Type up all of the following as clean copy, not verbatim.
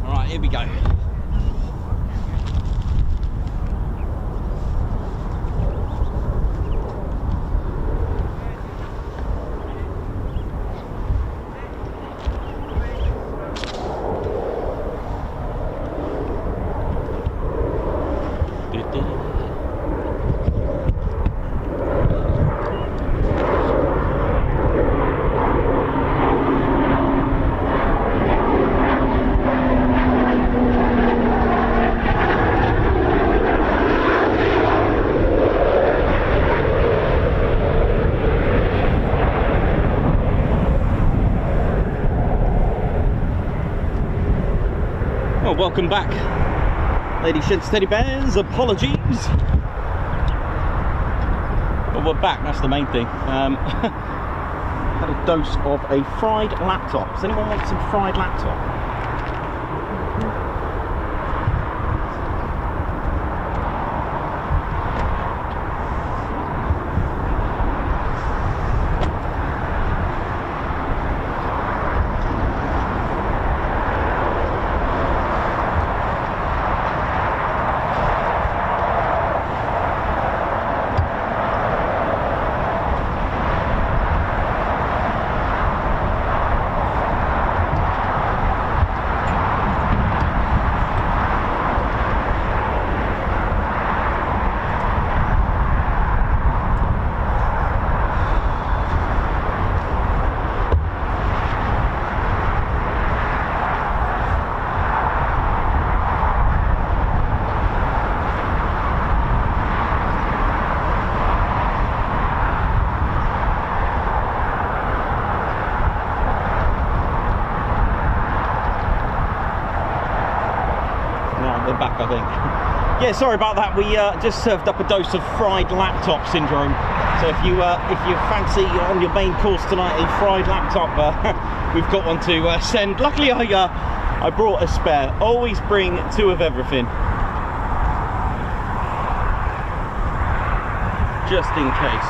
Alright, here we go. Well, welcome back, ladies, gents, teddy bears. Apologies, but we're back. That's the main thing. Had a dose of a fried laptop. Does anyone want some fried laptop? Back, I think. Yeah, sorry about that. We just served up a dose of fried laptop syndrome. So if you fancy on your main course tonight a fried laptop, we've got one to send. Luckily, I brought a spare. Always bring 2 of everything, just in case.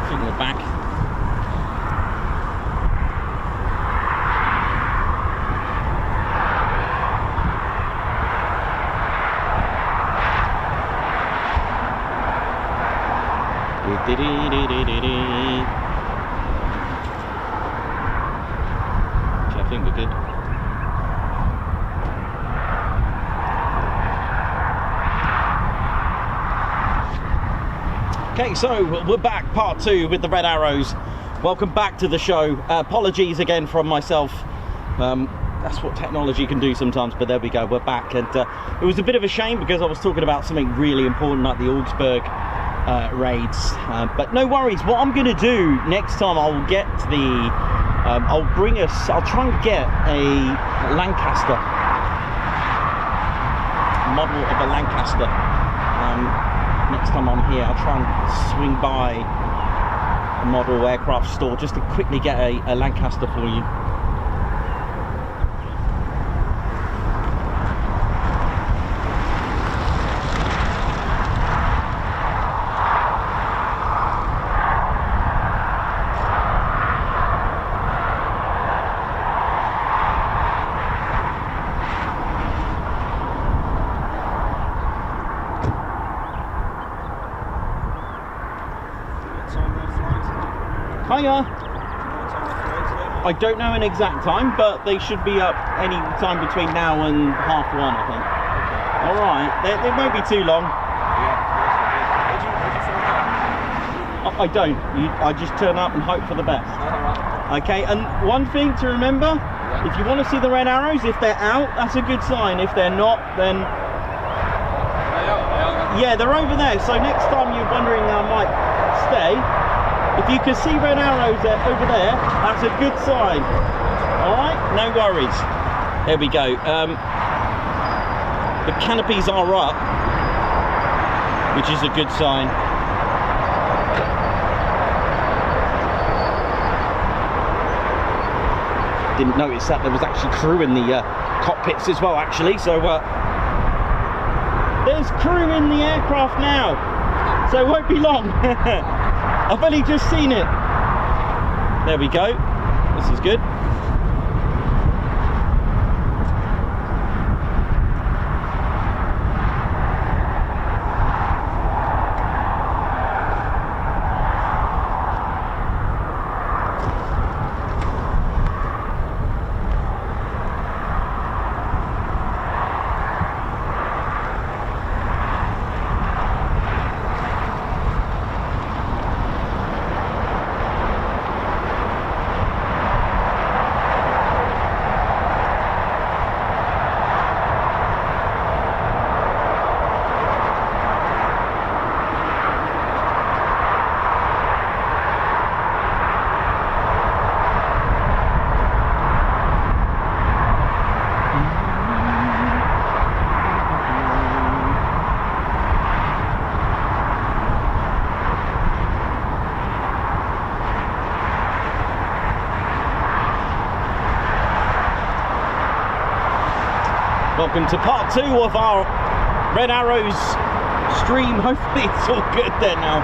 Finger the back. Okay, I think we're good. Okay, so we're back, part 2 with the red arrows. Welcome back to the show. Apologies again from myself. That's what technology can do sometimes, but there we go, we're back. And it was a bit of a shame because I was talking about something really important like the Augsburg raids, but no worries. What I'm going to do next time, I'll get the I'll try and get a Lancaster model of a Lancaster. Next time I'm here, I'll try and swing by a model aircraft store just to quickly get a Lancaster for you. Hiya. I don't know an exact time, but they should be up any time between now and 1:30, I think. Okay. Alright, they won't be too long. I don't. I just turn up and hope for the best. Okay, and one thing to remember, if you want to see the red arrows, if they're out, that's a good sign. If they're not, then... Yeah, they're over there. So next time you're wondering I might stay, If you can see red arrows over there, that's a good sign. All right, no worries. There we go. The canopies are up, which is a good sign. Didn't notice that there was actually crew in the cockpits as well, actually. So there's crew in the aircraft now, so it won't be long. I've only just seen it. There we go. This is good. Welcome to part 2 of our Red Arrows stream. Hopefully it's all good there now.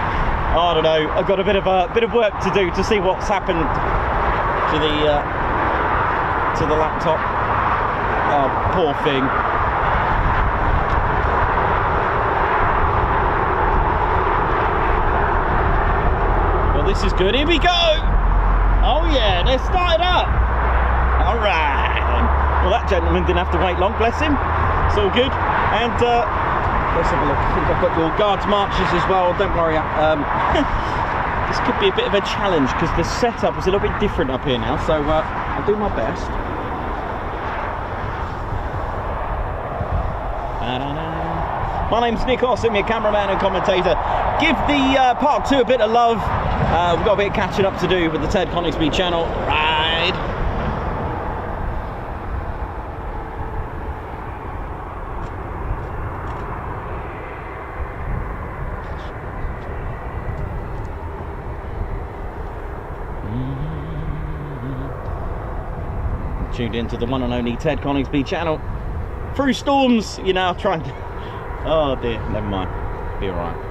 I don't know. I've got a bit of work to do to see what's happened to the laptop. Oh, poor thing. Well, this is good. Here we go. Oh yeah, they're started up. All right. Well, that gentleman didn't have to wait long, bless him. It's all good. And let's have a look. I think I've got your guards marches as well. Don't worry. This could be a bit of a challenge because the setup is a little bit different up here now. So I'll do my best. My name's Nick Austin, your cameraman and commentator. Give the part 2 a bit of love. We've got a bit of catching up to do with the Ted Coningsby channel. Right. Tuned into the one and only Ted Coningsby channel. Through storms, you know, trying to... Oh dear, never mind. Be alright.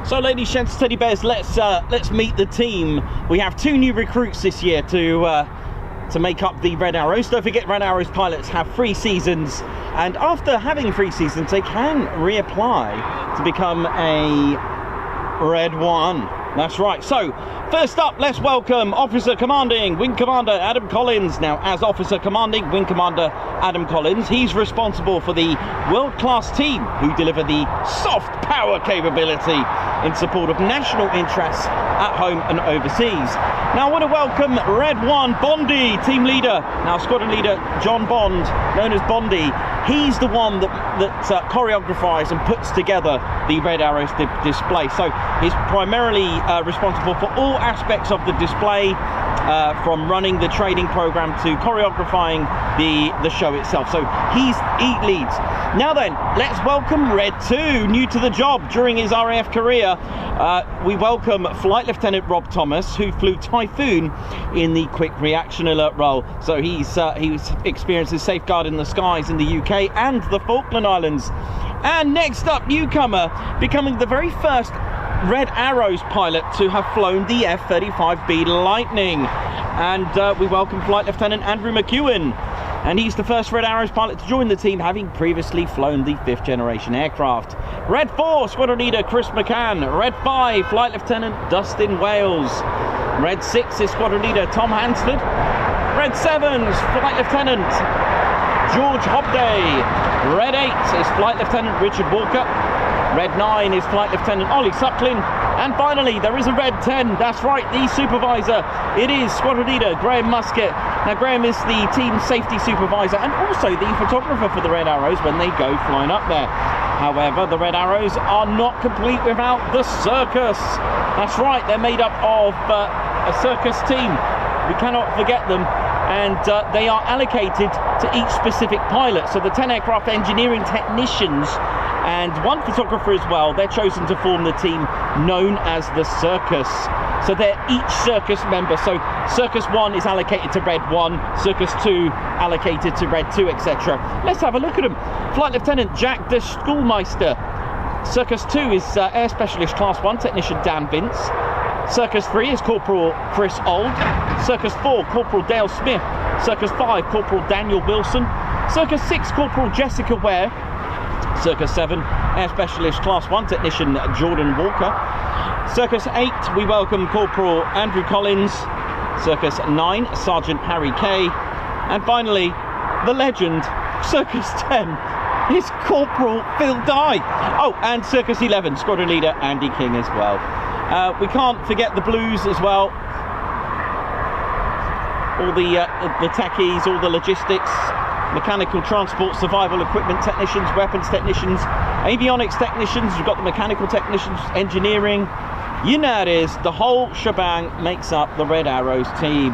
So, ladies, gents, teddy bears, let's meet the team. We have 2 new recruits this year to make up the Red Arrows. Don't forget, Red Arrows pilots have 3 seasons, and after having 3 seasons, they can reapply to become a Red 1. That's right. So, first up, let's welcome Officer Commanding Wing Commander Adam Collins. Now, as Officer Commanding Wing Commander Adam Collins, he's responsible for the world-class team who deliver the soft power capability in support of national interests at home and overseas. Now, I want to welcome Red 1 Bondy, team leader. Now, squadron leader John Bond, known as Bondy. He's the one that choreographies and puts together the Red Arrows display. So he's primarily responsible for all aspects of the display, from running the training program to choreographing the show itself. So he leads. Now then, let's welcome Red 2, new to the job during his RAF career. We welcome Flight Lieutenant Rob Thomas, who flew Typhoon in the quick reaction alert role. So he's experienced safeguard in the skies in the UK and the Falkland Islands. And next up, newcomer, becoming the very first Red Arrows pilot to have flown the F-35B Lightning. And we welcome Flight Lieutenant Andrew McEwen. And he's the first Red Arrows pilot to join the team, having previously flown the 5th generation aircraft. Red 4, Squadron Leader Chris McCann. Red 5, Flight Lieutenant Dustin Wales. Red 6 is Squadron Leader Tom Hansford. Red 7's Flight Lieutenant George Hobday. Red 8 is Flight Lieutenant Richard Walker. Red 9 is Flight Lieutenant Ollie Suckling. And finally, there is a Red 10. That's right, the supervisor. It is Squadron Leader Graham Musket. Now, Graham is the team safety supervisor and also the photographer for the Red Arrows when they go flying up there. However, the Red Arrows are not complete without the circus. That's right, they're made up of a circus team. We cannot forget them. And they are allocated to each specific pilot. So the 10 aircraft engineering technicians and 1 photographer as well, they're chosen to form the team known as the circus. So they're each circus member. So Circus 1 is allocated to Red 1, Circus 2 allocated to Red 2, etc. Let's have a look at them. Flight Lieutenant Jack de Schoolmeister. Circus 2 is Air Specialist Class 1 Technician Dan Vince. Circus 3 is Corporal Chris Old. Circus 4, Corporal Dale Smith. Circus 5, Corporal Daniel Wilson. Circus 6, Corporal Jessica Ware. Circus 7, Air Specialist Class 1 Technician Jordan Walker. Circus 8, we welcome Corporal Andrew Collins. Circus 9, Sergeant Harry Kay. And finally, the legend, Circus 10, is Corporal Phil Dye. Oh, and Circus 11, Squadron Leader Andy King as well. We can't forget the Blues as well. All the techies, all the logistics, mechanical transport, survival equipment technicians, weapons technicians, avionics technicians, we've got the mechanical technicians, engineering, you know it is, the whole shebang makes up the Red Arrows team.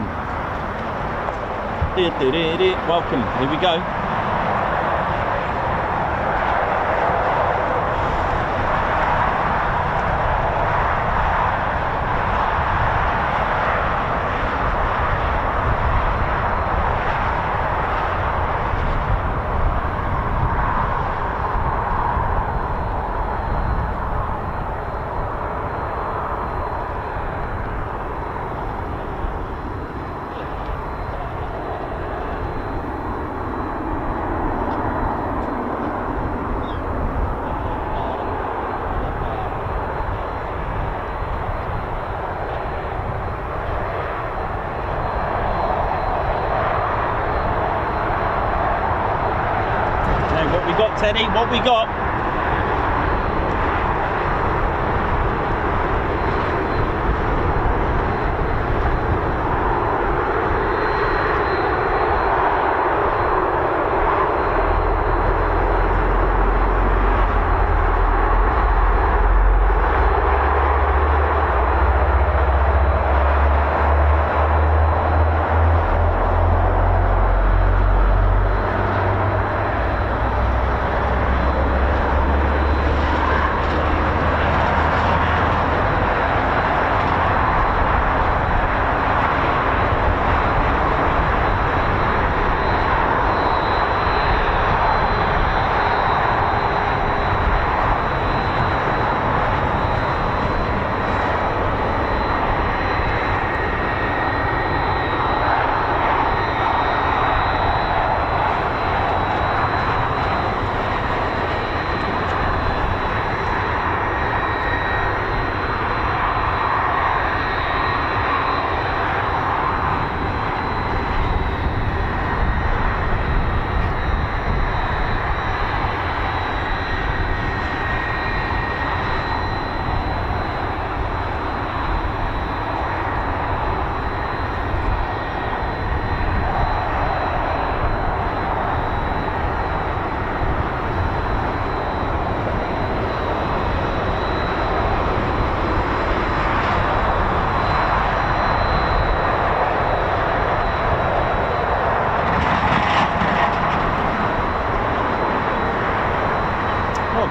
Welcome, here we go. Teddy, what we got?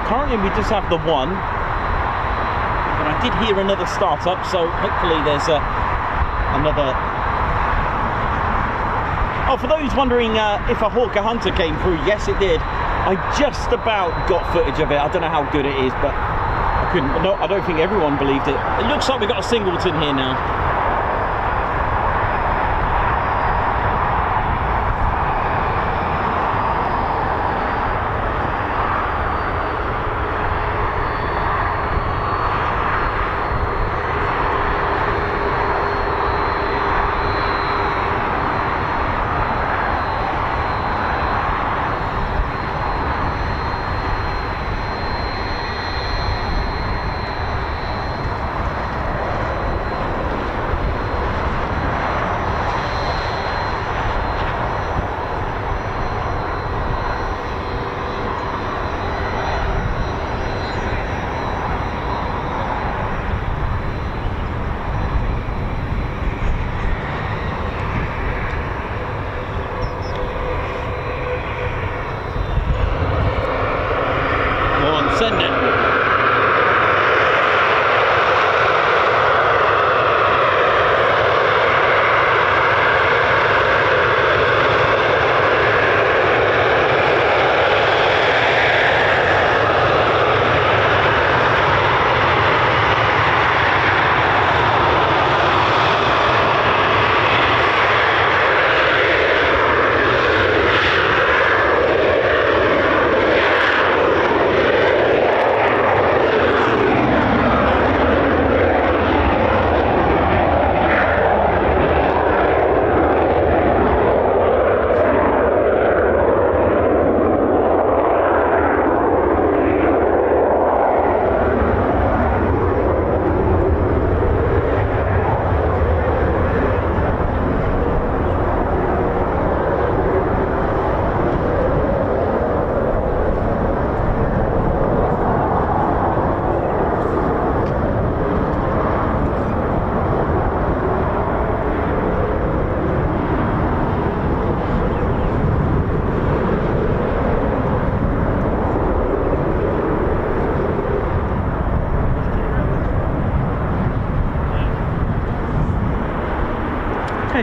Currently we just have the one, but I did hear another startup, so hopefully there's another. Oh, for those wondering if a Hawker Hunter came through, yes it did. I just about got footage of it. I don't know how good it is, but I couldn't. No, I don't think everyone believed it. It looks like we've got a singleton here now.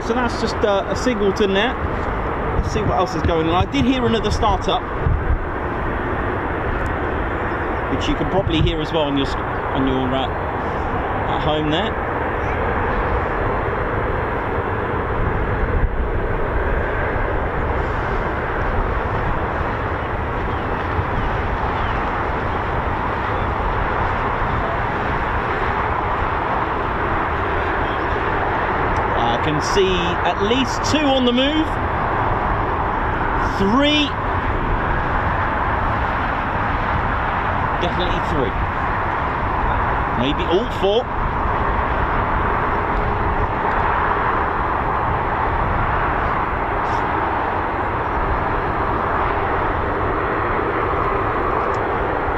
Okay, so that's just a singleton there. Let's see what else is going on. I did hear another startup, which you can probably hear as well on your at home there. I can see at least 2 on the move. 3. Definitely 3. Maybe all 4.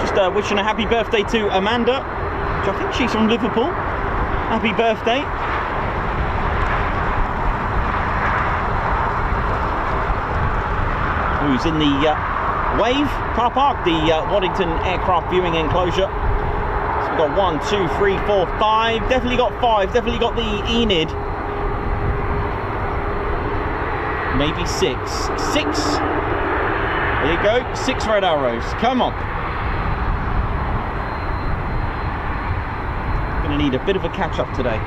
Just wishing a happy birthday to Amanda, which I think she's from Liverpool. Happy birthday. Who's in the Wave car park, the Waddington aircraft viewing enclosure. So we've got 1, 2, 3, 4, 5. Definitely got 5. Definitely got the Enid. Maybe 6. 6. There you go. 6 red arrows. Come on. Gonna need a bit of a catch up today.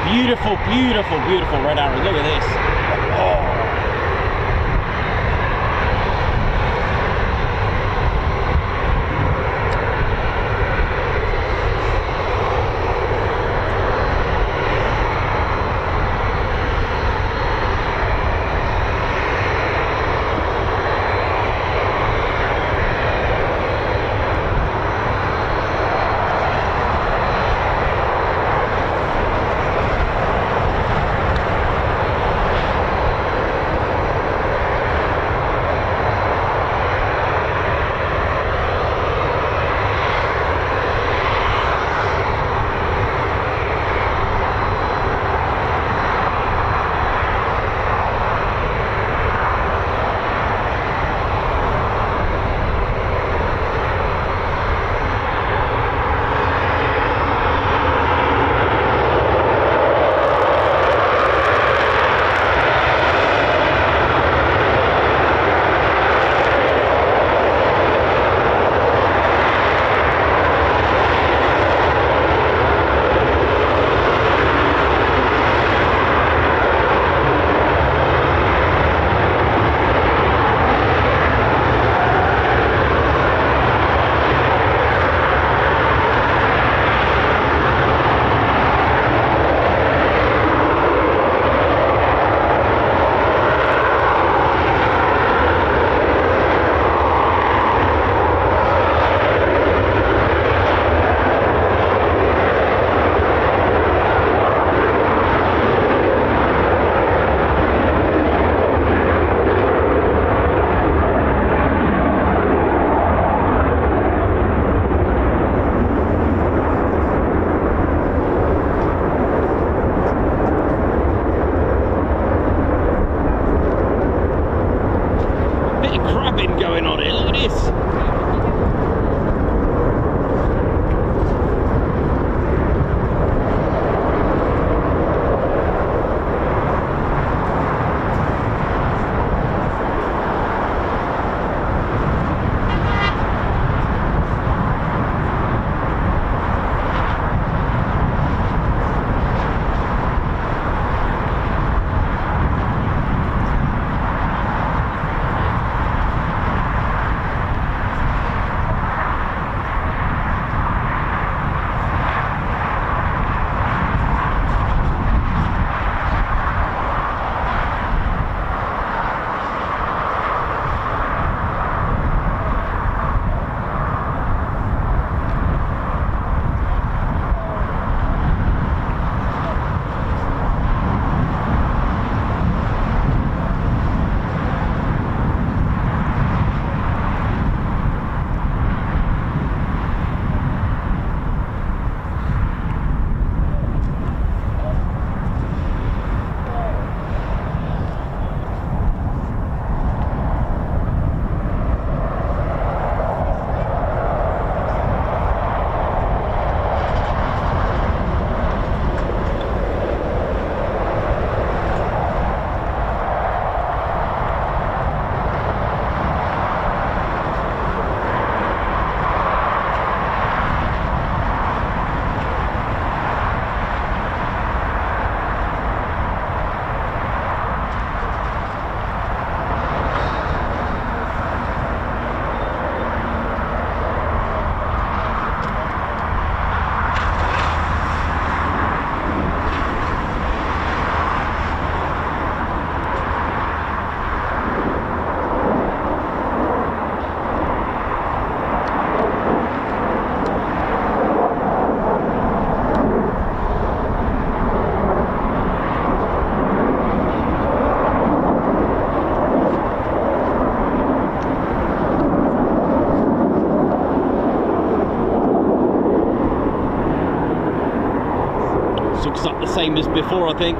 Beautiful, beautiful, beautiful red arrows. Look at this. Oh. this before, I think.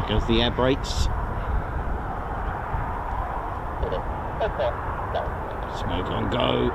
Goes the air brakes. Smoke on go.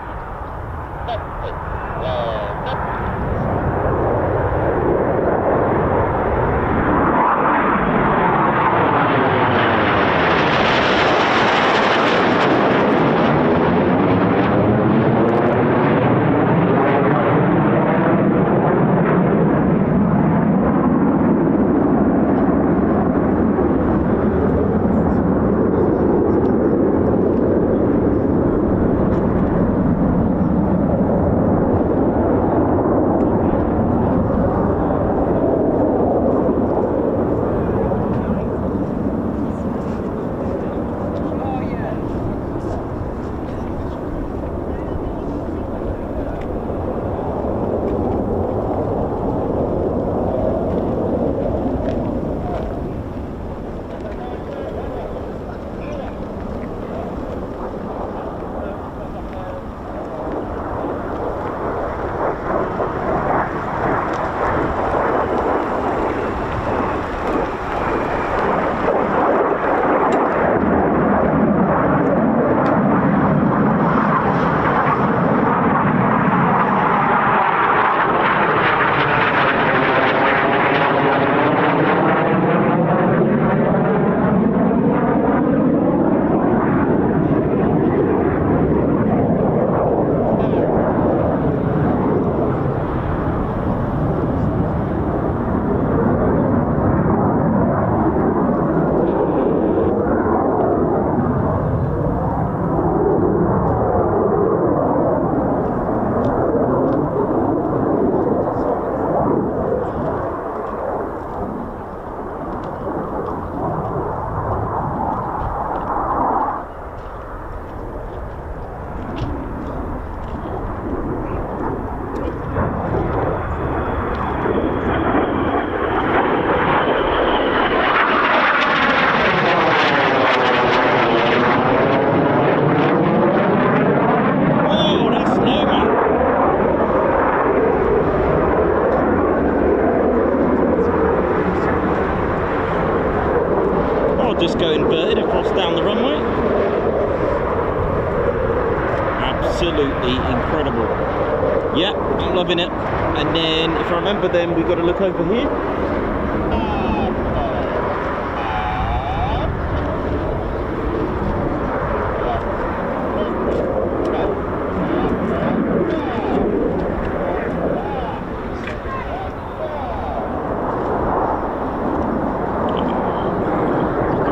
Just go inverted across down the runway. Absolutely incredible. Yeah, I'm loving it. And then, if I remember, then we've got to look over here.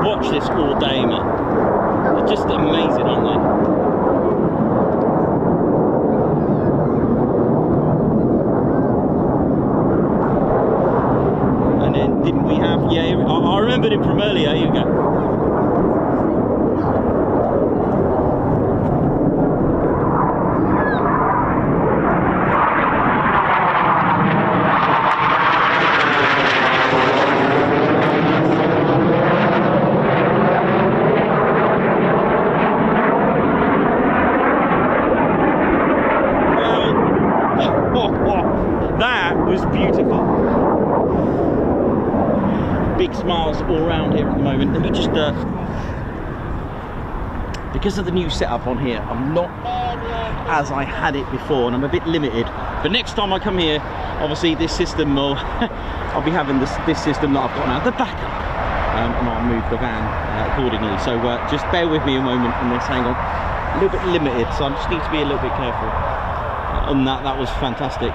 Watch this all day, man. They're just amazing, aren't they? And then didn't we have, yeah, I remembered him from earlier. Here you go. That was beautiful. Big smiles all around here at the moment. Let me just because of the new setup on here, I'm not as I had it before, and I'm a bit limited. But next time I come here, obviously this system will I'll be having this system that I've got now, the backup, and I'll move the van accordingly. So just bear with me a moment on this. Hang on, a little bit limited, so I just need to be a little bit careful on that. That was fantastic.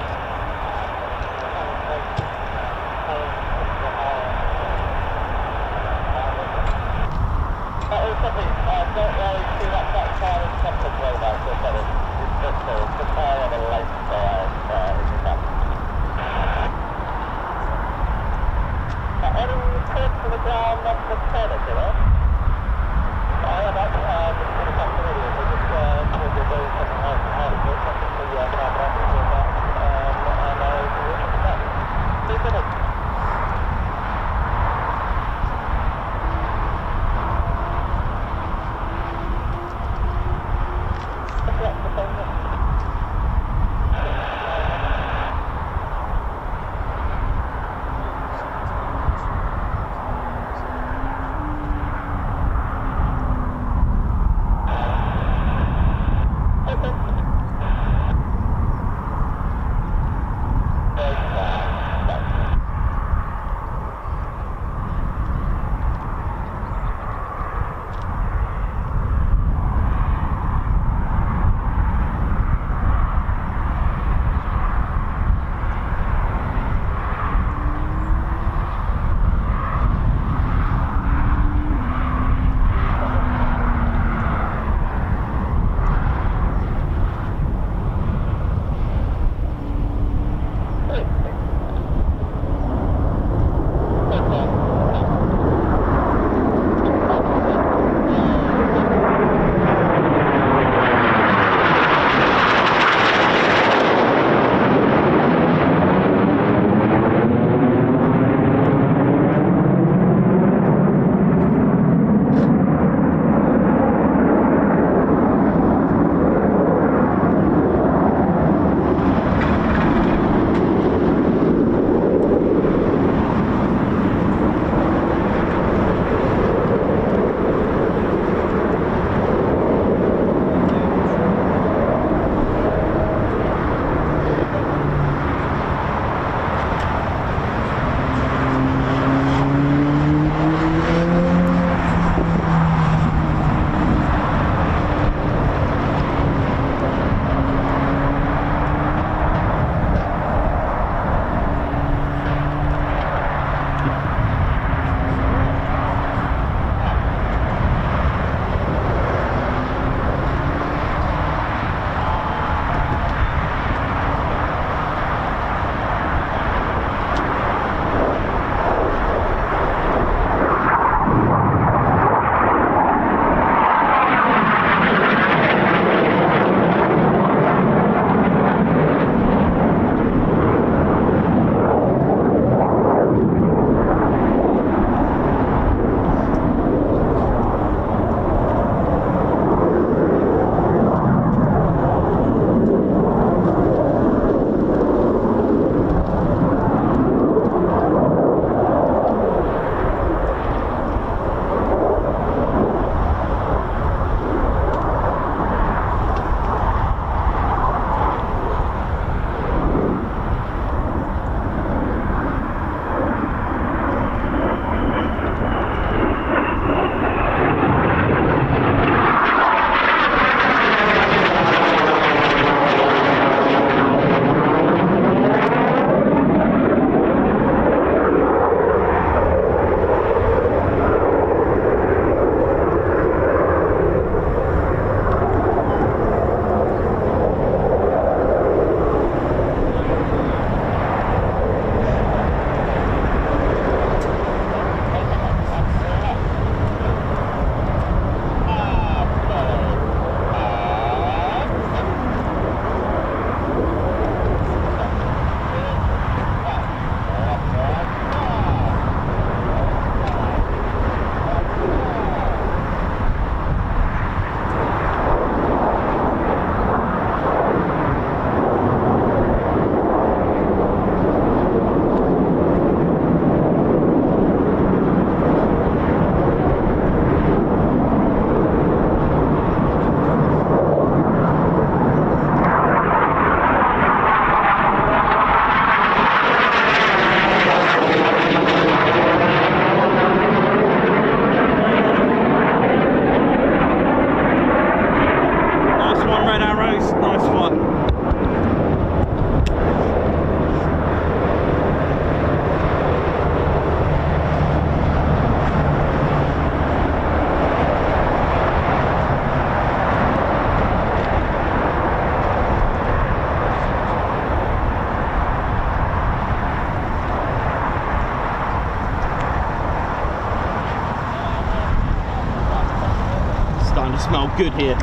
smell good here.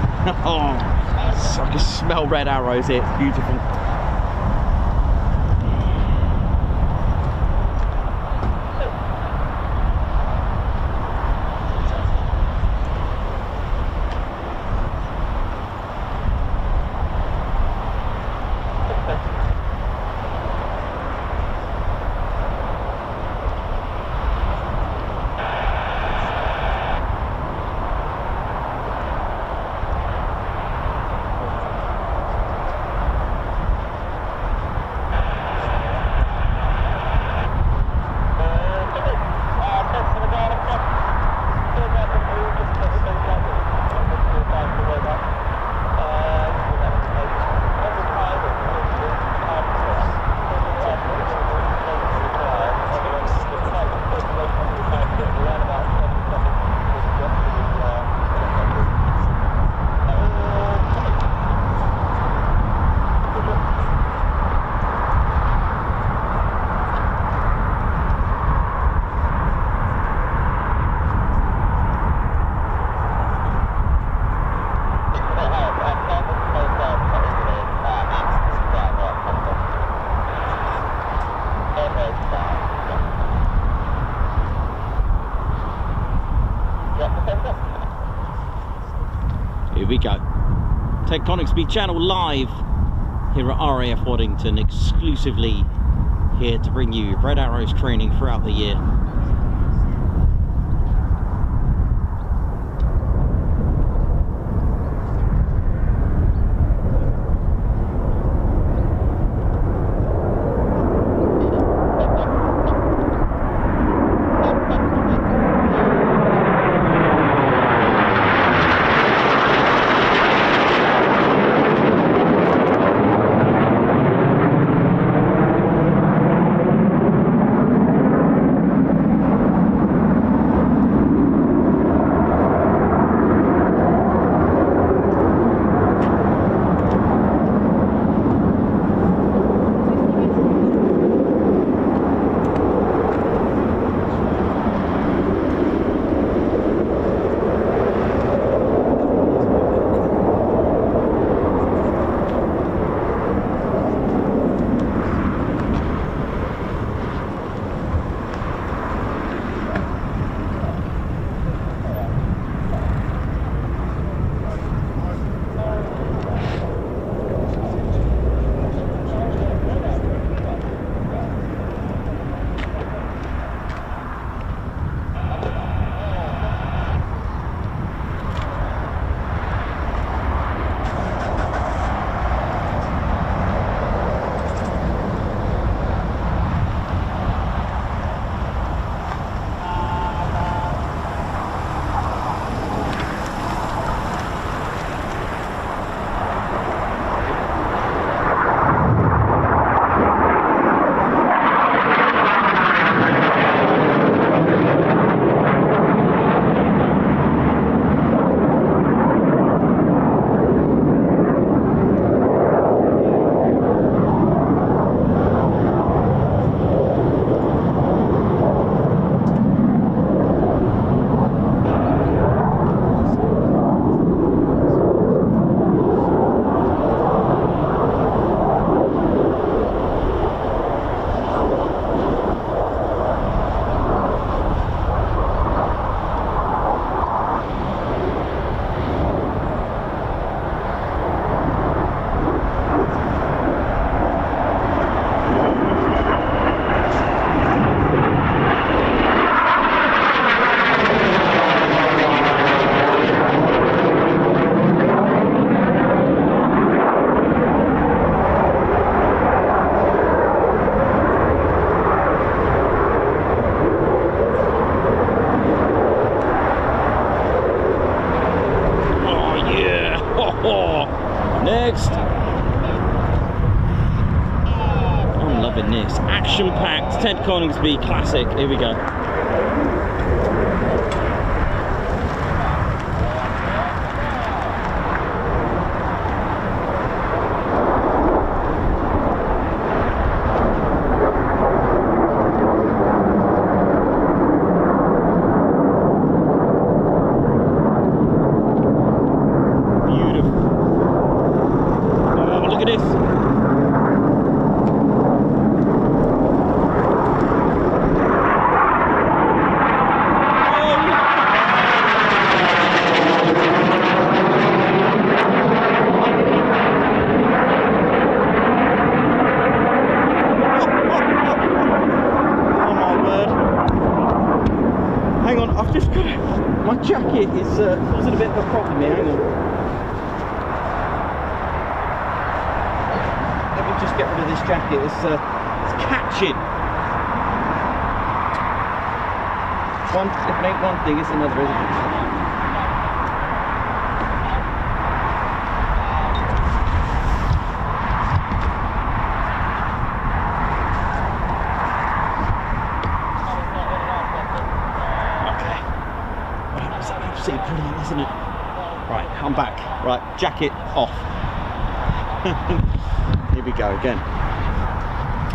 Oh, I can smell red arrows here. It's beautiful. Here we go. Ted Coningsby channel live here at RAF Waddington, exclusively here to bring you Red Arrows training throughout the year. Next. I'm loving this. Action-packed Ted Coningsby classic. Here we go. My jacket is causing a bit of a problem here. Hang on. Let me just get rid of this jacket. It's catching. If it ain't one thing, it's another, isn't it? Absolutely brilliant, isn't it? Right, I'm back. Right, jacket off. Here we go again.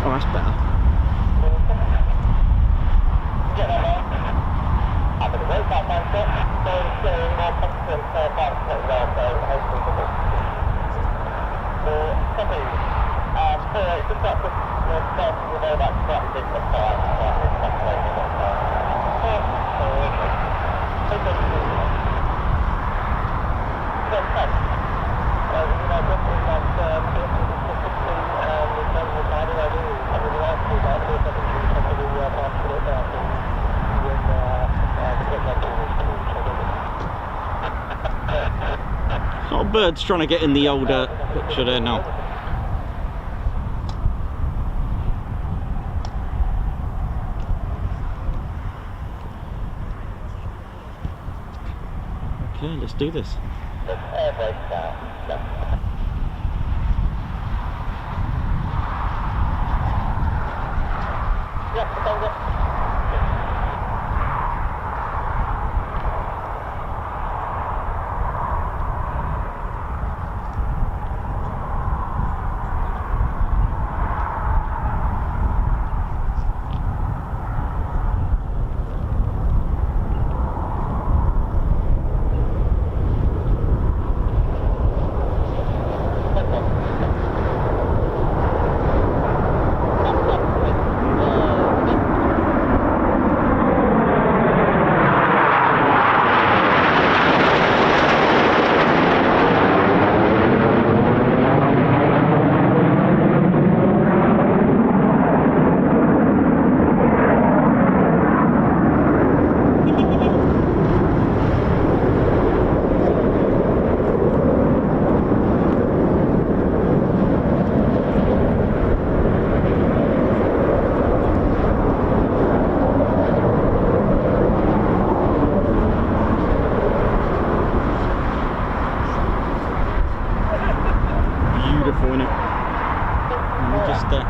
Oh, that's better. Birds trying to get in the older picture there now. Okay, let's do this.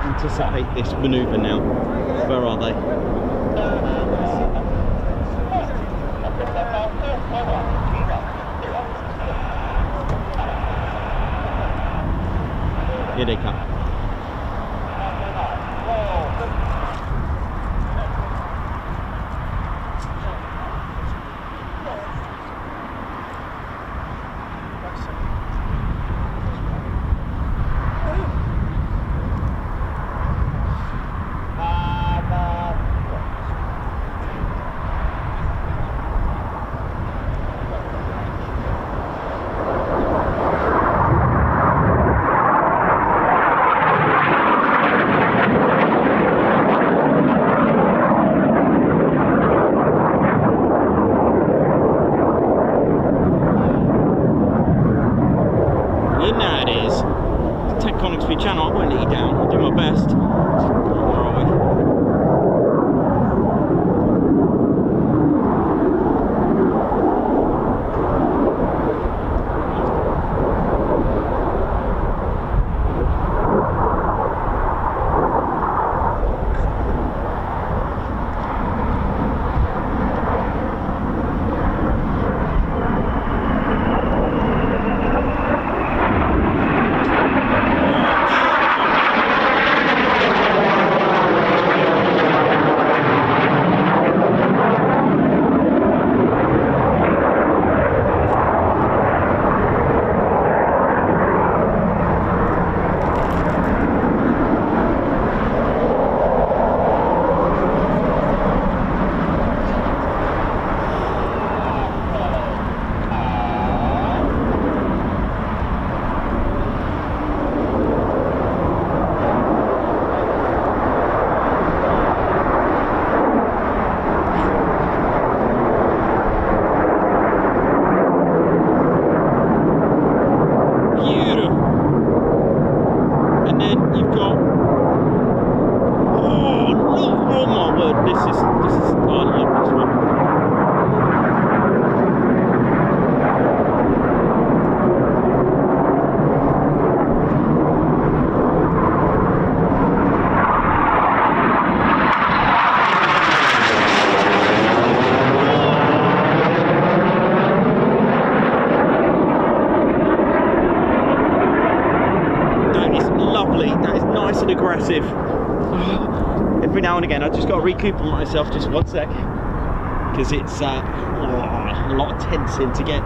Anticipate this manoeuvre now. Where are they? Here they come. this is oh, I love this one. Aggressive. Every now and again I just got to recoup on myself, just 1 sec, because it's a lot of tensing to get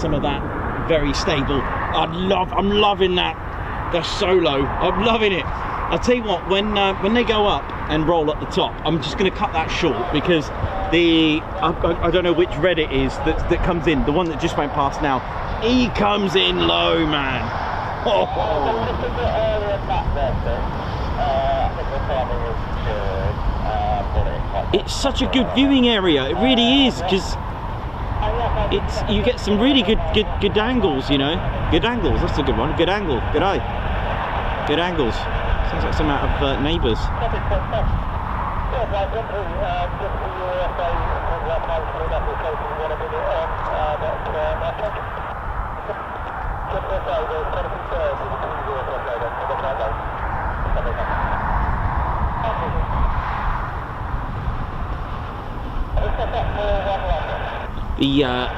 some of that very stable. I'm loving that. They're so low. I'm loving it. I'll tell you what, when they go up and roll at the top, I'm just going to cut that short, because I don't know which red it is that comes in, the one that just went past now, he comes in low, man. It's such a good viewing area, it really is, because you get some really good angles, you know. Good angles, that's a good one. Good angle, good eye. Good angles. Sounds like some out of Neighbours.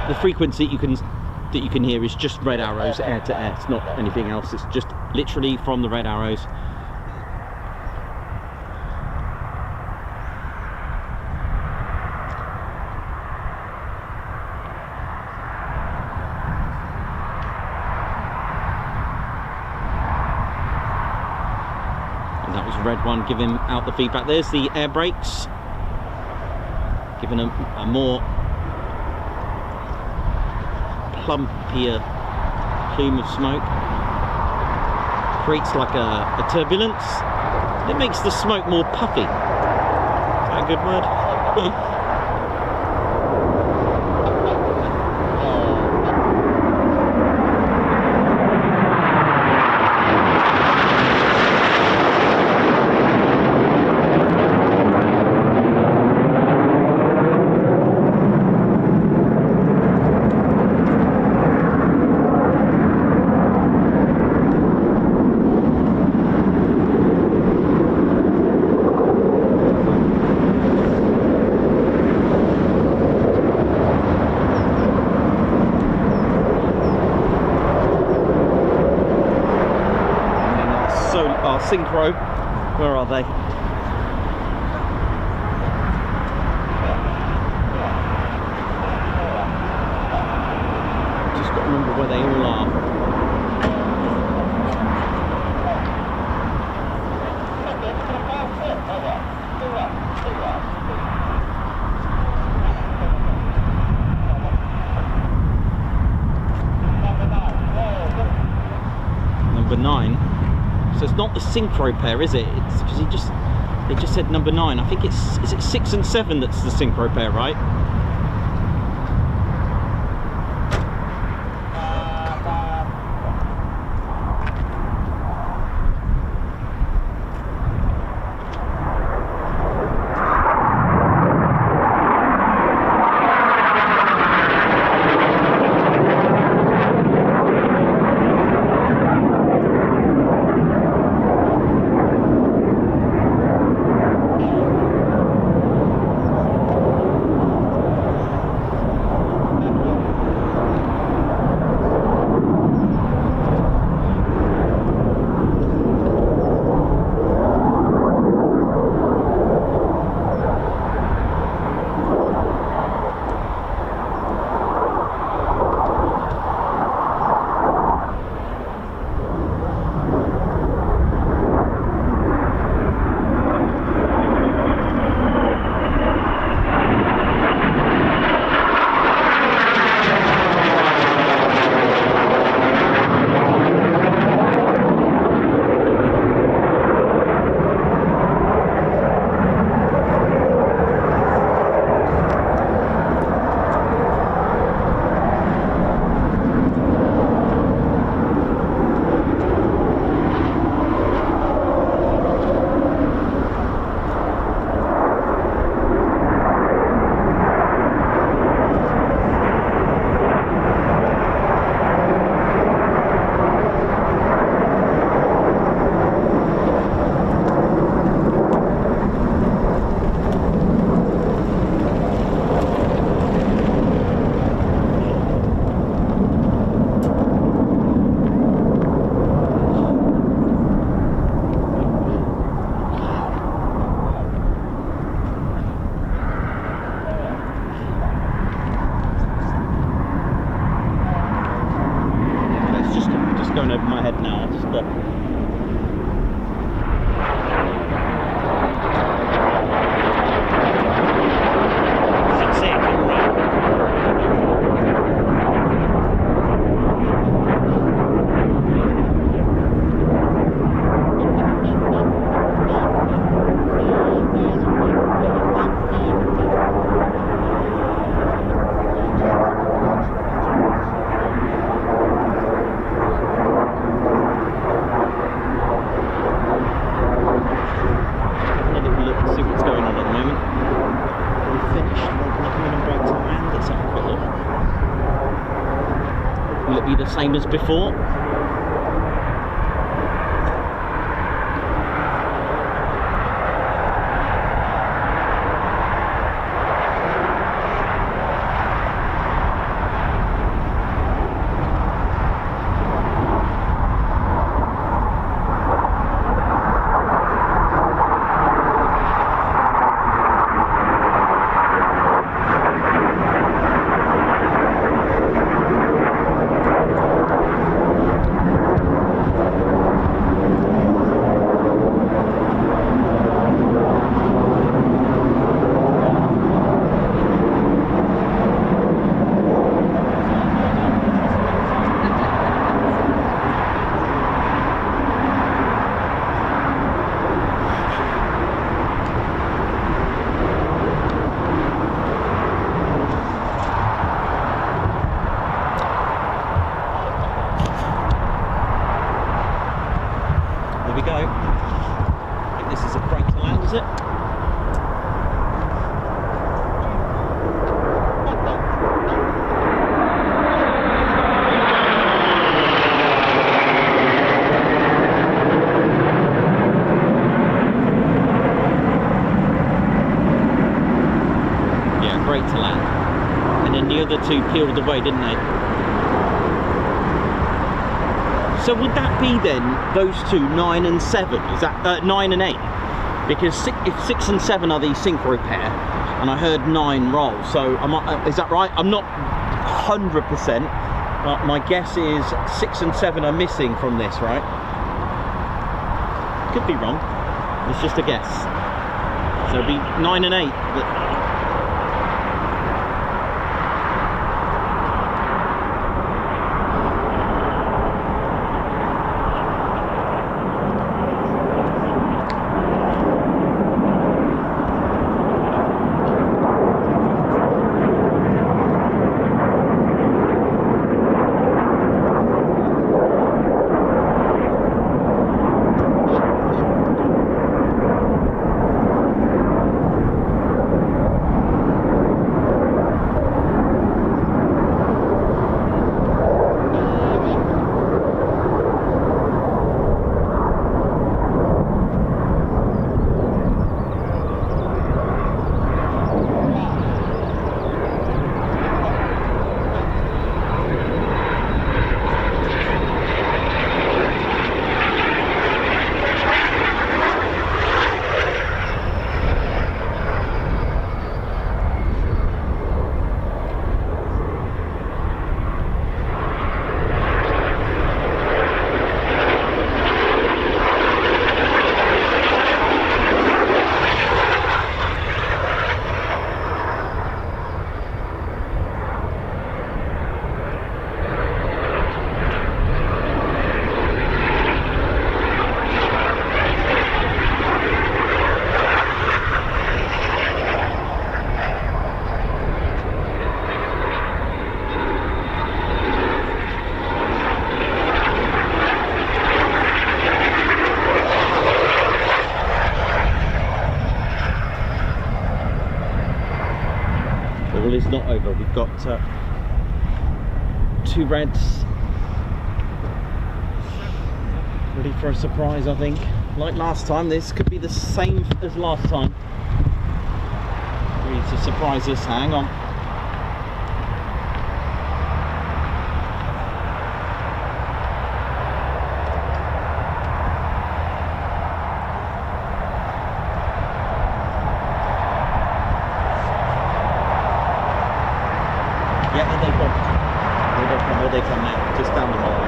The frequency that you can hear is just red arrows, air to air. It's not anything else. It's just literally from the red arrows. And that was red one giving out the feedback. There's the air brakes, giving a more plumpier plume of smoke. Creates like a turbulence. It makes the smoke more puffy. Is that a good word? Synchro, where are they? Just got to remember where they all are. Number 9. So it's not the synchro pair, is it? It's because they just said number 9. I think is it 6 and 7 that's the synchro pair, right? be the same as before. The two peeled away, didn't they? So would that be then those two, 9 and 7? Is that 9 and 8? Because if 6 and 7 are the synchro pair, and I heard 9 roll, so is that right? I'm not 100%, but my guess is 6 and 7 are missing from this, right? Could be wrong. It's just a guess. So it'd be 9 and 8. Is not over. We've got 2 reds ready for a surprise, I think. Like last time, this could be the same as last time. Ready to surprise us. Hang on. Where they come now, just down the line.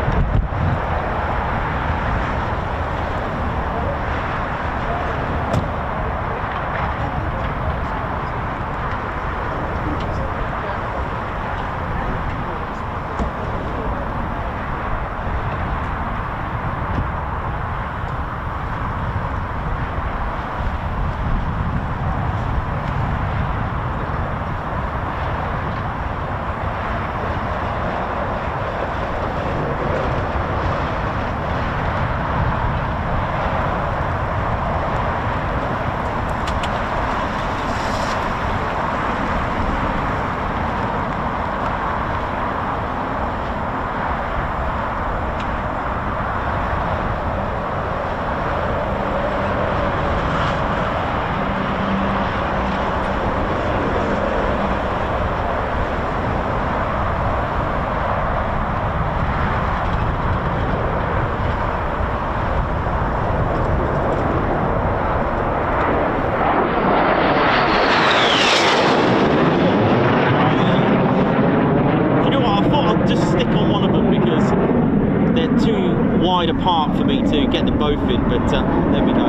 them both in, but there we go.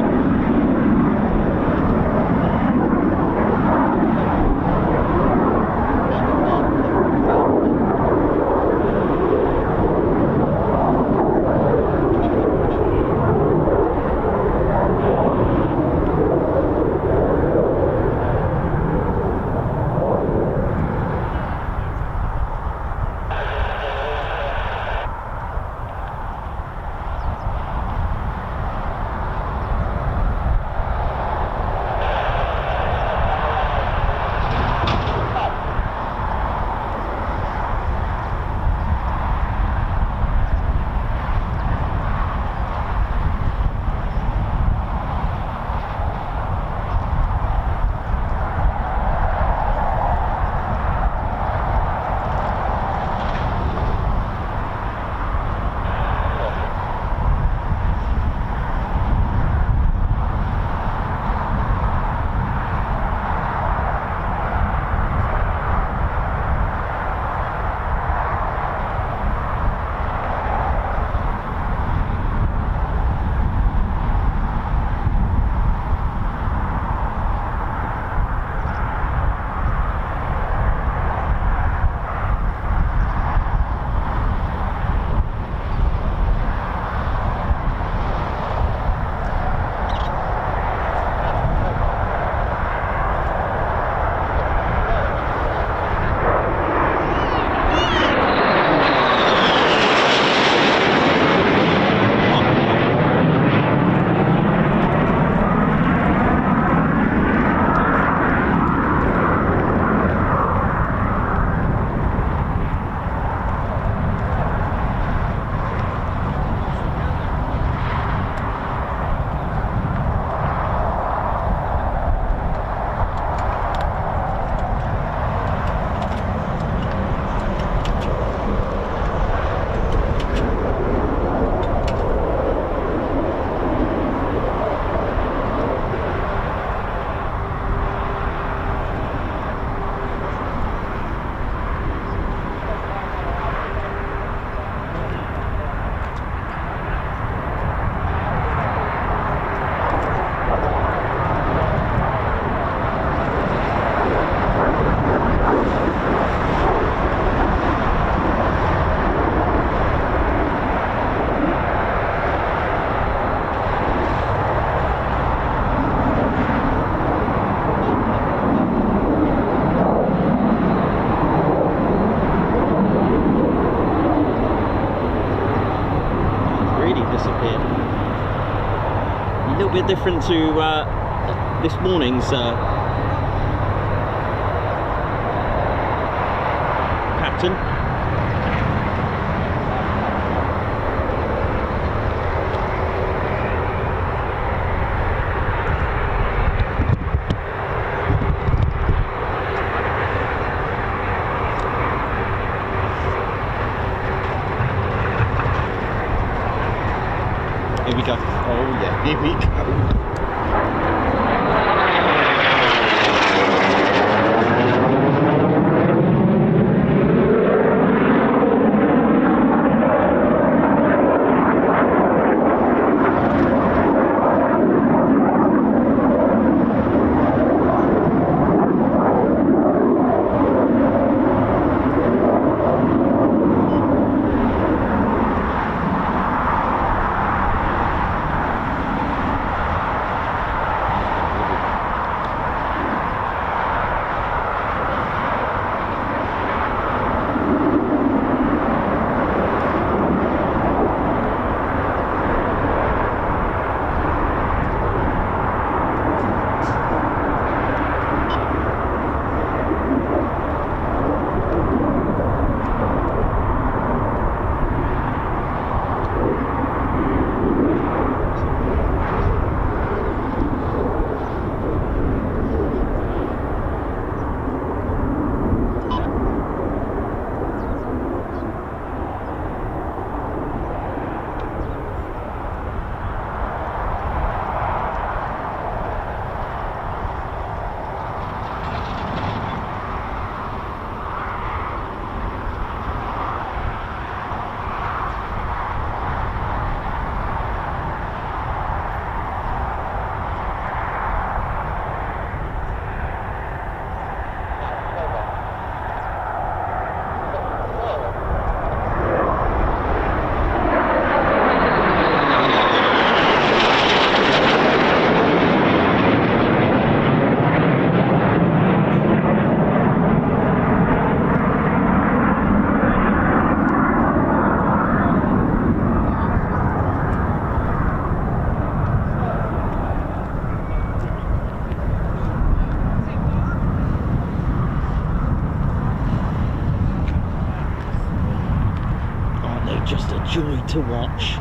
Bit different to this morning's pattern. Here we go. Oh yeah, here we go. joy to watch.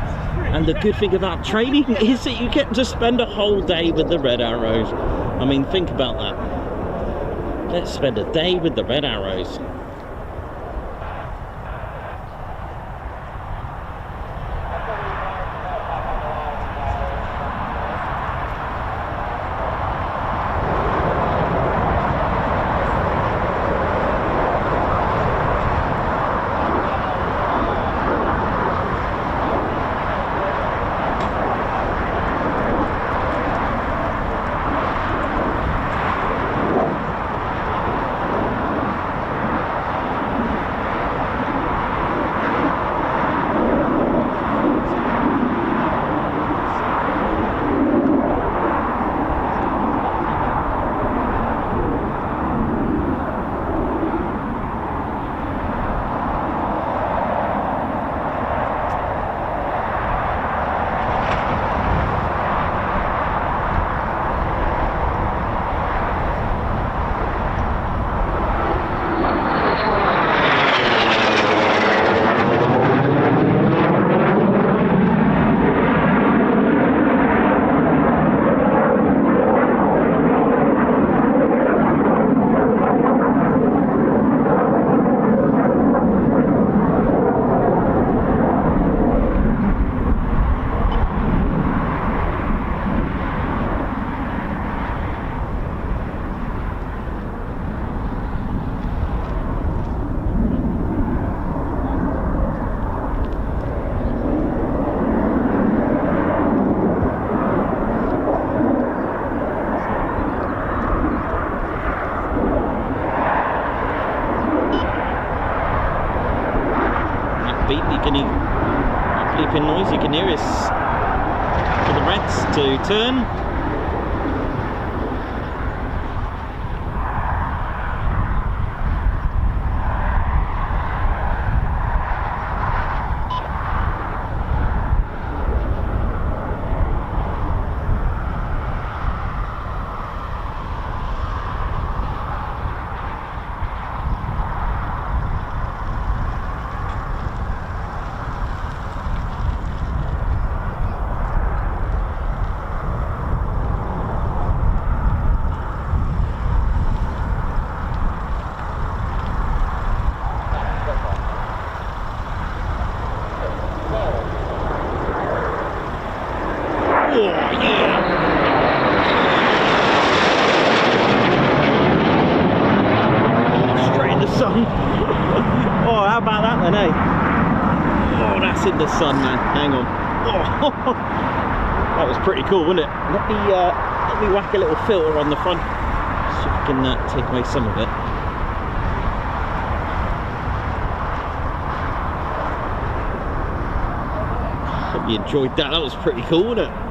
And the good thing about training is that you get to spend a whole day with the Red Arrows. I mean, think about that. Let's spend a day with the Red Arrows. Bleeping noise, you can hear us for the Reds to turn. Oh, how about that then, eh? Oh, that's in the sun, man. Hang on. Oh, that was pretty cool, wasn't it? Let me whack a little filter on the front, so I can take away some of it. Hope you enjoyed that. That was pretty cool, wasn't it?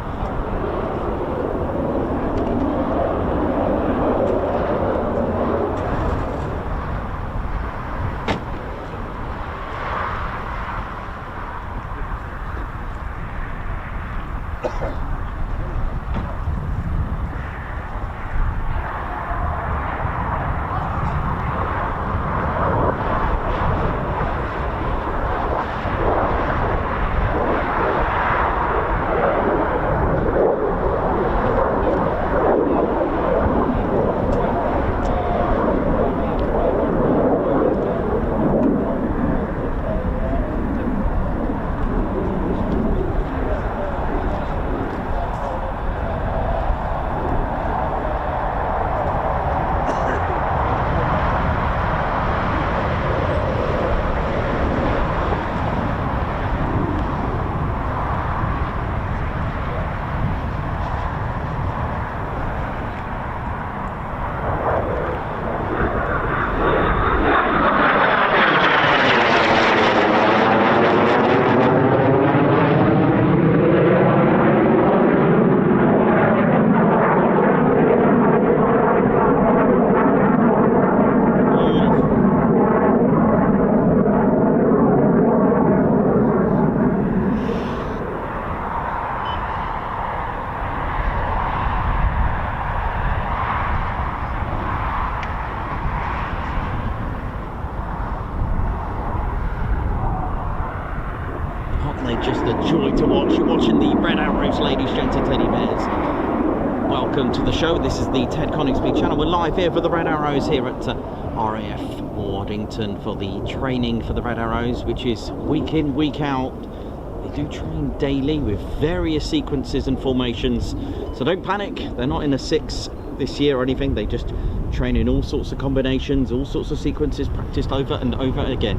just a joy to watch. You're watching the Red Arrows, ladies, gents and teddy bears. Welcome to the show. This is the Ted Coningsby channel. We're live here for the Red Arrows here at RAF Waddington for the training for the Red Arrows, which is week in, week out. They do train daily with various sequences and formations, so don't panic. They're not in a 6 this year or anything. They just train in all sorts of combinations, all sorts of sequences, practiced over and over again.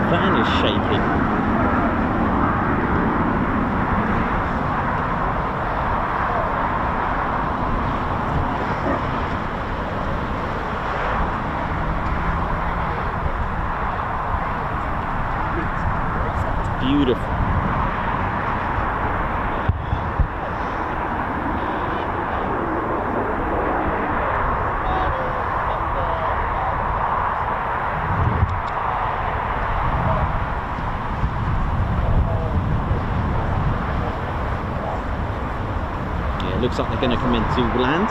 fan is shaking. Beautiful. Yeah, it looks like they're going to come into land.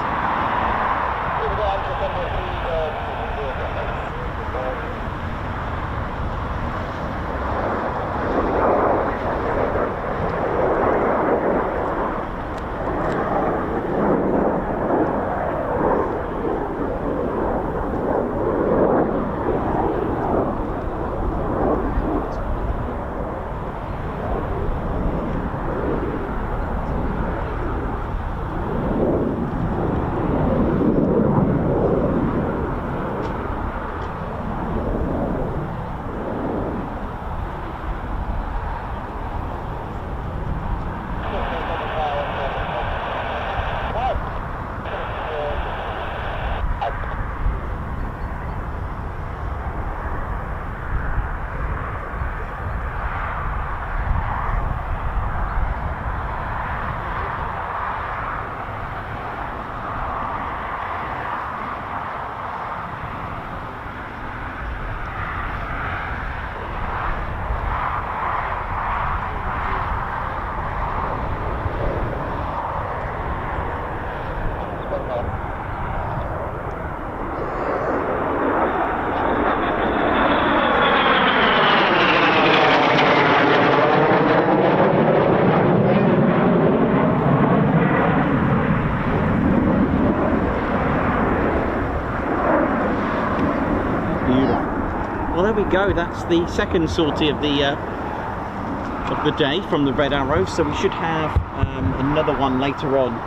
Well, there we go. That's the second sortie of the day from the Red Arrow. So we should have another one later on,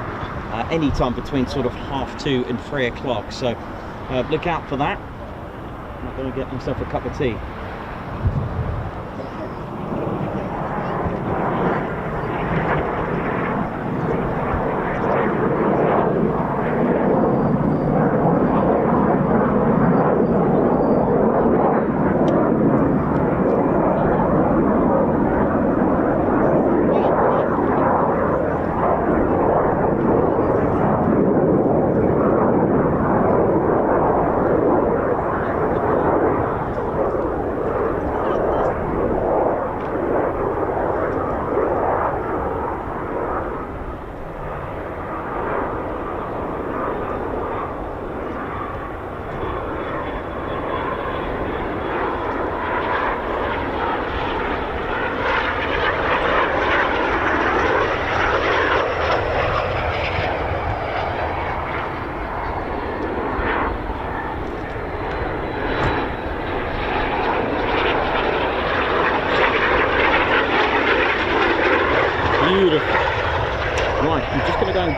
any time between sort of 2:30 and 3 o'clock. So look out for that. I'm going to get myself a cup of tea.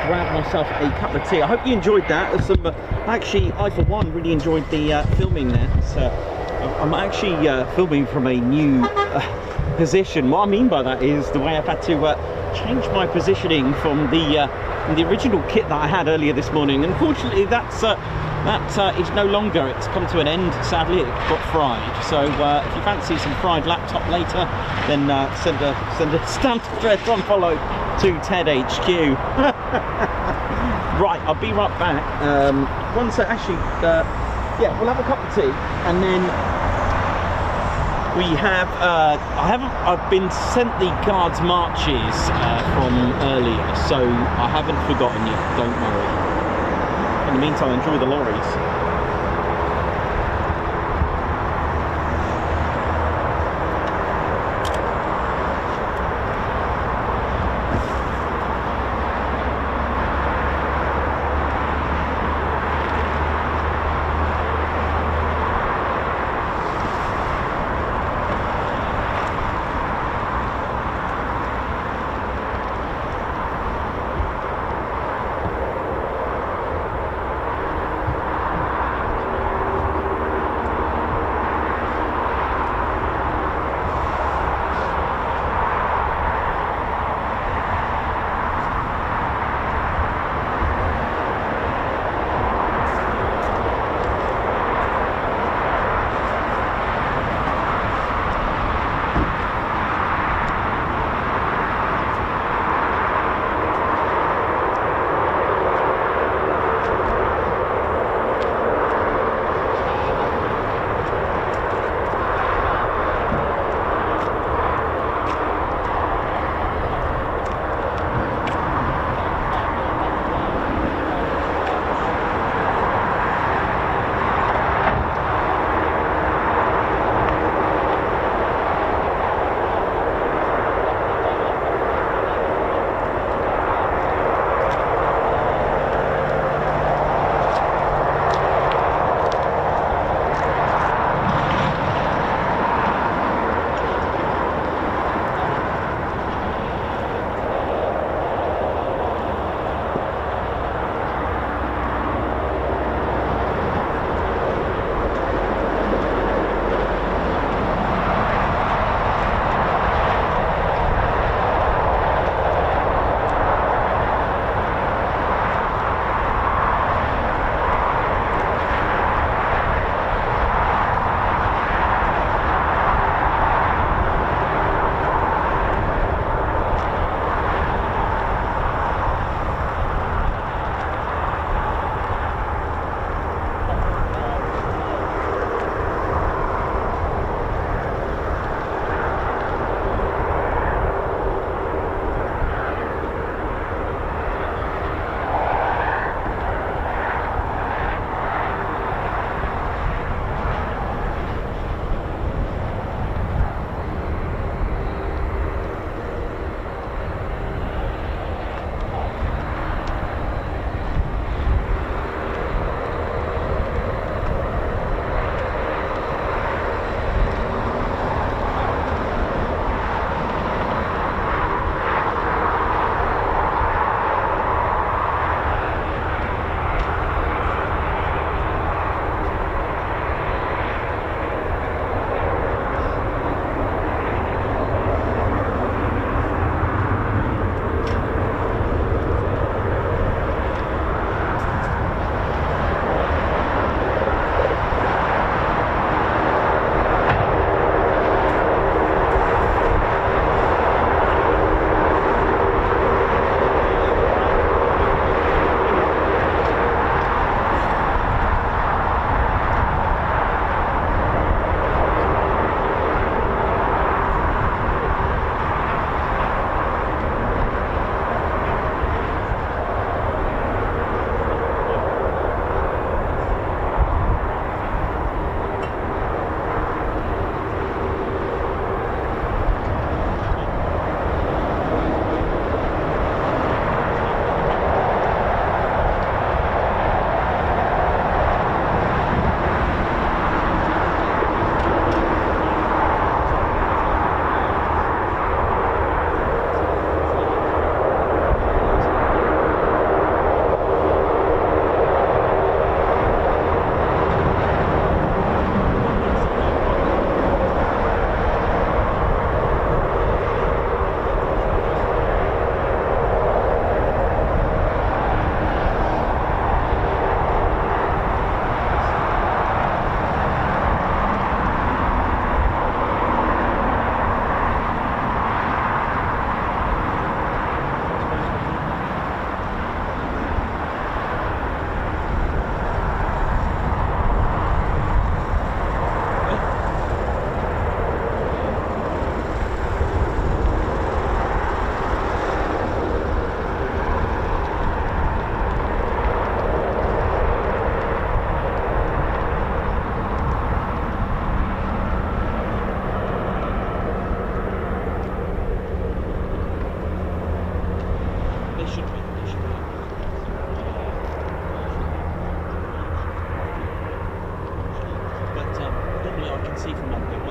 Grab myself a cup of tea. I hope you enjoyed that. There's some, actually, I for one really enjoyed the filming there. So I'm actually filming from a new position. What I mean by that is the way I've had to change my positioning from the original kit that I had earlier this morning. Unfortunately, that is no longer. It's come to an end. Sadly, it got fried. So if you fancy some fried laptop later, then send a stamped address on follow to Ted HQ. Right, I'll be right back. Once actually, yeah, we'll have a cup of tea, and then we have. I've been sent the guards marches from earlier, so I haven't forgotten you. Don't worry. In the meantime, enjoy the lorries.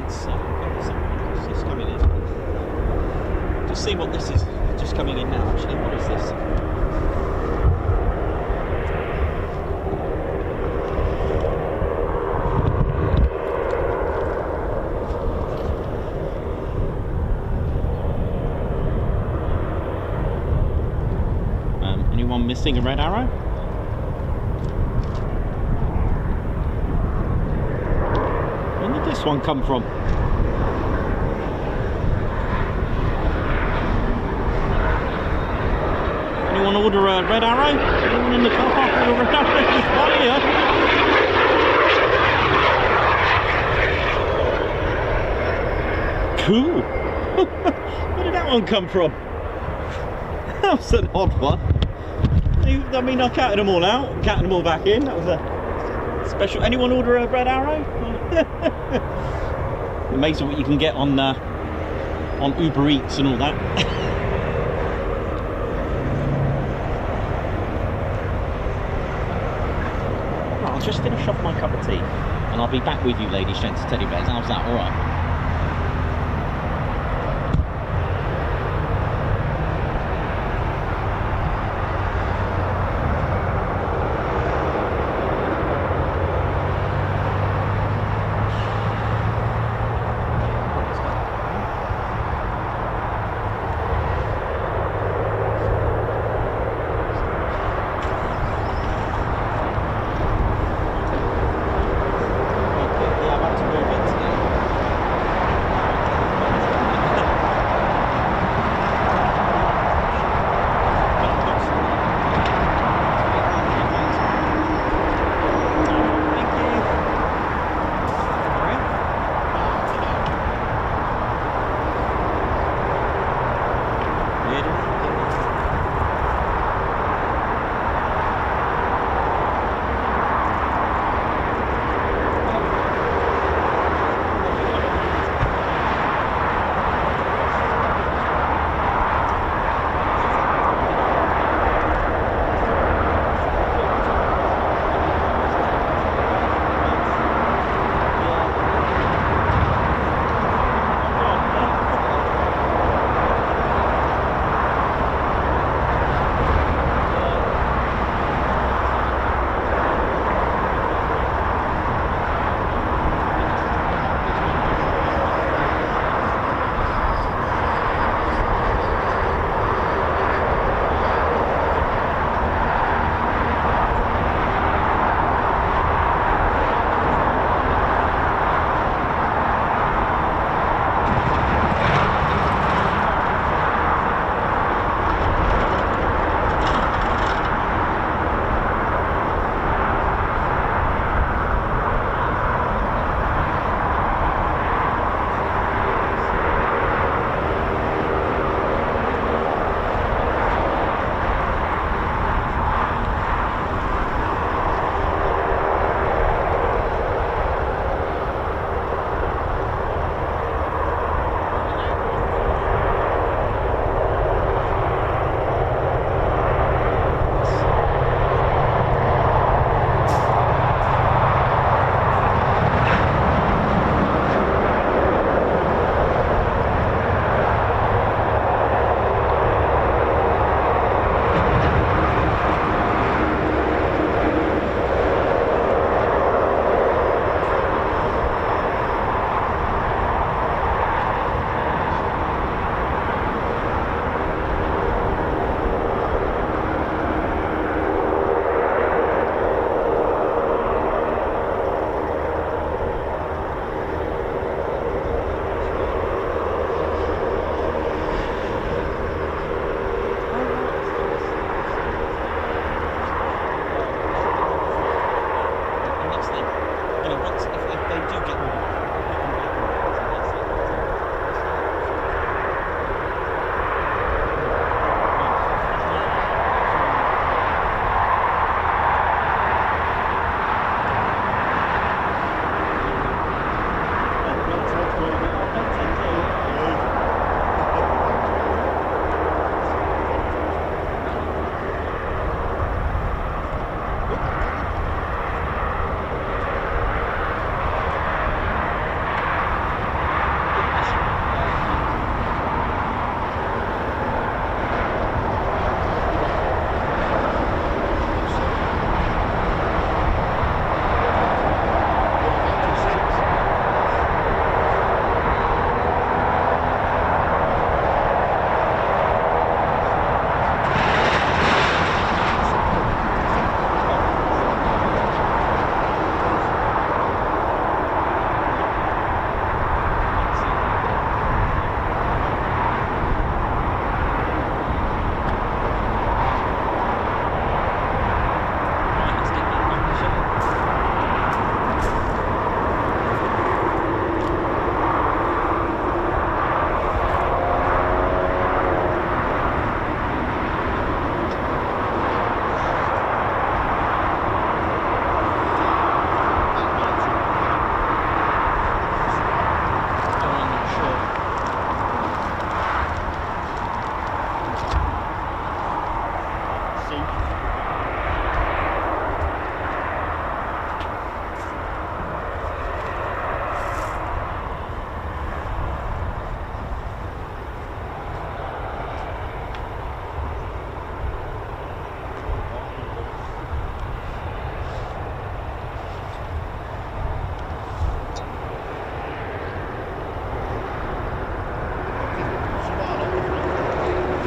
it's just coming in. Just see what this is. Just coming in now. Actually, what is this? Anyone missing a red arrow? When did this one come from? Anyone order a red arrow? Anyone in the car park order a red arrow? There's one here. Cool. Where did that one come from? That was an odd one. I mean, I counted them all out, counted them all back in. That was a special. Anyone order a red arrow? Amazing what you can get on Uber Eats and all that. Right, I'll just finish off my cup of tea, and I'll be back with you, ladies, gents, teddy bears. How's that? All right.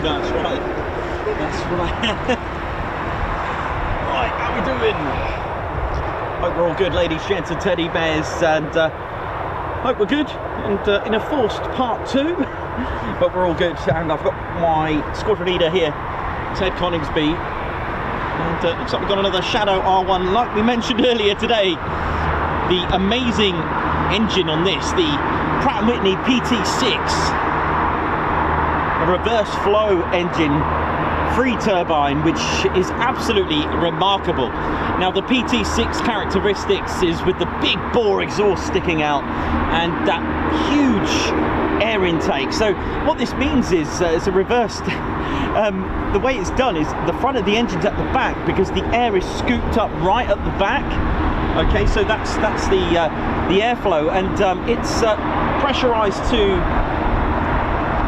That's right. That's right. Right, how we doing? Hope we're all good, ladies, gents and teddy bears, and hope we're good, and in a forced part 2, but we're all good, and I've got my squadron leader here, Ted Coningsby, and looks like we've got another Shadow R1, like we mentioned earlier today. The amazing engine on this, the Pratt & Whitney PT6, a reverse flow engine, free turbine, which is absolutely remarkable. Now the PT6 characteristics is with the big bore exhaust sticking out and that huge air intake. So what this means is it's a reversed the way it's done is the front of the engine's at the back because the air is scooped up right at the back. Okay, so that's the airflow, and it's pressurized to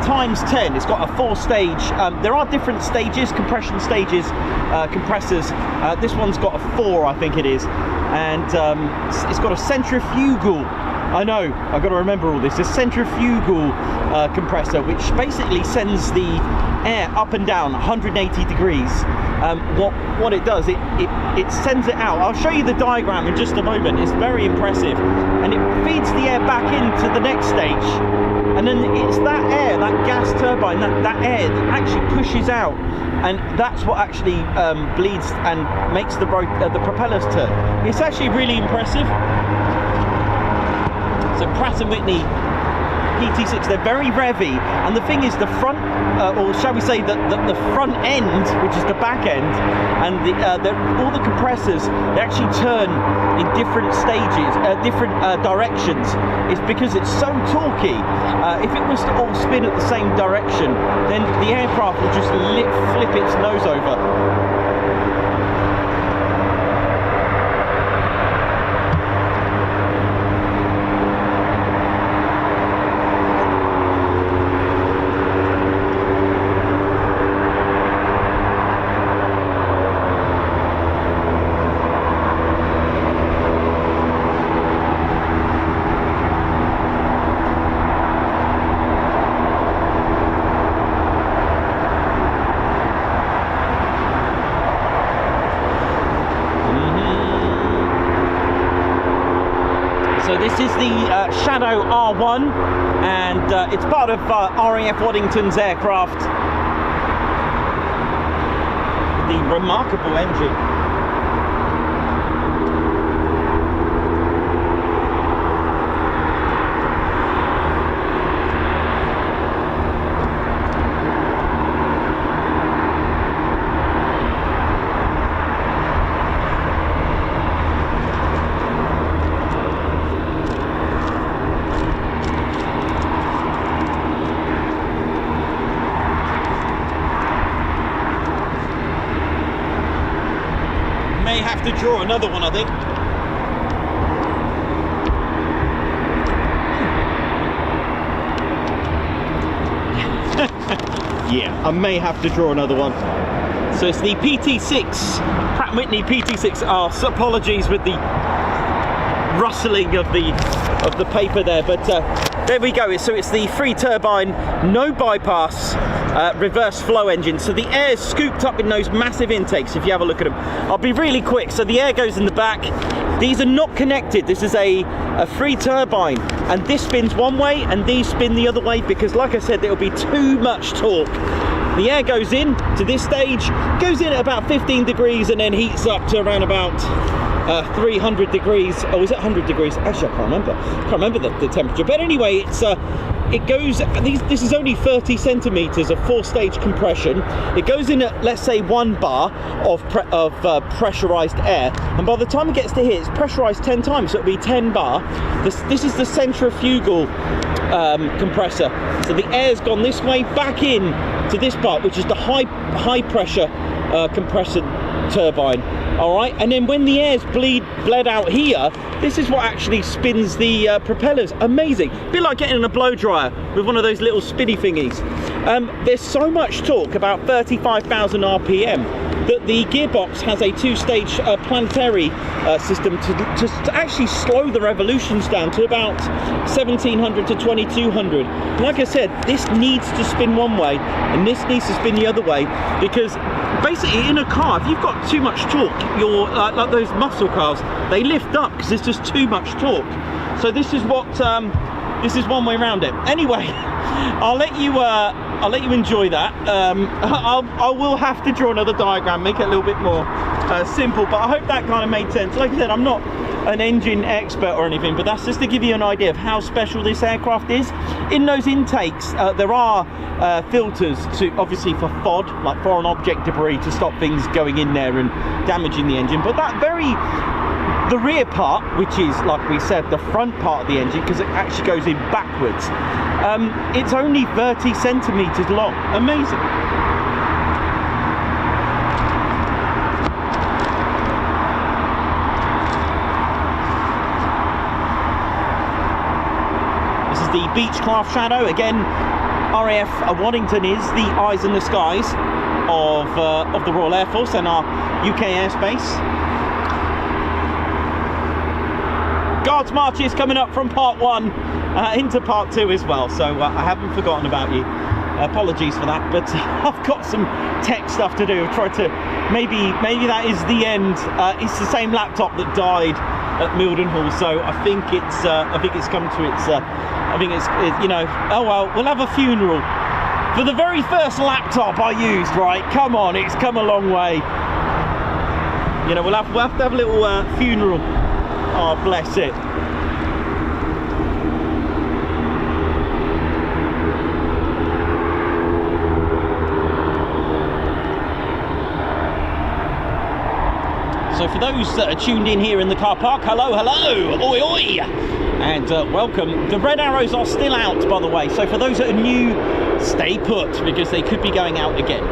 ×10. It's got a 4-stage. There are different stages, compression stages, compressors. This one's got a 4, I think it is, and it's got a centrifugal. I know, I've got to remember all this. A centrifugal compressor, which basically sends the air up and down 180 degrees. What it does, it sends it out. I'll show you the diagram in just a moment. It's very impressive, and it feeds the air back into the next stage, and then it's that air, that gas turbine, that air that actually pushes out, and that's what actually bleeds and makes the propellers turn. It's actually really impressive. So Pratt & Whitney PT6, they're very revvy, and the thing is the front, or shall we say the front end, which is the back end, and all the compressors, they actually turn in different stages, different directions. It's because it's so torquey. If it was to all spin at the same direction, then the aircraft will just flip its nose over. So this is the Shadow R1, and it's part of RAF Waddington's aircraft. The remarkable engine. May have to draw another one, I think. Yeah, I may have to draw another one. So it's the PT6, Pratt & Whitney PT6. Oh, apologies with the rustling of the paper there, but there we go. So it's the free turbine, no bypass, reverse flow engine. So the air is scooped up in those massive intakes. If you have a look at them, I'll be really quick. So the air goes in the back. These are not connected. This is a free turbine, and this spins one way and these spin the other way because, like I said, there will be too much torque. The air goes in to this stage, goes in at about 15 degrees and then heats up to around about 300 degrees. Oh, is it 100 degrees? Actually, I can't remember the temperature. But anyway, it goes. This is only 30 centimeters of 4-stage compression. It goes in at, let's say, 1 bar of pressurized air, and by the time it gets to here, it's pressurized 10 times, so it'll be 10 bar. This is the centrifugal compressor. So the air's gone this way back in to this part, which is the high pressure compressor turbine. All right, and then when the air's bled out here, this is what actually spins the propellers. Amazing. A bit like getting in a blow dryer with one of those little spinny thingies. There's so much torque, about 35,000 RPM, that the gearbox has a two-stage planetary system to actually slow the revolutions down to about 1700 to 2200. Like I said, this needs to spin one way and this needs to spin the other way, because basically in a car, if you've got too much torque, you're like those muscle cars, they lift up because there's just too much torque. So this is what this is one way around it. Anyway, I'll let you enjoy that. I will have to draw another diagram, make it a little bit more simple, but I hope that kind of made sense. Like I said, I'm not an engine expert or anything, but that's just to give you an idea of how special this aircraft is. In those intakes, there are filters to, obviously, for FOD, like foreign object debris, to stop things going in there and damaging the engine. But the rear part, which is, like we said, the front part of the engine, because it actually goes in backwards, it's only 30 centimeters long. Amazing. This is the Beechcraft Shadow. Again, RAF Waddington is the eyes in the skies of the Royal Air Force and our UK airspace. Guards March is coming up from part 1 into part 2 as well, so I haven't forgotten about you. Apologies for that, but I've got some tech stuff to do. I've tried to maybe that is the end. It's the same laptop that died at Mildenhall, so I think it's come to its I think it's you know, oh well, we'll have a funeral for the very first laptop I used, right? Come on, it's come a long way. You know, we'll have to have a little funeral. Oh, bless it. So for those that are tuned in here in the car park, hello, oi, oi, and welcome. The red arrows are still out, by the way, so for those that are new, stay put, because they could be going out again.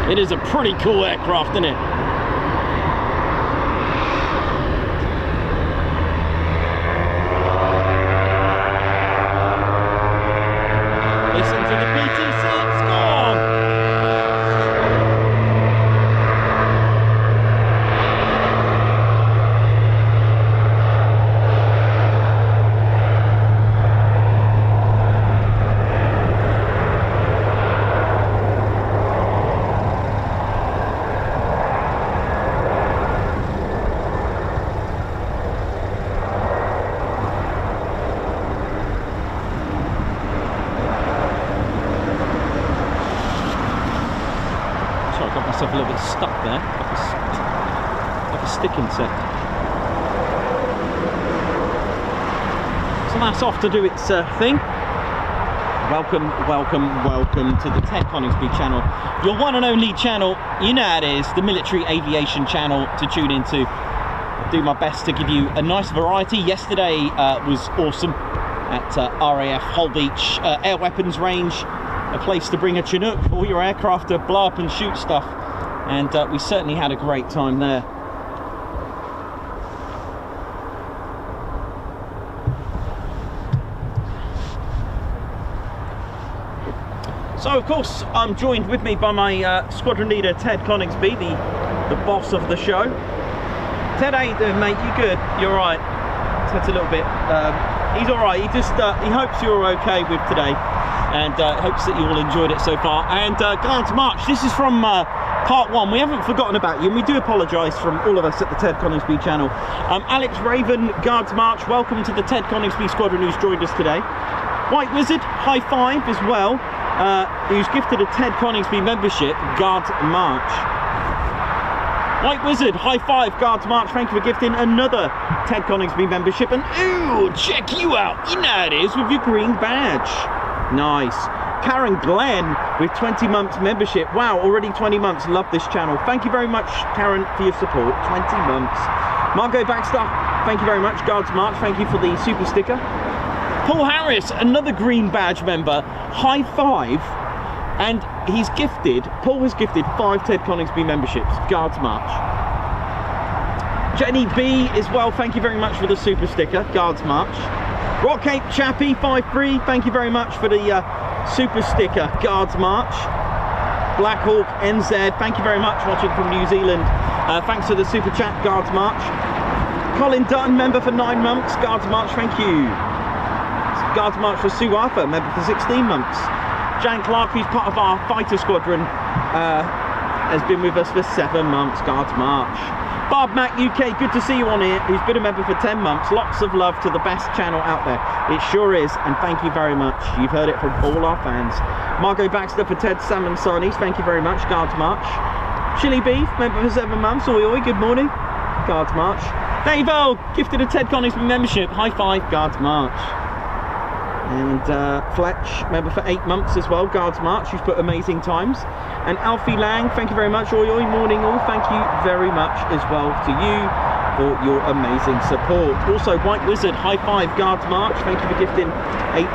It is a pretty cool aircraft, isn't it? Listen to the PT6, go on! A little bit stuck there, like a stick insect. So that's off to do its thing. Welcome to the Ted Coningsby channel, your one and only channel. You know how it is, the military aviation channel to tune into. I'll do my best to give you a nice variety. Yesterday was awesome at RAF Holbeach Air Weapons Range, a place to bring a Chinook for all your aircraft to blow up and shoot stuff. And we certainly had a great time there. So of course I'm joined with me by my squadron leader Ted Coningsby, the boss of the show. Ted, how you doing, mate? You good? You alright? Ted's a little bit he's alright. He just he hopes you're okay with today, and hopes that you all enjoyed it so far. And Guards March, this is from part 1. We haven't forgotten about you, and we do apologise from all of us at the Ted Coningsby channel. Alex Raven, Guards March, welcome to the Ted Coningsby squadron who's joined us today. White Wizard, high five as well, who's gifted a Ted Coningsby membership, Guards March. White Wizard, high five, Guards March, thank you for gifting another Ted Coningsby membership. And ooh, check you out, you know how it is with your green badge. Nice. Karen Glenn with 20 months membership. Wow, already 20 months. Love this channel. Thank you very much, Karen, for your support. 20 months. Margot Baxter, thank you very much. Guards March, thank you for the super sticker. Paul Harris, another green badge member, high five. And Paul has gifted 5 Ted Coningsby memberships, Guards March. Jenny B as well, thank you very much for the super sticker, Guards March. Rock Cape Chappie 53, thank you very much for the super sticker, Guards March. Black Hawk NZ, thank you very much, watching from New Zealand. Thanks for the super chat, Guards March. Colin Dunn, member for 9 months, Guards March, thank you. Guards March for Sue Arthur, member for 16 months. Jan Clark, who's part of our fighter squadron, has been with us for 7 months, Guards March. Bob Mac UK, good to see you on here, who's been a member for 10 months. Lots of love to the best channel out there. It sure is, and thank you very much. You've heard it from all our fans. Margot Baxter for Ted Salmon Sarnies, thank you very much, Guards March. Chili Beef, member for 7 months. Oi oi, good morning, Guards March. Dave Earl, gifted a Ted Coningsby membership, high five, Guards March. And Fletch, member for 8 months as well, Guards March, who's put amazing times. And Alfie Lang, thank you very much. Oi oi, morning all, thank you very much as well to you for your amazing support. Also, White Wizard, high five, Guards March, thank you for gifting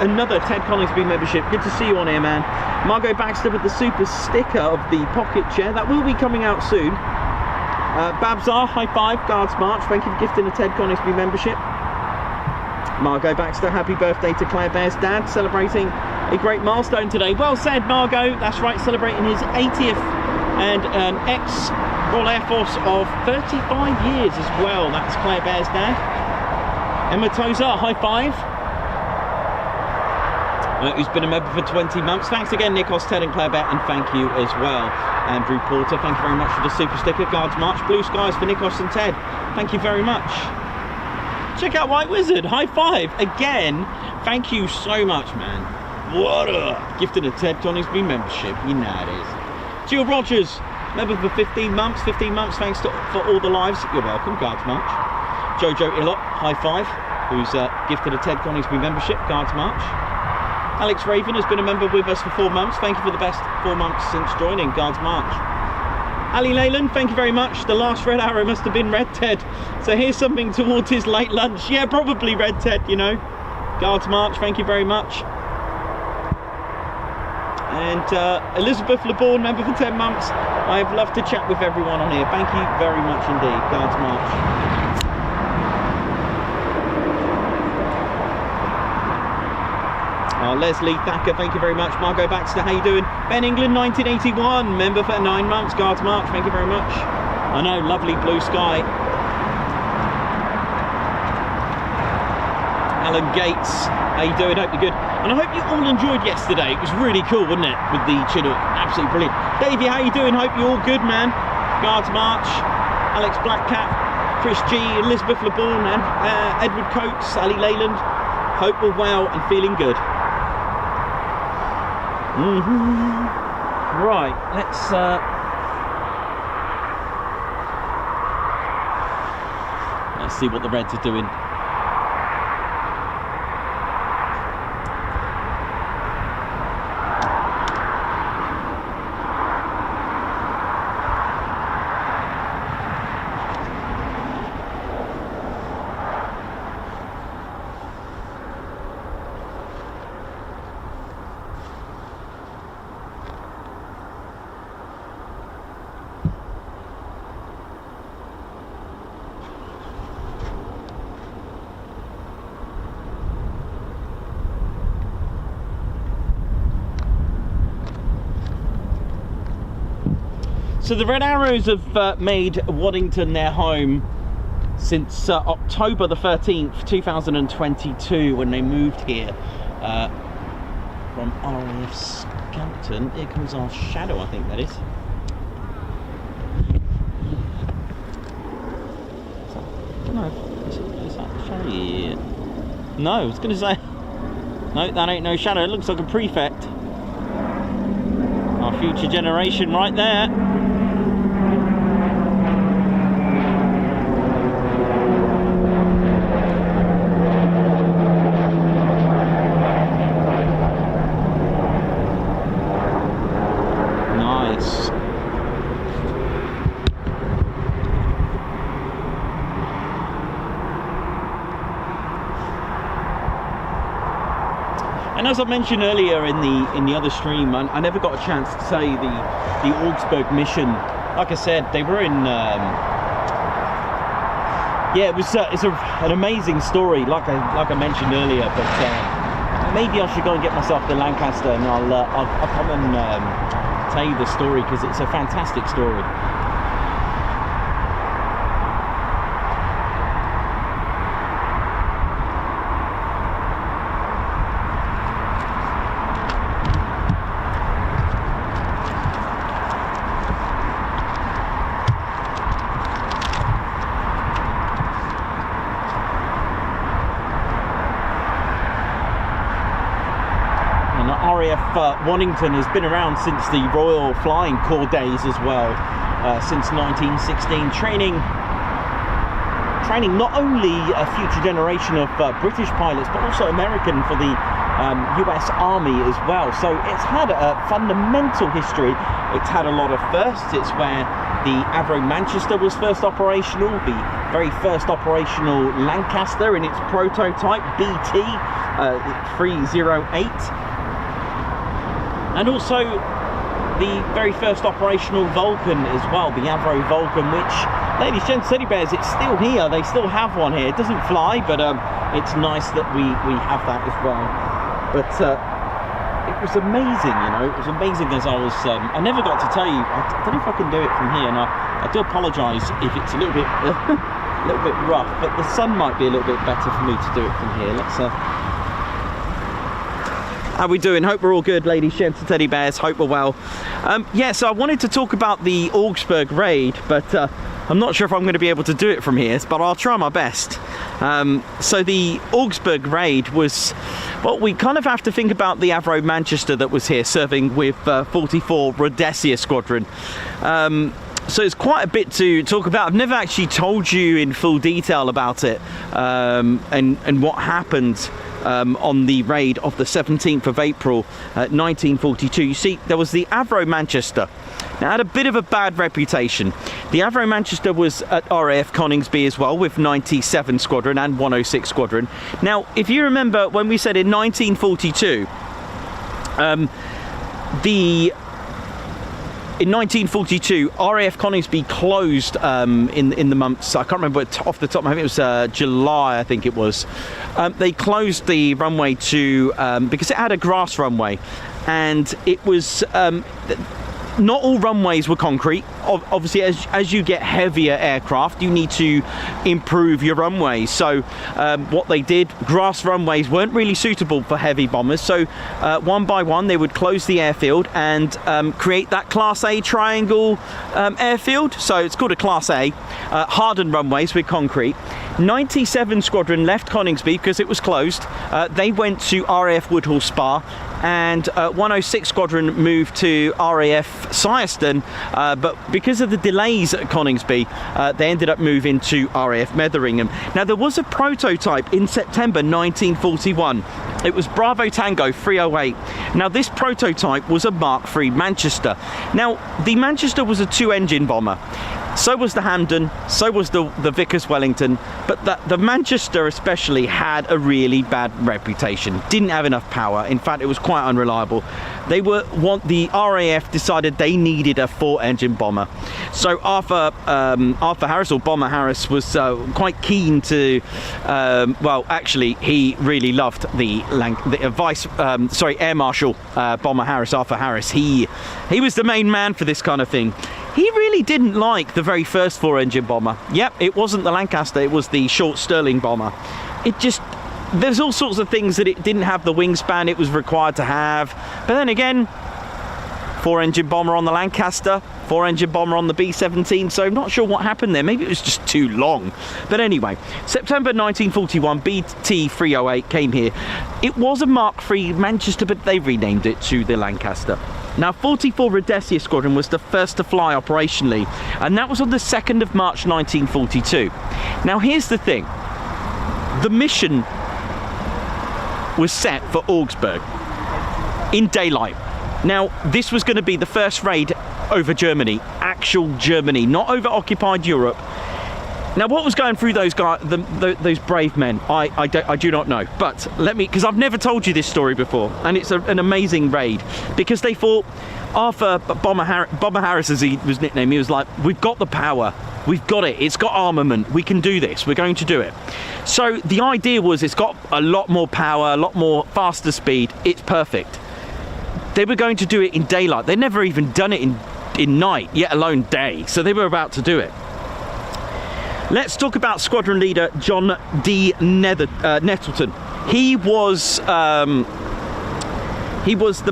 another Ted Coningsby membership. Good to see you on here, man. Margot Baxter with the super sticker of the pocket chair, that will be coming out soon. Babzar, high five, Guards March, thank you for gifting a Ted Coningsby membership. Margot Baxter, happy birthday to Claire Bear's dad, celebrating a great milestone today. Well said, Margot. That's right, celebrating his 80th and an ex-Royal Air Force of 35 years as well. That's Claire Bear's dad. Emma Tozer, high five. Who's been a member for 20 months. Thanks again, Nikos, Ted and Claire Bear, and thank you as well. Andrew Porter, thank you very much for the super sticker. Guards March, blue skies for Nikos and Ted. Thank you very much. Check out White Wizard, high five again. Thank you so much, man. What a gifted a Ted Coningsby membership, you know it is. Jill Rogers, member for 15 months. 15 months, thanks for all the lives. You're welcome, Guards March. Jojo Illot, high five, who's gifted a Ted Coningsby membership, Guards March. Alex Raven has been a member with us for 4 months. Thank you for the best 4 months since joining, Guards March. Ali Leyland, thank you very much. The last red arrow must have been Red Ted. So here's something towards his late lunch. Yeah, probably Red Ted, you know. Guards March, thank you very much. And Elizabeth LeBourne, member for 10 months. I have loved to chat with everyone on here. Thank you very much indeed, Guards March. Leslie Thacker, thank you very much. Margot Baxter, how you doing? Ben England, 1981, member for 9 months. Guards March, thank you very much. I know, lovely blue sky. Alan Gates, how you doing? Hope you're good. And I hope you all enjoyed yesterday. It was really cool, wasn't it? With the Chinook, absolutely brilliant. Davey, how you doing? Hope you're all good, man. Guards March, Alex Blackcap, Chris G, Elizabeth LeBourne, and Edward Coates, Ali Leyland. Hope we're well and feeling good. Right, let's see what the Reds are doing. So the Red Arrows have made Waddington their home since October the 13th, 2022, when they moved here from RAF Scampton. Here comes our shadow, I think that is. No, is that the shadow? Yeah. No, I was going to say, no, that ain't no shadow. It looks like a prefect. Our future generation right there. And as I mentioned earlier in the other stream, I never got a chance to say the Augsburg mission. Like I said, they were in. Yeah, it's an amazing story, like I mentioned earlier. But maybe I should go and get myself the Lancaster, and I'll come and tell you the story, because it's a fantastic story. RAF Waddington has been around since the Royal Flying Corps days as well, since 1916, training not only a future generation of British pilots, but also American for the US Army as well. So it's had a fundamental history. It's had a lot of firsts. It's where the Avro Manchester was first operational, the very first operational Lancaster in its prototype BT 308. And also the very first operational Vulcan as well, the Avro Vulcan, which, ladies, gents, teddy bears, it's still here. They still have one here. It doesn't fly, but it's nice that we have that as well. But it was amazing, you know. It was amazing as I was. I never got to tell you. I don't know if I can do it from here, and I do apologise if it's a little bit rough. But the sun might be a little bit better for me to do it from here. Let's. How we doing? Hope we're all good, ladies, gents and teddy bears. Hope we're well. Yeah, so I wanted to talk about the Augsburg raid, but I'm not sure if I'm going to be able to do it from here, but I'll try my best. So the Augsburg raid was, well, we kind of have to think about the Avro Manchester that was here serving with 44 Rhodesia Squadron. So it's quite a bit to talk about. I've never actually told you in full detail about it, and what happened on the raid of the 17th of April 1942. You see, there was the Avro Manchester. Now, it had a bit of a bad reputation. The Avro Manchester was at RAF Coningsby as well, with 97 Squadron and 106 Squadron. Now, if you remember when we said in 1942, in 1942, RAF Coningsby closed in the months, I can't remember off the top, I think it was July, I think it was. They closed the runway to, because it had a grass runway, and it was, not all runways were concrete. Obviously, as you get heavier aircraft, you need to improve your runways. So what they did, grass runways weren't really suitable for heavy bombers. So one by one, they would close the airfield and create that Class A triangle airfield. So it's called a Class A, hardened runways with concrete. 97 Squadron left Coningsby because it was closed. They went to RAF Woodhall Spa, and 106 Squadron moved to RAF Syerston, but because of the delays at Coningsby, they ended up moving to RAF Metheringham. Now, there was a prototype in September 1941. It was Bravo Tango 308. Now, this prototype was a Mark III Manchester. Now, the Manchester was a two-engine bomber. So was the Hampden, so was the Vickers Wellington, but the Manchester especially had a really bad reputation. Didn't have enough power. In fact, it was quite unreliable. The RAF decided they needed a four-engine bomber. So Arthur Harris, or Bomber Harris, was quite keen to. Well, actually, he really loved the Air Marshal Bomber Harris, Arthur Harris. He was the main man for this kind of thing. He really didn't like the very first four-engine bomber. Yep, it wasn't the Lancaster, it was the short Stirling bomber. There's all sorts of things that it didn't have the wingspan it was required to have. But then again, four-engine bomber on the Lancaster, four-engine bomber on the B-17, so I'm not sure what happened there. Maybe it was just too long. But anyway, September 1941, BT-308 came here. It was a Mark III Manchester, but they renamed it to the Lancaster. Now, 44 Rhodesia Squadron was the first to fly operationally, and that was on the 2nd of March 1942. Now, here's the thing. The mission was set for Augsburg in daylight. Now, this was going to be the first raid over Germany, actual Germany, not over occupied Europe. Now, what was going through those guys, those brave men, I do not know. But let me, because I've never told you this story before, and it's an amazing raid, because they thought, Arthur Bomber Harris, as he was nicknamed, he was like, we've got the power, we've got it, it's got armament, we can do this, we're going to do it. So the idea was, it's got a lot more power, a lot more faster speed, it's perfect. They were going to do it in daylight. They'd never even done it in night, yet alone day, so they were about to do it. Let's talk about squadron leader John D. Nettleton. He was the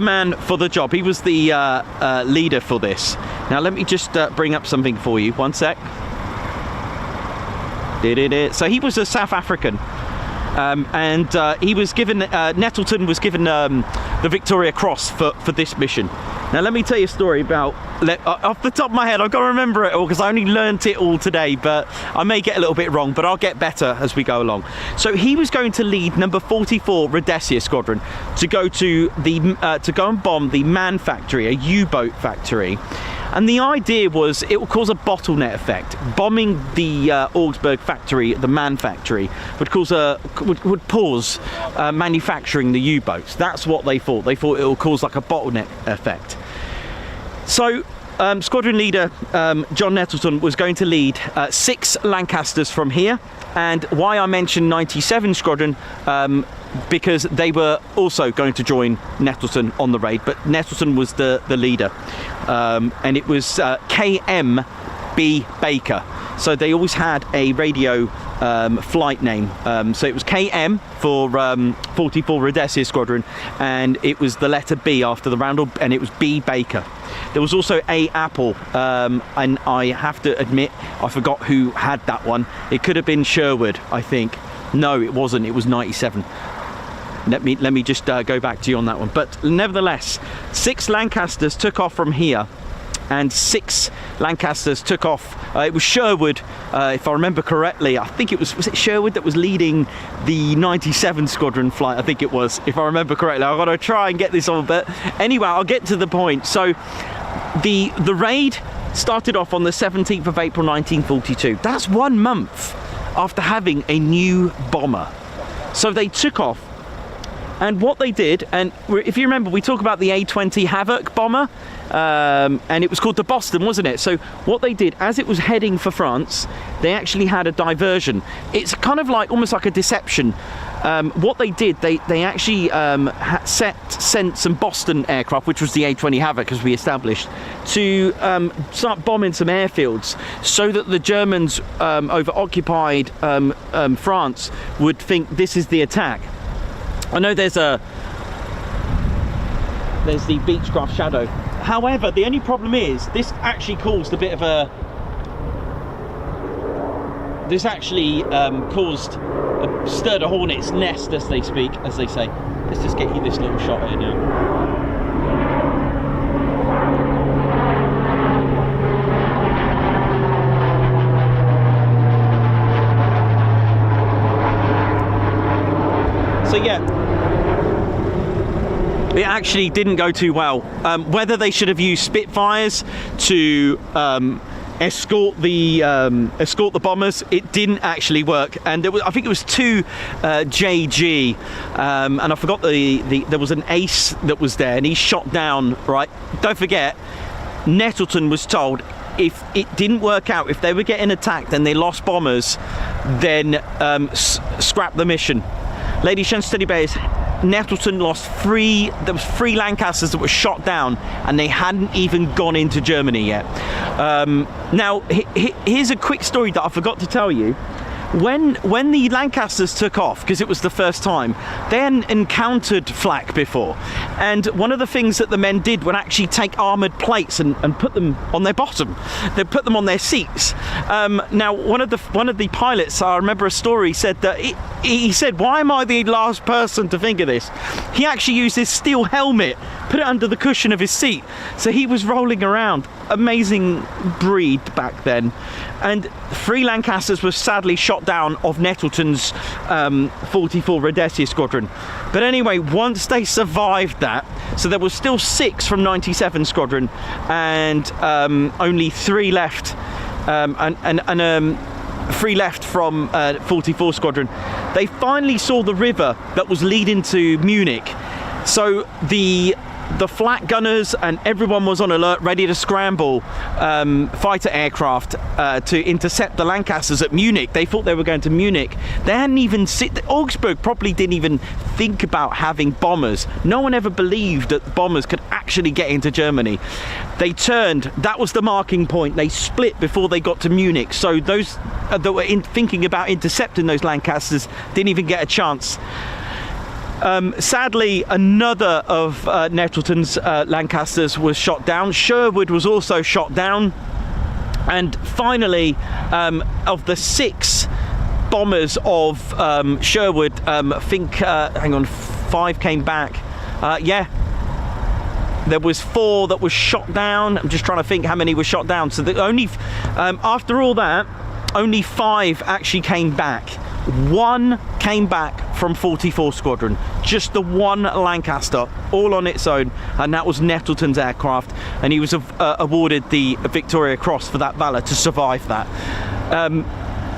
man for the job. He was the leader for this. Now let me just bring up something for you. One sec. So he was a South African, and he was given Nettleton was given the Victoria Cross for this mission. Now let me tell you a story about, off the top of my head, I've got to remember it all because I only learnt it all today, but I may get a little bit wrong, but I'll get better as we go along. So he was going to lead number 44 Rhodesia Squadron to go to and bomb the MAN factory, a U-boat factory. And the idea was it would cause a bottleneck effect. Bombing the Augsburg factory, the MAN factory, would pause manufacturing the U-boats. That's what they thought. They thought it would cause like a bottleneck effect. So squadron leader John Nettleton was going to lead 6 Lancasters from here. And why I mentioned 97 Squadron, because they were also going to join Nettleton on the raid, but Nettleton was the leader, and it was KM B Baker. So they always had a radio flight name. So it was KM for 44 Rhodesia Squadron, and it was the letter B after the roundel, and it was B Baker. There was also A Apple, and I have to admit I forgot who had that one. It could have been Sherwood, I think. No, it wasn't. It was 97. Let me just go back to you on that one. But nevertheless, 6 Lancasters took off from here, and 6 Lancasters took off. It was Sherwood, if I remember correctly. I think it was it Sherwood that was leading the 97 Squadron flight? I think it was, if I remember correctly. I've got to try and get this on, but anyway, I'll get to the point. So the raid started off on the 17th of April 1942. That's 1 month after having a new bomber. So they took off. And what they did, and if you remember, we talk about the A-20 Havoc bomber, and it was called the Boston, wasn't it? So what they did, as it was heading for France, they actually had a diversion. It's kind of like, almost like a deception. What they did, they actually sent some Boston aircraft, which was the A-20 Havoc, as we established, to start bombing some airfields, so that the Germans over occupied France would think this is the attack. I know there's the Beechcraft Shadow. However, the only problem is this actually caused a bit of a. This actually stirred a hornet's nest, as they say. Let's just get you this little shot here now. So yeah, it actually didn't go too well. Whether they should have used Spitfires to escort the bombers, it didn't actually work. And there was, I think it was 2 JG, and I forgot there was an Ace that was there, and he shot down. Right, don't forget, Nettleton was told if it didn't work out, if they were getting attacked and they lost bombers, then scrap the mission. Ladies and steady bears, Nettleton lost 3. There was 3 Lancasters that were shot down, and they hadn't even gone into Germany yet. Now, here's a quick story that I forgot to tell you. When the Lancasters took off, because it was the first time, they hadn't encountered flak before, and one of the things that the men did would actually take armoured plates and put them on their bottom. They put them on their seats. Now, one of the pilots, I remember a story, said that he said, "Why am I the last person to think of this?" He actually used his steel helmet, put it under the cushion of his seat, so he was rolling around. Amazing breed back then. And 3 Lancasters were sadly shot down of Nettleton's 44 Rhodesia Squadron. But anyway, once they survived that, so there was still 6 from 97 Squadron, and only 3 left. three left from 44 Squadron, they finally saw the river that was leading to Munich. So the flak gunners and everyone was on alert, ready to scramble fighter aircraft to intercept the Lancasters at Munich. They thought they were going to Munich. They hadn't even Augsburg probably didn't even think about having bombers. No one ever believed that bombers could actually get into Germany. They turned. That was the marking point. They split before they got to Munich. So those that were thinking about intercepting those Lancasters didn't even get a chance. Sadly, another of Nettleton's Lancasters was shot down. Sherwood was also shot down. And finally, of the 6 bombers of Sherwood, I think, hang on, 5 came back. Yeah, there was 4 that was shot down. I'm just trying to think how many were shot down. So after all that, only 5 actually came back. 1 came back from 44 Squadron, just the 1 Lancaster, all on its own, and that was Nettleton's aircraft, and he was awarded the Victoria Cross for that valour to survive that.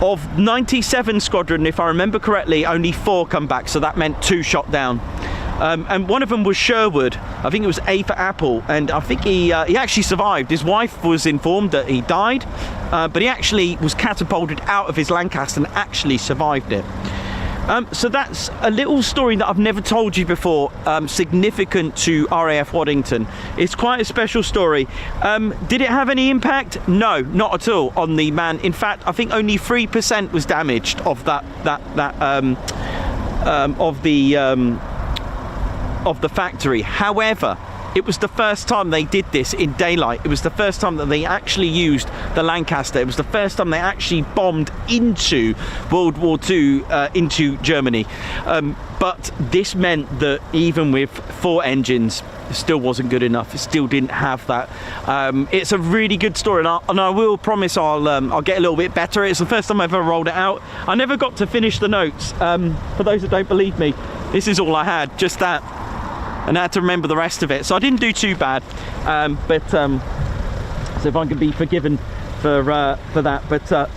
Of 97 Squadron, if I remember correctly, only 4 come back, so that meant 2 shot down. And one of them was Sherwood. I think it was A for Apple, and I think he actually survived. His wife was informed that he died, but he actually was catapulted out of his Lancaster and actually survived it. So that's a little story that I've never told you before, significant to RAF Waddington. It's quite a special story. Did it have any impact? No, not at all on the man. In fact, I think only 3% was damaged of of the factory. However, it was the first time they did this in daylight. It was the first time that they actually used the Lancaster. It was the first time they actually bombed into World War II, into Germany. But this meant that even with 4 engines, it still wasn't good enough. It still didn't have that. It's a really good story, and I will promise I'll get a little bit better. It's the first time I've ever rolled it out. I never got to finish the notes. For those that don't believe me, this is all I had, just that. And I had to remember the rest of it, so I didn't do too bad. So if I can be forgiven for that. But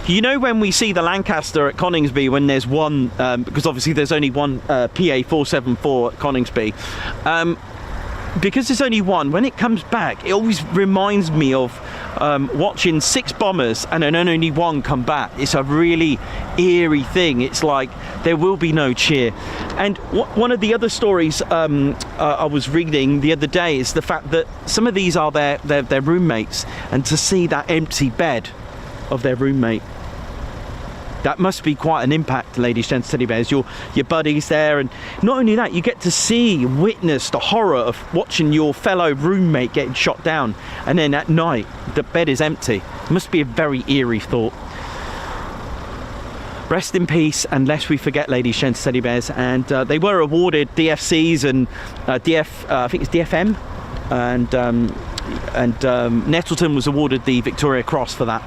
you know, when we see the Lancaster at Coningsby, when there's one, because obviously there's only one PA 474 at Coningsby, because there's only one, when it comes back, it always reminds me of watching 6 bombers and then only 1 come back. It's a really eerie thing. It's like there will be no cheer. And one of the other stories I was reading the other day is the fact that some of these are their roommates, and to see that empty bed of their roommate, that must be quite an impact, ladies, gents, teddy bears. Your buddies there, and not only that, you get to witness the horror of watching your fellow roommate getting shot down, and then at night the bed is empty. It must be a very eerie thought. Rest in peace, and lest we forget, ladies, gents, teddy bears. And they were awarded DFCs and I think it's DFM, and Nettleton was awarded the Victoria Cross for that.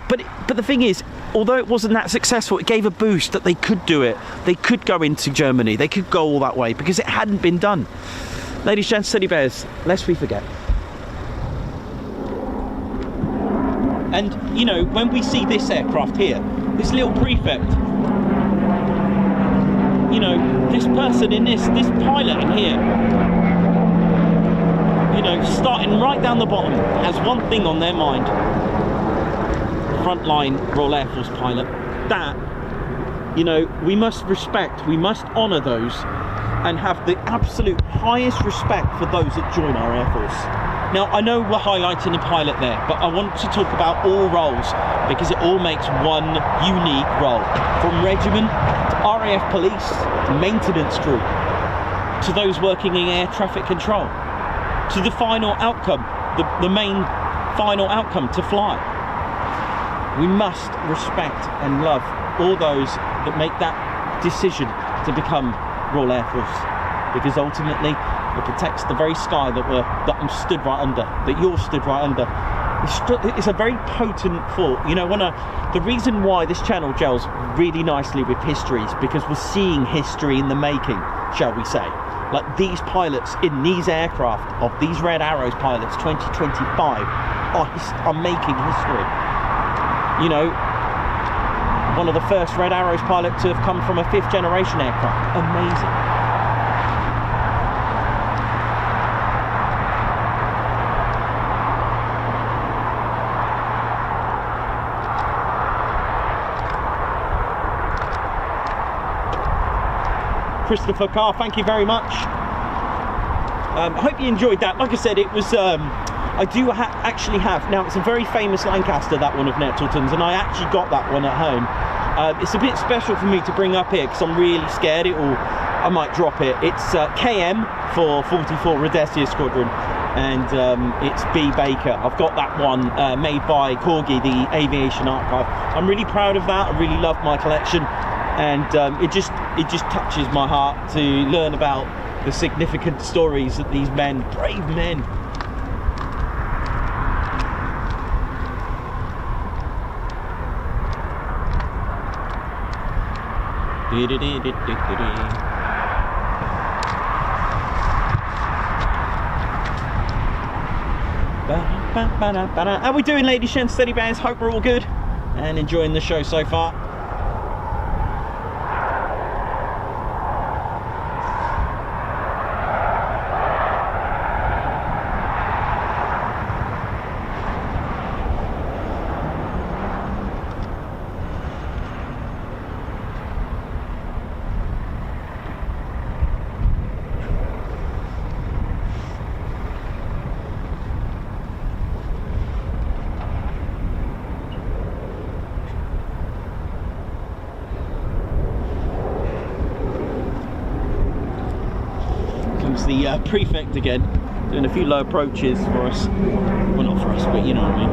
But the thing is, although it wasn't that successful, it gave a boost that they could do it. They could go into Germany. They could go all that way because it hadn't been done. Ladies, gents, teddy bears, lest we forget. And, you know, when we see this aircraft here, this little prefect, you know, this person in this pilot in here, you know, starting right down the bottom, has one thing on their mind. Frontline Royal Air Force pilot. That, you know, we must respect, we must honour those and have the absolute highest respect for those that join our Air Force. Now, I know we're highlighting a pilot there, but I want to talk about all roles because it all makes one unique role. From regiment to RAF police to maintenance crew to those working in air traffic control to the final outcome, the main final outcome, to fly. We must respect and love all those that make that decision to become Royal Air Force, because ultimately it protects the very sky that I'm stood right under, that you're stood right under. It's a very potent thought. You know, the reason why this channel gels really nicely with history is because we're seeing history in the making, shall we say. Like these pilots in these aircraft, of these Red Arrows pilots 2025 are making history. You know, one of the first Red Arrows pilots to have come from a 5th generation aircraft. Amazing. Christopher Carr, thank you very much. I hope you enjoyed that. Like I said, it was I do actually have, now it's a very famous Lancaster, that one of Nettleton's, and I actually got that one at home. It's a bit special for me to bring up here because I'm really scared I might drop it. It's KM for 44 Rhodesia Squadron, and it's B Baker. I've got that one made by Corgi, the Aviation Archive. I'm really proud of that. I really love my collection, and it just touches my heart to learn about the significant stories that these men, brave men, How we doing, ladies and steady bears? Hope we're all good and enjoying the show so far. The prefect again, doing a few low approaches for us. Well, not for us, but you know what I mean.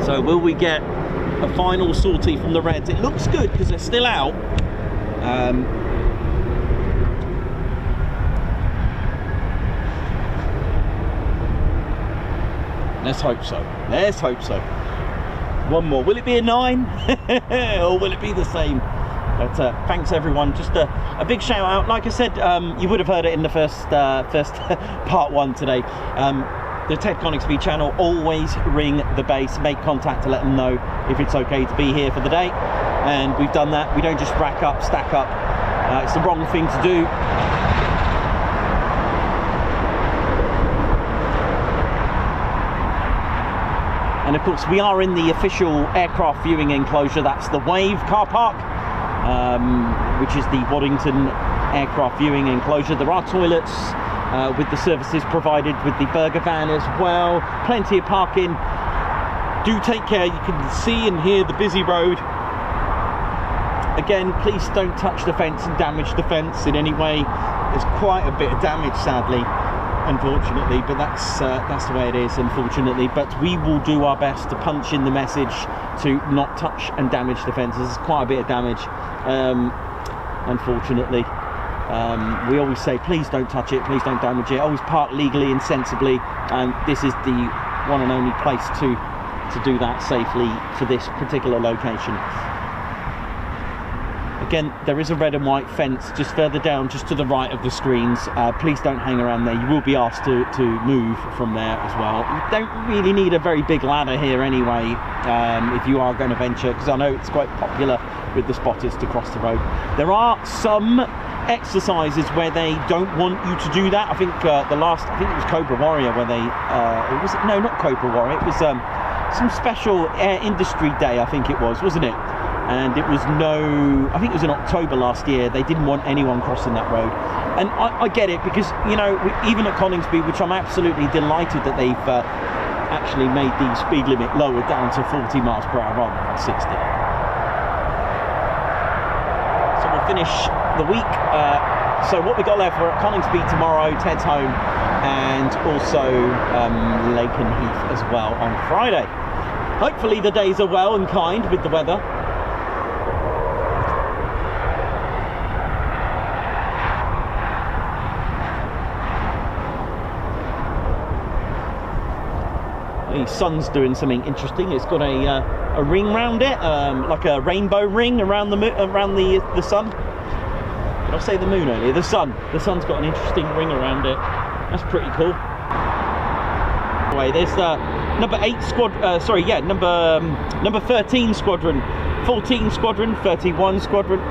So will we get a final sortie from the Reds? It looks good because they're still out. Let's hope so. Let's hope so. One more. Will it be a 9? Or will it be the same? But thanks everyone. Just a big shout out. Like I said, you would have heard it in the first part 1 today. The Ted Coningsby channel, always ring the base, make contact to let them know if it's okay to be here for the day. And we've done that. We don't just rack up, stack up. It's the wrong thing to do. And of course, we are in the official aircraft viewing enclosure. That's the Wave car park, which is the Waddington aircraft viewing enclosure. There are toilets with the services provided with the burger van as well. Plenty of parking. Do take care. You can see and hear the busy road. Again, please don't touch the fence and damage the fence in any way. There's quite a bit of damage, sadly, unfortunately, but that's the way it is, unfortunately. But we will do our best to punch in the message to not touch and damage the fences. There's quite a bit of damage, unfortunately. We always say, please don't touch it, please don't damage it. Always park legally and sensibly, and this is the one and only place to do that safely for this particular location. Again, there is a red and white fence just further down, just to the right of the screens. Please don't hang around there. You will be asked to move from there as well. You don't really need a very big ladder here anyway, if you are going to venture, because I know it's quite popular with the spotters to cross the road. There are some exercises where they don't want you to do that. I think I think it was Cobra Warrior where they, no, not Cobra Warrior, it was some special air industry day, I think it was, wasn't it? And it was I think it was in October last year. They didn't want anyone crossing that road. And I get it, because, you know, even at Coningsby, which I'm absolutely delighted that they've actually made the speed limit lowered down to 40 miles per hour rather than 60. So we'll finish the week. So what we got left, we're at Coningsby tomorrow, Ted's home, and also Lakenheath as well on Friday. Hopefully the days are well and kind with the weather. The sun's doing something interesting. It's got a ring around it, like a rainbow ring around the sun. Did I say the moon earlier? The sun. The sun's got an interesting ring around it. That's pretty cool. Anyway, there's number 8 squad. Sorry, yeah, number 13 squadron, 14 squadron, 31 squadron.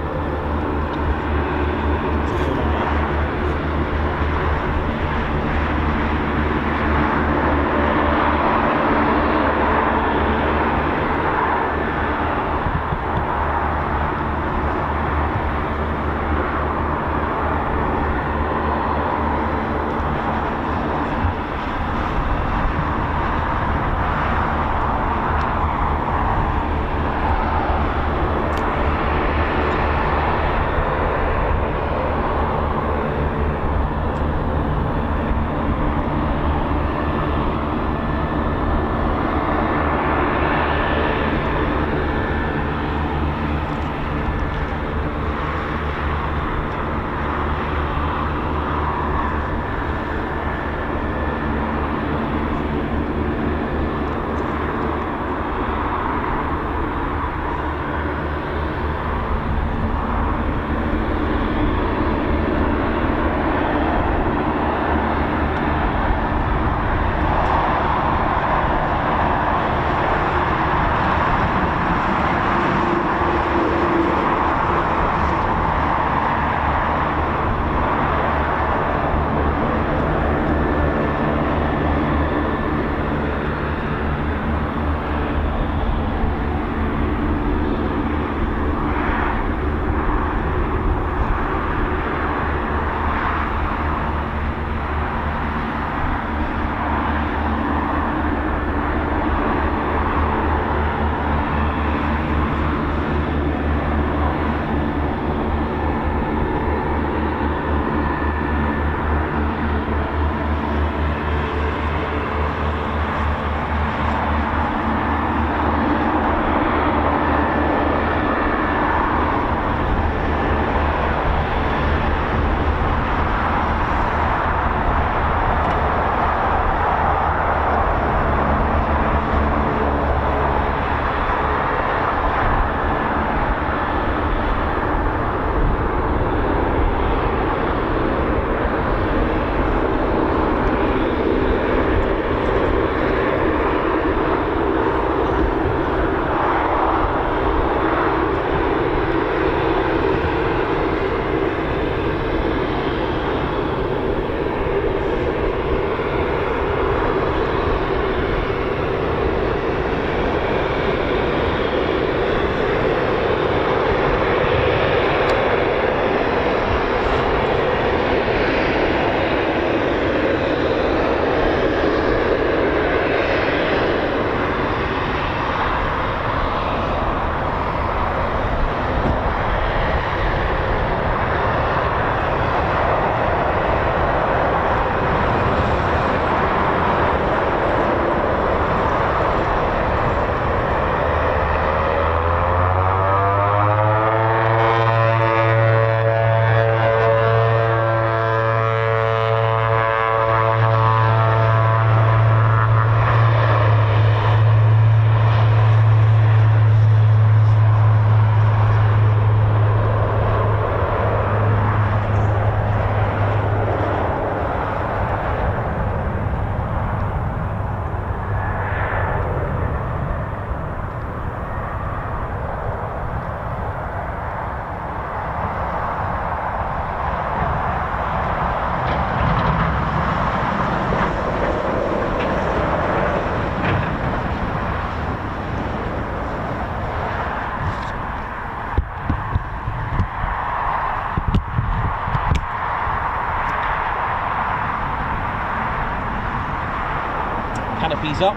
Canopies up,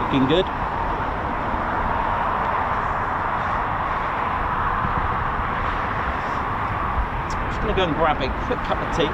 looking good. Just going to go and grab a quick cup of tea.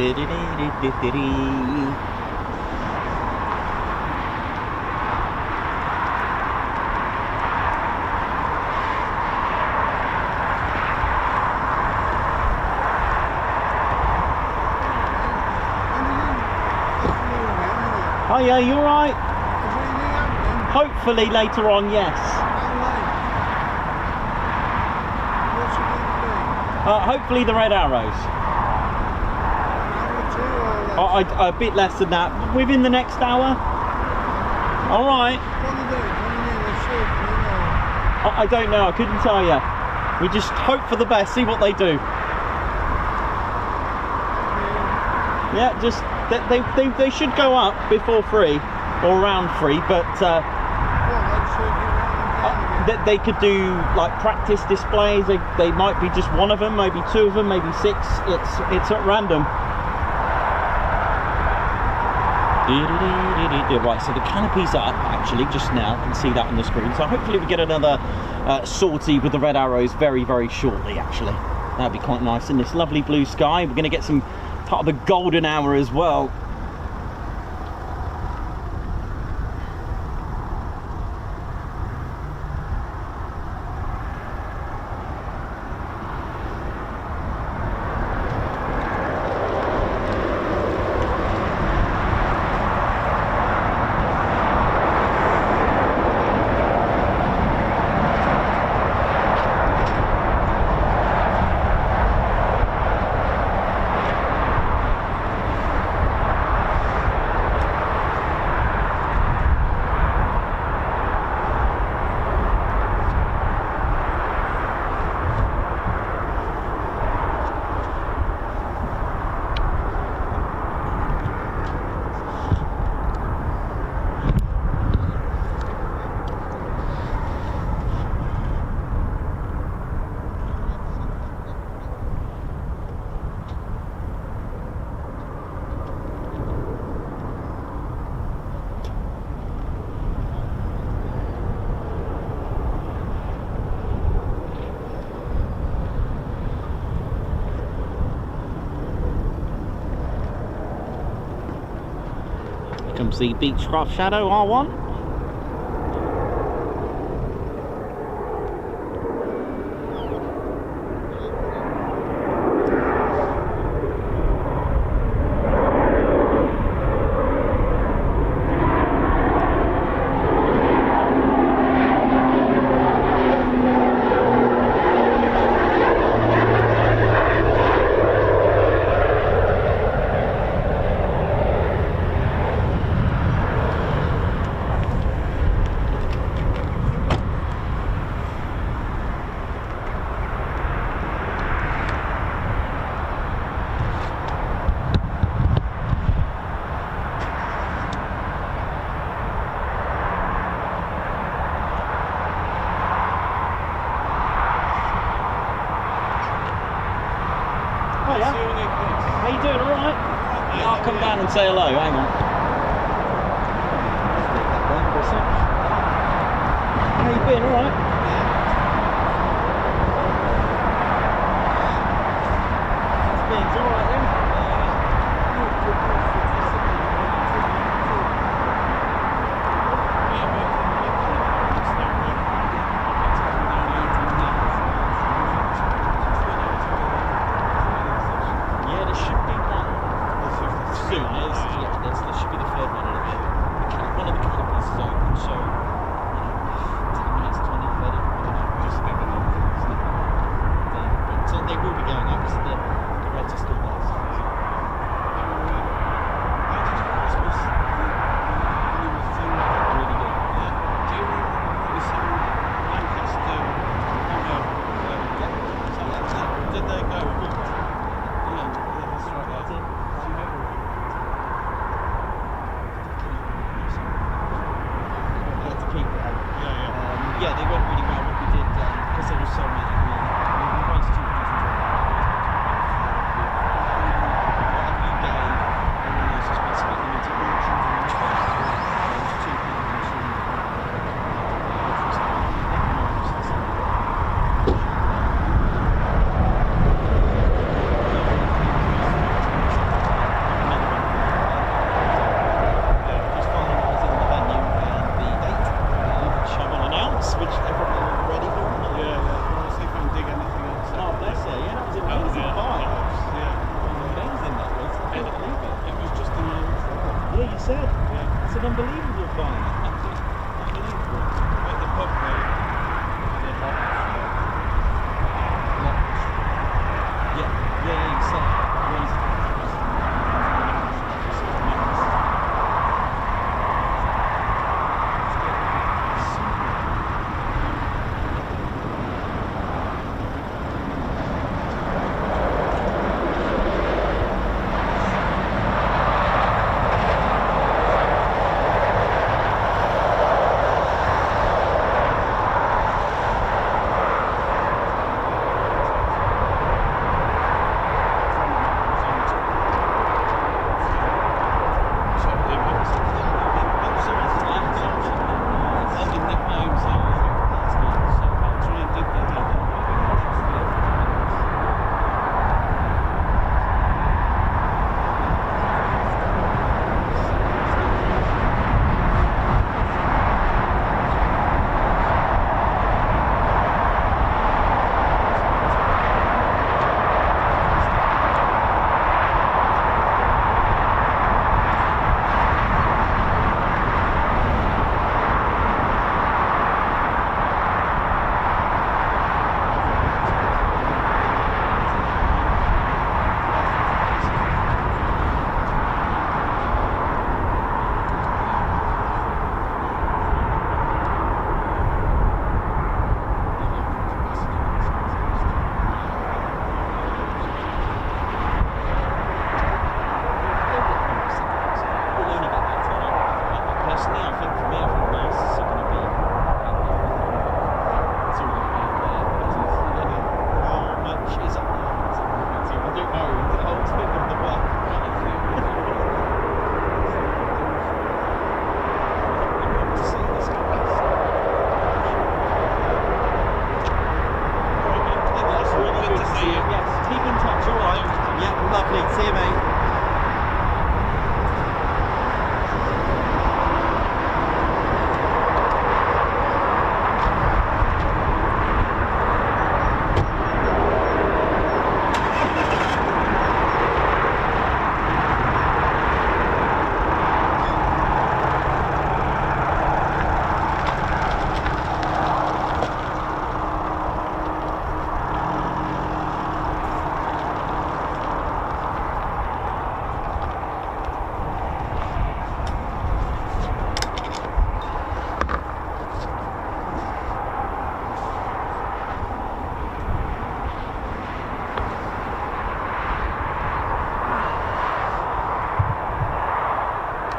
Oh yeah, you alright? Hopefully later on, yes. Hopefully the Red Arrows. A bit less than that. Within the next hour. Alright. I don't know, I couldn't tell you. We just hope for the best, see what they do. Yeah, just they should go up before 3 or around 3, but they could do like practice displays. They might be just one of them, maybe 2 of them, maybe 6. It's at random. Right, so the canopy's up actually just now. You can see that on the screen. So hopefully we get another sortie with the Red Arrows very, very shortly. Actually, that'd be quite nice in this lovely blue sky. We're going to get some part of the golden hour as well. Come see Beechcraft Shadow R1. How you doing, alright? Yeah, I'll come down and say hello, hang on. How you been, alright? Things alright then? Yeah, they went really well. What we did, because there were so many, we raced 2 whatever you gave, everyone else was supposed to split them into auctions and races. There was 2 people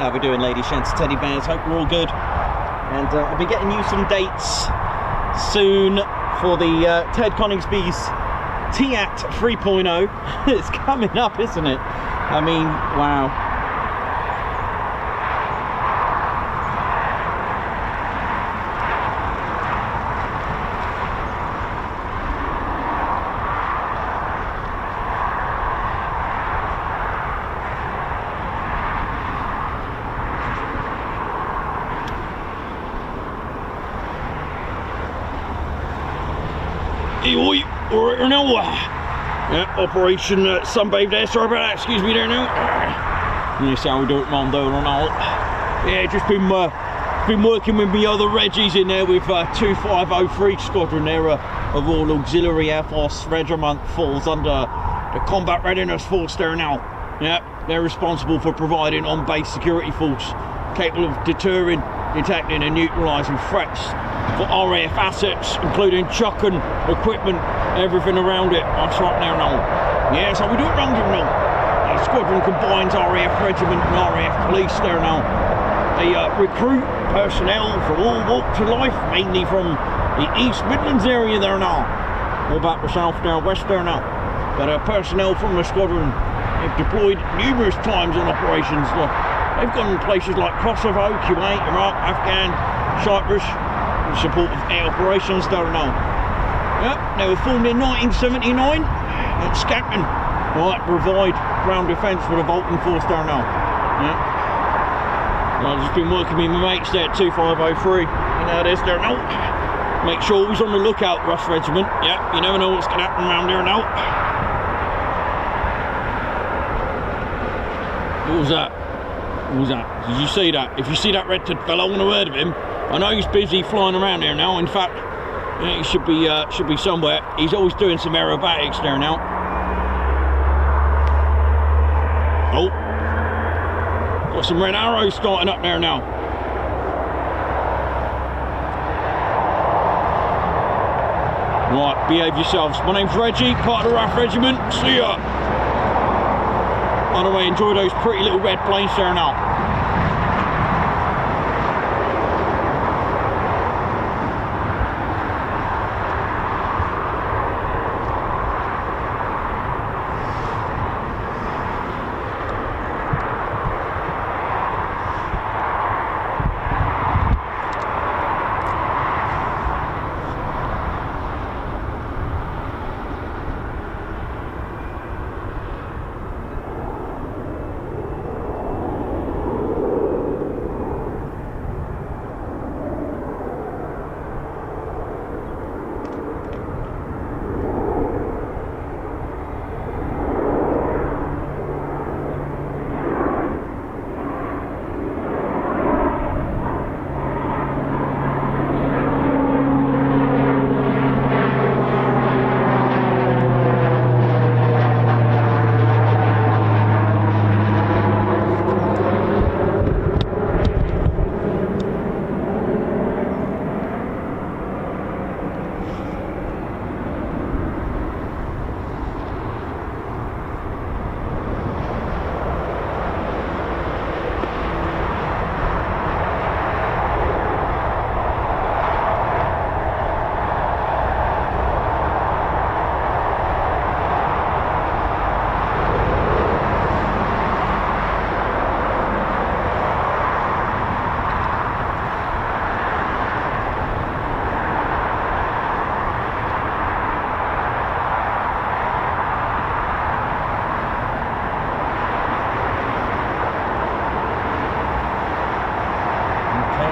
How we doing, ladies, gents, teddy bears? Hope we're all good. And I'll be getting you some dates soon for the Ted Coningsby's TAT 3.0. It's coming up, isn't it? I mean, wow. Oi, alright there now. Yeah, Operation Sunbathe there, sorry about that, excuse me there now. Yes, how we do it, Mum, doing and all. Yeah, just been working with me other Reggies in there with 2503 Squadron there of all Auxiliary Air Force Regiment, falls under the Combat Readiness Force there now. Yeah, they're responsible for providing on-base security force capable of deterring, detecting and neutralising threats for RAF assets, including truck and equipment, everything around it. That's right there now. Yeah, so we do it round here now. The squadron combines RAF Regiment and RAF Police there now. They recruit personnel from all walks of life, mainly from the East Midlands area there now. All about the south there, west there now. But personnel from the squadron have deployed numerous times on operations. They've gone places like Kosovo, Kuwait, Iraq, Afghan, Cyprus, in support of air operations there now. Yep, they were formed in 1979 at Scatman, right, provide ground defence for the Bolton Force there now. Yep. I've just been working with my mates there at 2503, and now there's there now. Make sure always on the lookout, Rough Regiment. Yep, you never know what's going to happen around here now. What was that? What was that? Did you see that? If you see that Red Ted fellow, I want a word of him. I know he's busy flying around there now. In fact, yeah, he should be somewhere. He's always doing some aerobatics there now. Oh, got some red arrows starting up there now. Right, behave yourselves. My name's Reggie, part of the RAF Regiment. See ya. By the way, enjoy those pretty little red planes there now.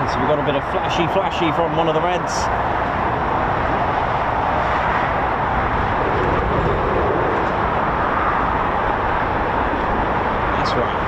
So we've got a bit of flashy from one of the Reds. That's right.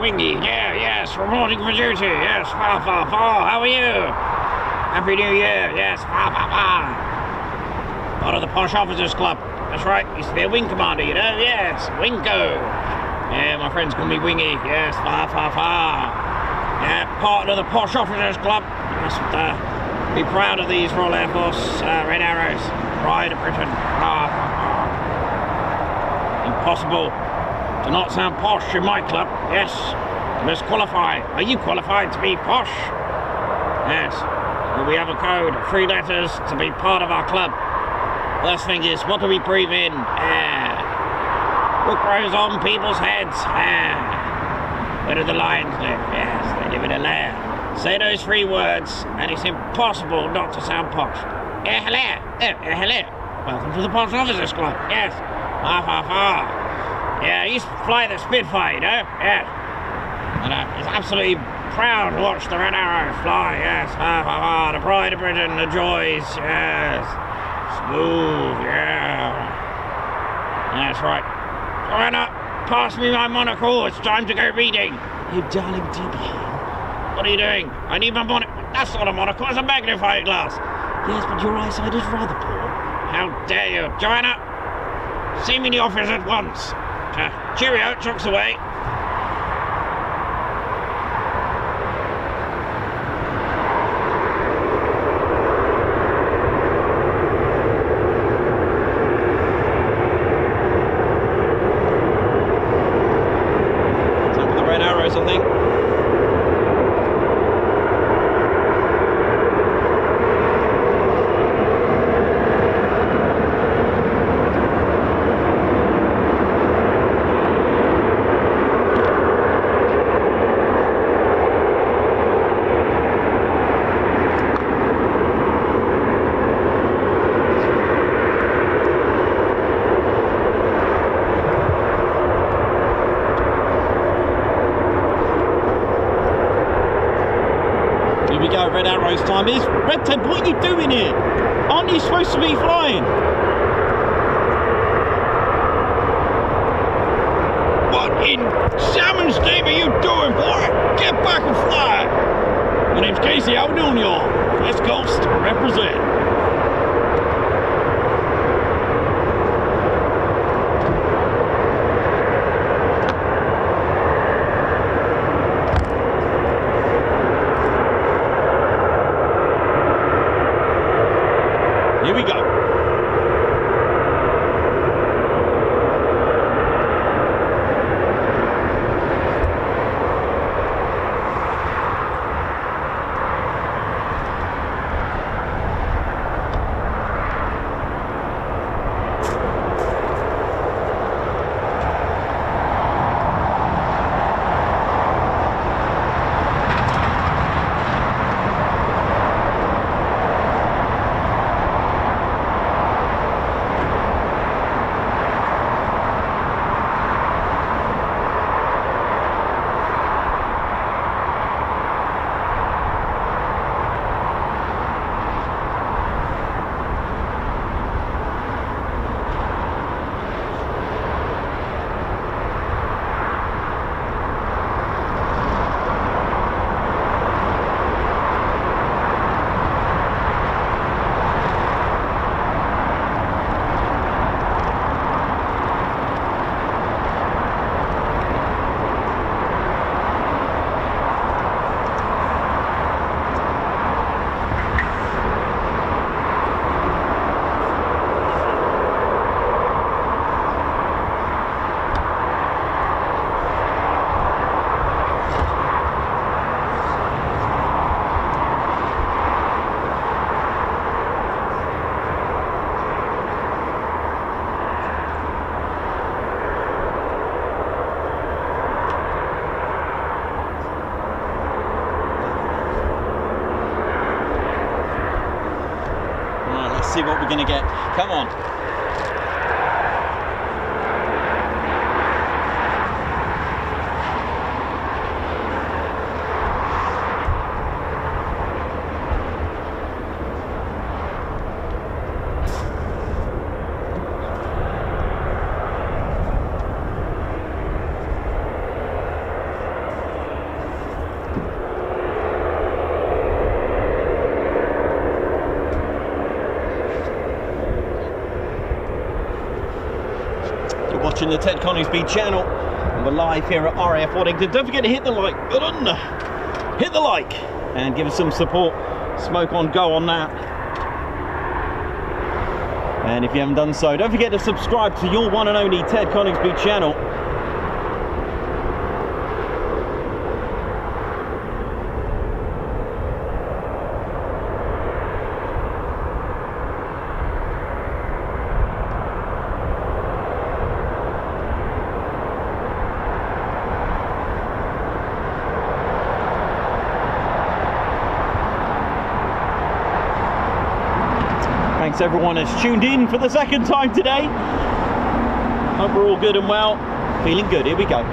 Wingy. Yeah, yes, reporting for duty. Yes, far, far, far. How are you? Happy New Year. Yes, far, far, far. Part of the Posh Officers Club. That's right. Used to be a wing commander, you know. Yes, Wingo. Yeah, my friends call me Wingy. Yes, far, far, far. Yeah, part of the Posh Officers Club. Must be proud of these Royal Air Force Red Arrows. Pride of Britain. Far, far, far. Impossible to not sound posh in my club. Yes, you must qualify. Are you qualified to be posh? Yes. Well, we have a code, 3 letters to be part of our club. First thing is, what do we breathe in? Air. What grows on people's heads? Air. Where do the lions live? Yes, they live in a lair. Say those 3 words, and it's impossible not to sound posh. Hello. Hello. Welcome to the Posh Officers Club. Yes. Far, far, far. Yeah, I used to fly the Spitfire, you know? Yes. And it's absolutely proud to watch the Red Arrow fly. Yes. Far, far, far. The pride of Britain, the joys. Yes. Smooth, yeah. That's right. Joanna, pass me my monocle. It's time to go reading. You darling Debbie. What are you doing? I need my monocle. That's not a monocle, it's a magnifying glass. Yes, but your eyesight is rather poor. How dare you? Joanna, see me in the office at once. Cheerio, trucks away. Time for the Red Arrows, I think. Here we go, Red Arrows time is. Red Ted, what are you doing here? Aren't you supposed to be flying? What in Salmon's name are you doing, boy? Get back and fly! My name's Casey, how we doing, y'all? West Coast, represent. Here we go. See what we're going to get. Come on. watching the Ted Coningsby channel. And we're live here at RAF Waddington. Don't forget to hit the like button. Hit the like and give us some support. Smoke on, go on that. And if you haven't done so, don't forget to subscribe to your one and only Ted Coningsby channel. Thanks everyone has tuned in for the second time today. Hope we're all good and well. Feeling good, here we go.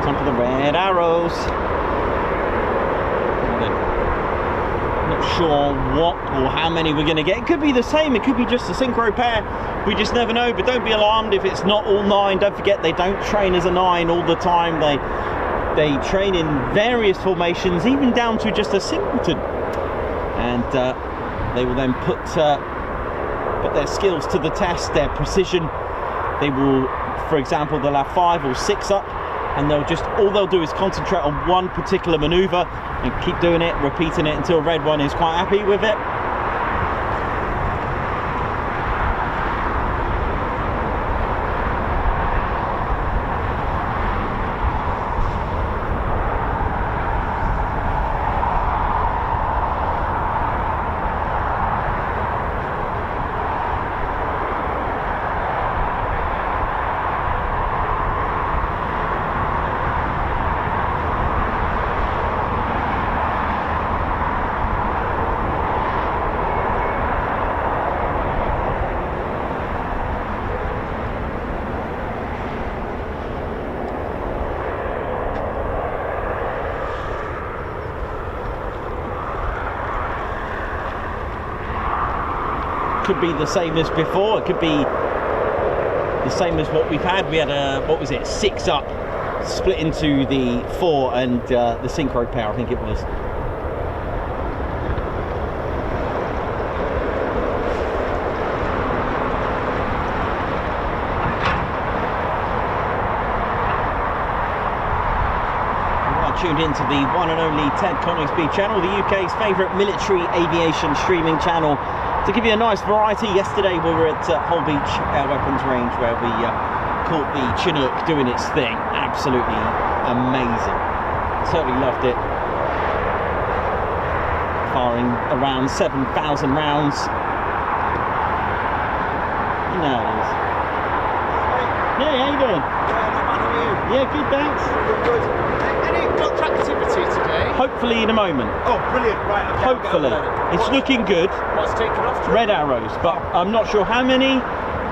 Time for the red arrows. Not sure what or how many we're going to get. It could be the same, it could be just a synchro pair. We just never know, but don't be alarmed if it's not all 9. Don't forget they don't train as a 9 all the time. They train in various formations, even down to just a simpleton. And they will then put their skills to the test, their precision. They will, for example, they'll have 5 or 6 up, and all they'll do is concentrate on one particular maneuver and keep doing it, repeating it until red one is quite happy with it. Could be the same as before, it could be the same as what we've had. We had a, 6 up, split into the 4 and the synchro pair, I think it was. Tuned into the one and only Ted Coningsby channel, the UK's favourite military aviation streaming channel. To give you a nice variety, yesterday we were at Holbeach Air Weapons Range where we caught the Chinook doing its thing. Absolutely amazing. Totally loved it. Firing around 7,000 rounds. You know how it is. Hey, how you doing? Yeah, good, thanks. Good. Any contract activity today? Hopefully in a moment. Oh, brilliant. Right, okay. Hopefully. It's looking good. What's taken off? Red arrows, but I'm not sure how many,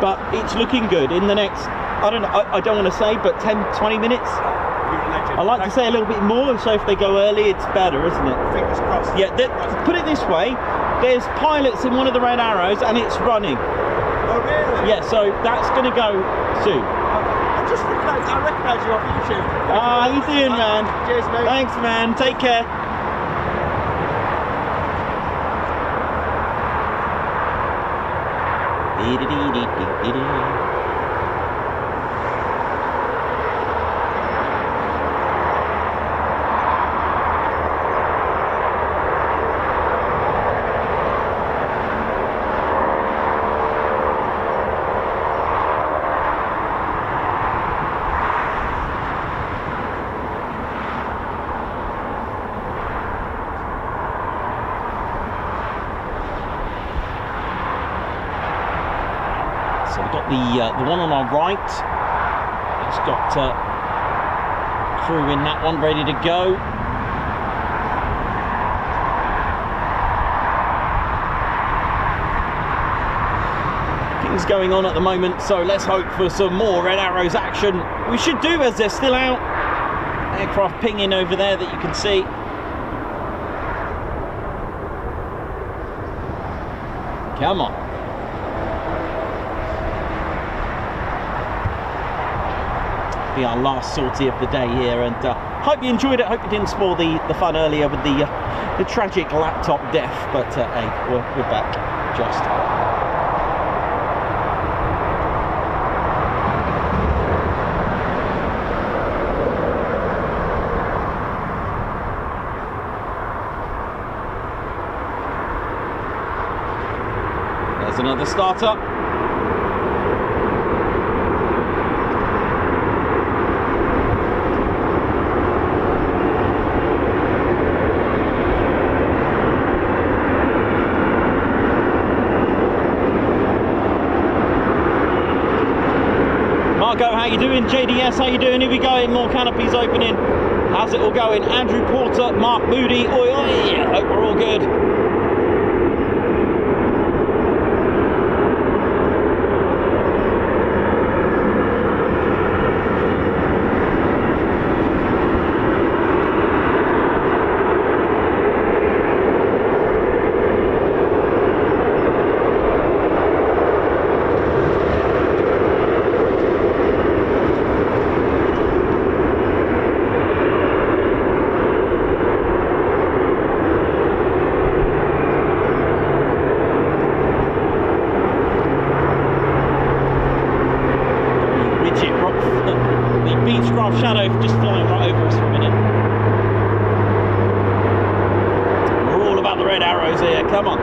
but it's looking good. In the next, I don't know, I don't want to say, but 10, 20 minutes. You're a legend. I like to say a little bit more, so if they go early, it's better, isn't it? Fingers crossed. Yeah, put it this way, there's pilots in one of the red arrows and it's running. Oh, really? Yeah, so that's going to go soon. I recognise you off YouTube. Ah, how you doing, man? Cheers, mate. Thanks, man. Take care. So we've got the one on our right. It's got crew in that one ready to go. Things going on at the moment, so let's hope for some more red arrows action. We should do, as they're still out. Aircraft pinging over there that you can see. Come on. Be our last sortie of the day here, and hope you enjoyed it. Hope you didn't spoil the fun earlier with the tragic laptop death, but hey, we're back. Just There's another starter. Marco, how you doing? JDS, how you doing? Here we go, more canopies opening. How's it all going? Andrew Porter, Mark Moody, oi oi, hope we're all good. Shadow just flying right over us for a minute. We're all about the red arrows here, come on.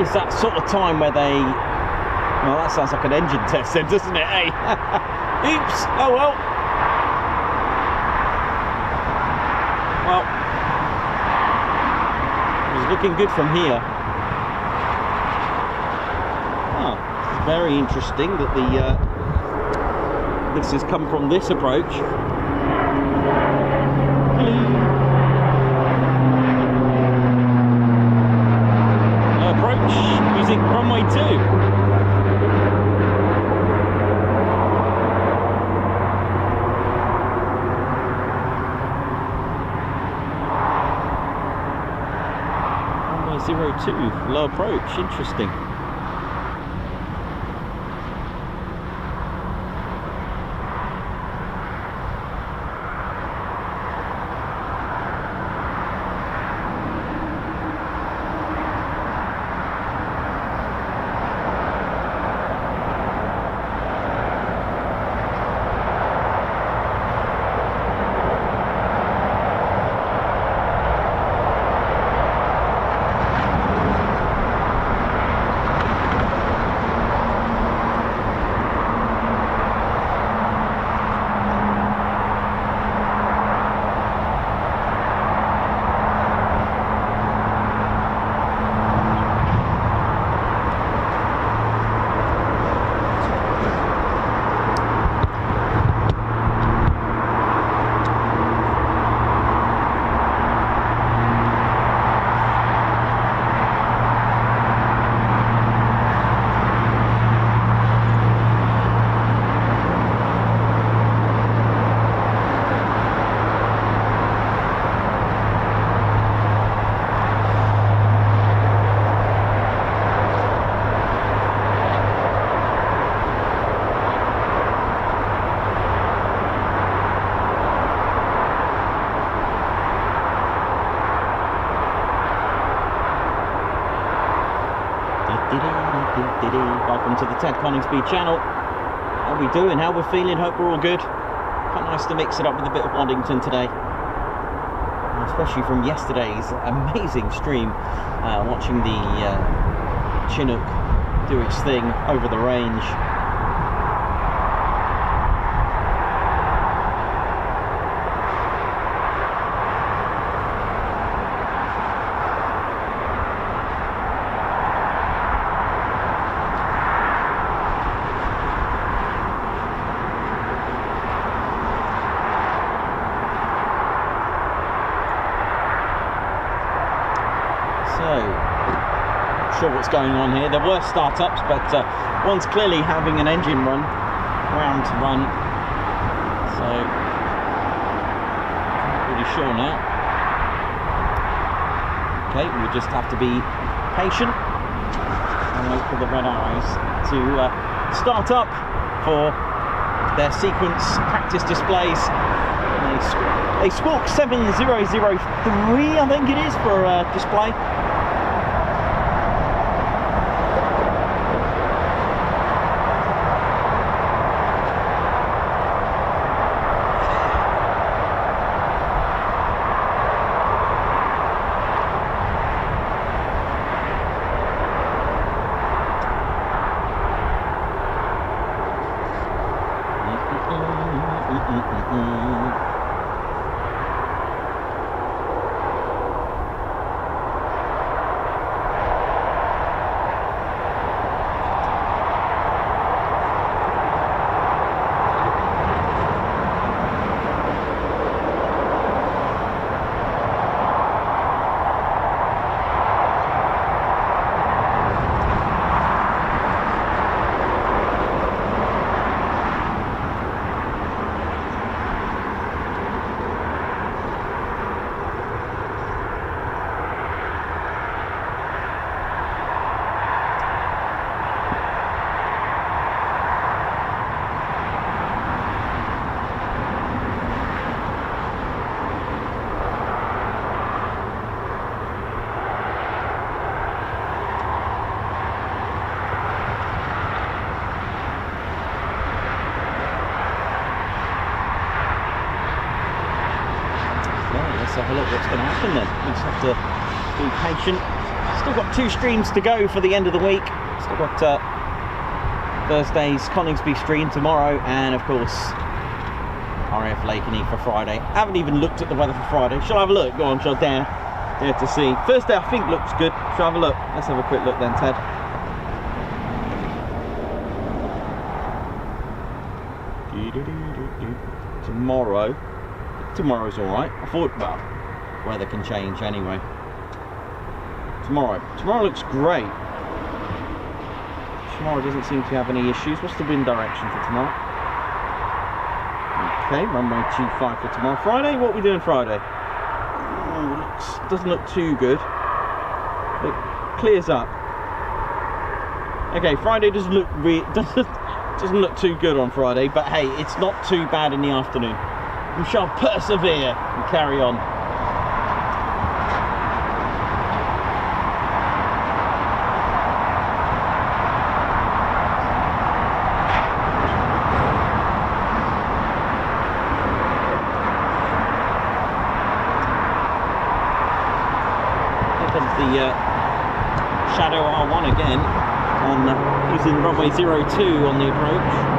Is that sort of time where they, well, that sounds like an engine test then, doesn't it, eh? Oops, oh well. Well, it was looking good from here. Oh, it's very interesting that this has come from this approach. Hello. Using runway 2. Runway 02, low approach, interesting. Welcome to the Ted Coningsby channel. How we doing? How we're feeling? Hope we're all good. Quite nice to mix it up with a bit of Waddington today, especially from yesterday's amazing stream, watching the Chinook do its thing over the range. not sure what's going on here. There were startups, but one's clearly having an engine run, ground run. So, not really sure now. Okay, we just have to be patient and wait for the red arrows to start up for their sequence practice displays. They squawk 7003, I think it is, for display. Have a look what's going to happen then. We just have to be patient. Still got 2 streams to go for the end of the week. Still got Thursday's Coningsby stream tomorrow, and of course RAF Lakeney for Friday. I haven't even looked at the weather for Friday. Shall I have a look? Go on, shall I dare to see. Thursday I think looks good. Shall I have a look? Let's have a quick look then, Ted. Tomorrow's alright. I thought, well, weather can change anyway. Tomorrow looks great. Tomorrow doesn't seem to have any issues. What's the wind direction for tomorrow? Okay, runway 25 for tomorrow. Friday, what are we doing Friday? Doesn't look too good. It clears up. Okay, Friday doesn't look doesn't look too good on Friday, but hey, it's not too bad in the afternoon. We shall persevere and carry on. Here comes the Shadow R1 again, on using runway 02 on the approach.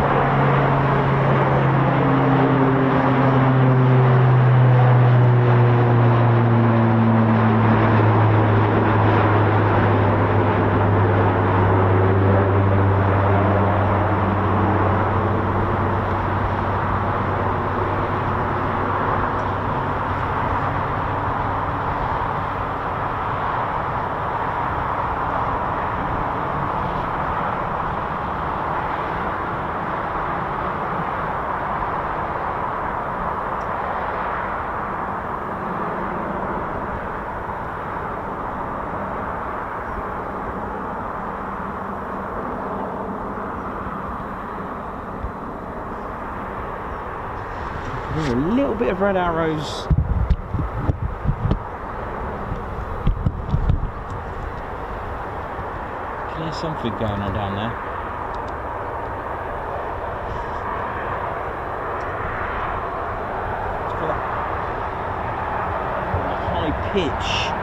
There's a little bit of red arrows. There's something going on down there. It's got a high pitch.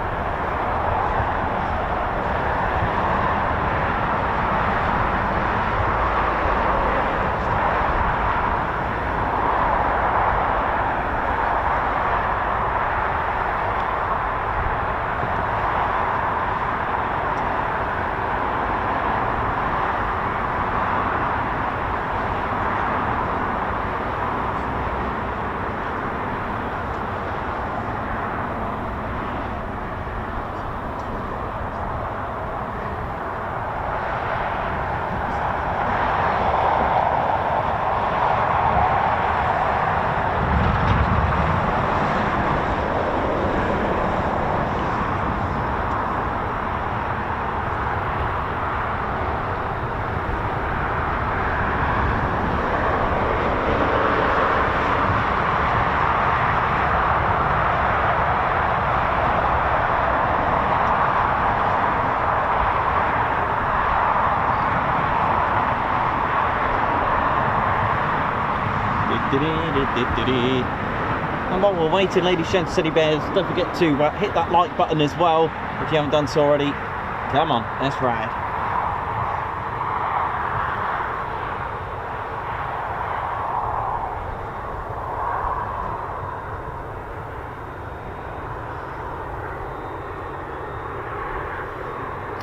And while we're waiting, ladies, gents, teddy bears, don't forget to hit that like button as well if you haven't done so already. Come on, let's ride.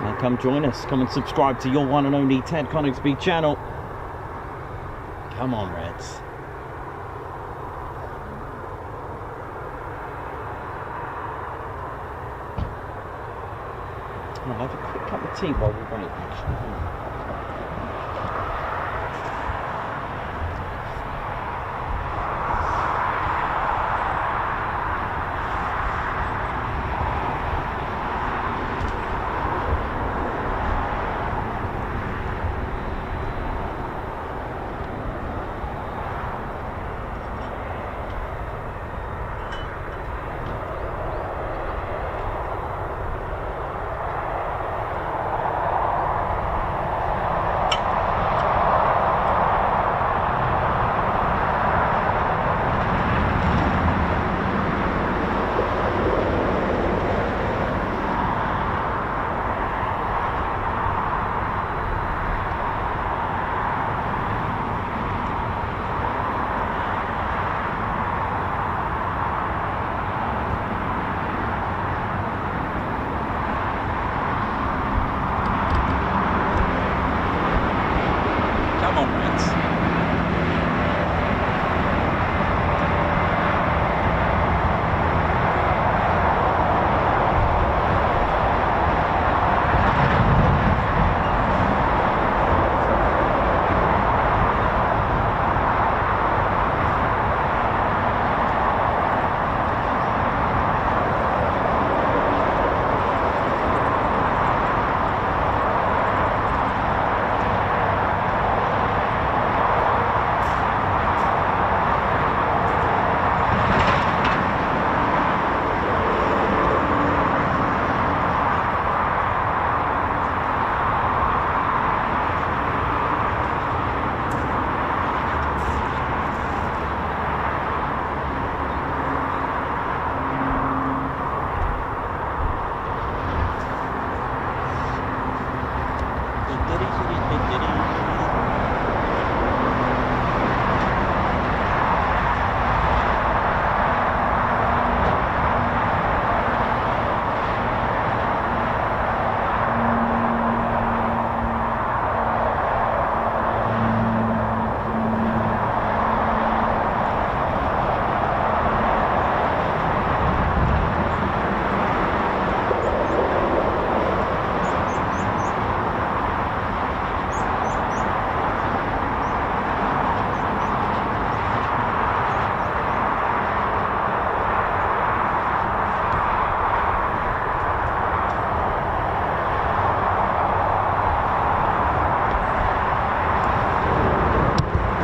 Now come join us. Come and subscribe to your one and only Ted Coningsby channel. Come on, Reds. I'll have a quick cup of tea while we wait, actually.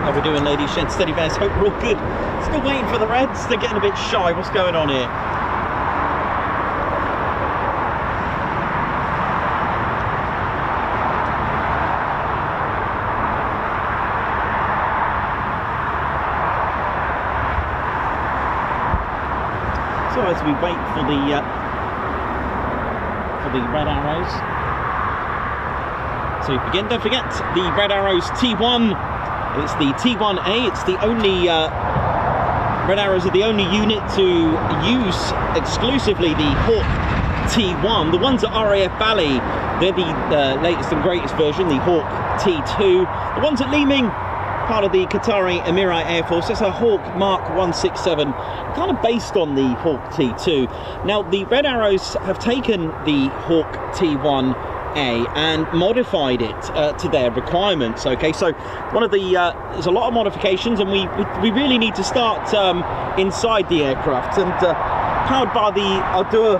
How we doing, ladies, gents, teddy bears? Hope we're all good. Still waiting for the Reds. They're getting a bit shy. What's going on here? So as we wait for the Red Arrows to begin, don't forget the Red Arrows T1. It's the T1A. It's the only Red Arrows are the only unit to use exclusively the Hawk T1. The ones at RAF Bali, they're the latest and greatest version, the Hawk T2. The ones at Leeming, part of the Qatari Emirate Air Force, that's a Hawk Mark 167, kind of based on the Hawk T2. Now, the Red Arrows have taken the Hawk T1A and modified it to their requirements. Okay, so one of the there's a lot of modifications, and we really need to start inside the aircraft, and powered by the Audur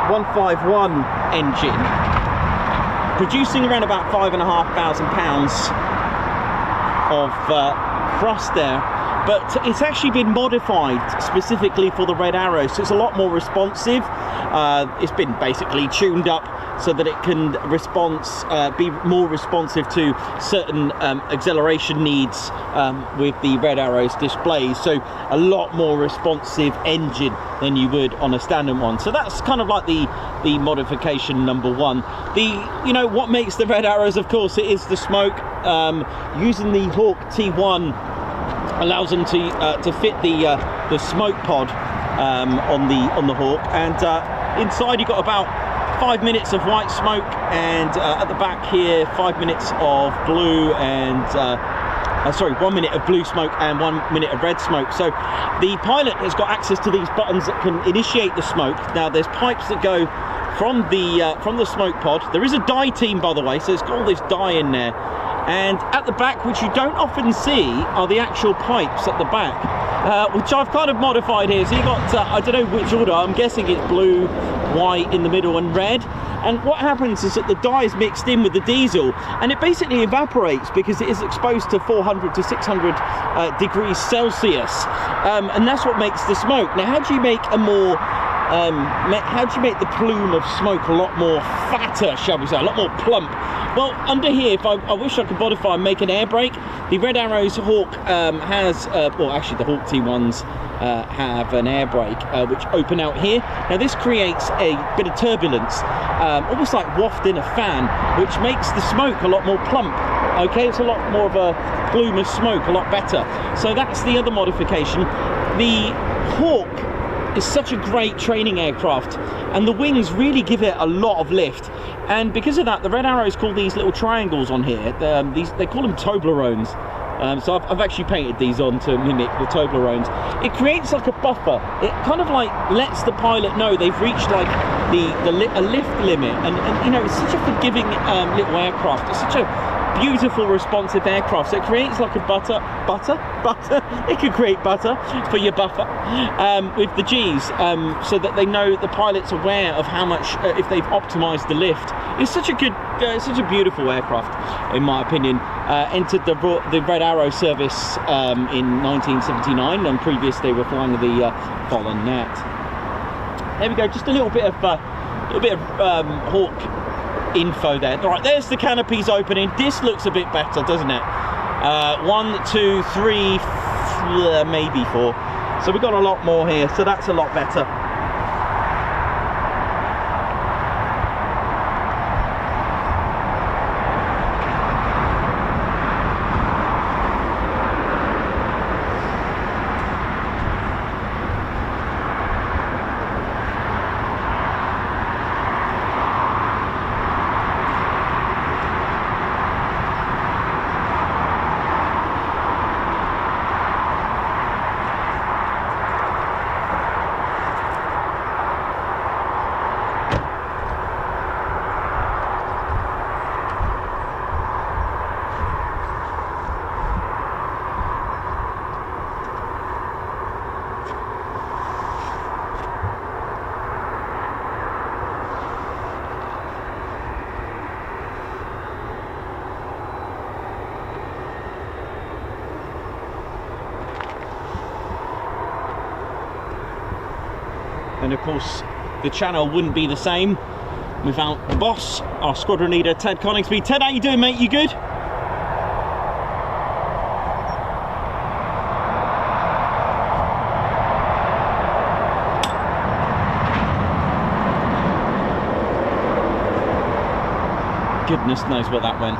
151 engine, producing around about 5,500 pounds of thrust there. but it's actually been modified specifically for the Red Arrow, so it's a lot more responsive. It's been basically tuned up so that it can be more responsive to certain acceleration needs with the Red Arrow's displays, so a lot more responsive engine than you would on a standard one. So that's kind of like the modification number one. What makes the Red Arrows, of course, it is the smoke. Using the Hawk T1 allows them to fit the smoke pod on the Hawk, and inside you've got about 5 minutes of white smoke, and at the back here 5 minutes of blue and 1 minute of blue smoke and 1 minute of red smoke. So the pilot has got access to these buttons that can initiate the smoke. Now there's pipes that go from the smoke pod. There is a dye team, by the way, so it's got all this dye in there. And at the back, which you don't often see, are the actual pipes at the back, which I've kind of modified here. So you got, I don't know which order, I'm guessing it's blue, white in the middle and red. And what happens is that the dye is mixed in with the diesel, and it basically evaporates because it is exposed to 400 to 600 degrees Celsius. And that's what makes the smoke. Now, how do you make a more how do you make the plume of smoke a lot more fatter, shall we say, a lot more plump? Well, under here, if I wish I could modify and make an air brake, the Red Arrow's Hawk has, well, actually the Hawk T1s have an air brake which open out here. Now this creates a bit of turbulence, almost like wafting a fan, which makes the smoke a lot more plump. Okay, it's a lot more of a plume of smoke, a lot better. So that's the other modification. The Hawk is such a great training aircraft, and the wings really give it a lot of lift, and because of that the Red Arrows call these little triangles on here, they call them Toblerones. So I've actually painted these on to mimic the Toblerones. It creates like a buffer. It kind of like lets the pilot know they've reached like a lift limit, and you know, it's such a forgiving little aircraft. It's such a beautiful responsive aircraft, so it creates like a butter it could create butter for your buffer with the G's, so that they know, the pilot's aware of how much if they've optimized the lift. It's such a good such a beautiful aircraft, in my opinion. Entered the Red Arrow service in 1979, and previous they were flying the Follen Net. There we go, just a little bit of Hawk info there. All right, there's the canopies opening. This looks a bit better, doesn't it? 1, 2, 3, maybe 4. So we've got a lot more here, so that's a lot better. And of course, the channel wouldn't be the same without the boss, our squadron leader, Ted Coningsby. Ted, how you doing, mate? You good? Goodness knows where that went.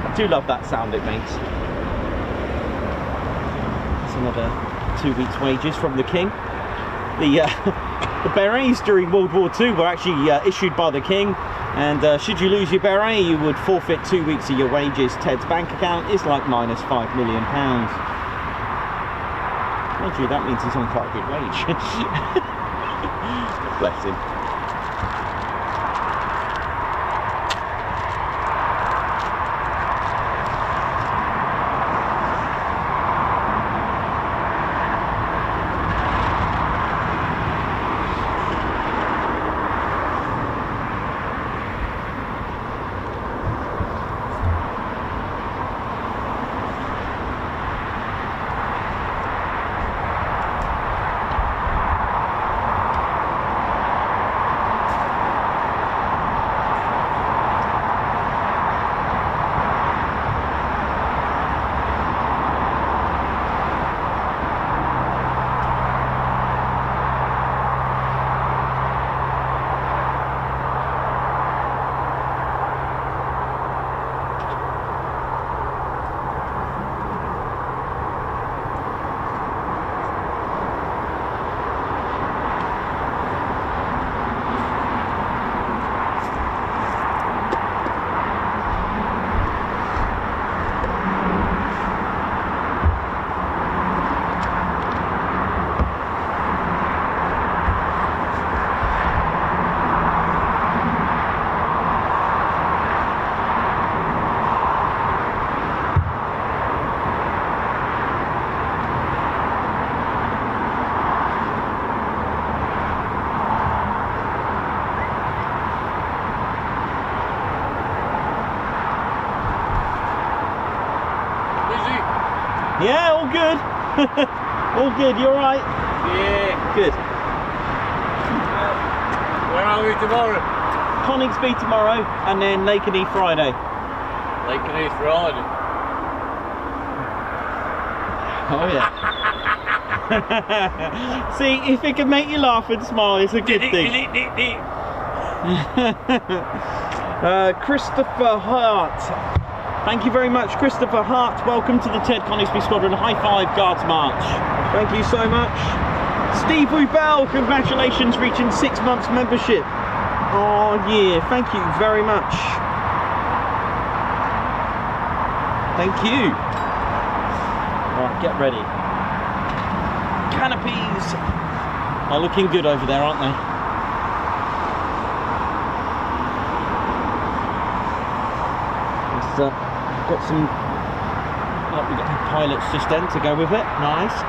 I do love that sound it makes. It's another 2 weeks' wages from the King. The berets during World War II were actually issued by the King, and should you lose your beret, you would forfeit 2 weeks of your wages. Ted's bank account is like minus £5 million. Mind you, that means he's on quite a good wage. Bless him. All good, you alright? Yeah. Good. Where are we tomorrow? Coningsby tomorrow, and then Lakenheath Friday. Lincolnshire Friday. Oh yeah. See, if it can make you laugh and smile, it's a good thing. Christopher Hart. Thank you very much, Christopher Hart. Welcome to the Ted Coningsby Squadron High Five Guards March. Thank you so much. Steve Rubell, congratulations, reaching 6 months membership. Oh yeah, thank you very much. Thank you. Right, get ready. Canopies are looking good over there, aren't they? It's got some. Oh, we've got the pilot's just then to go with it. Nice.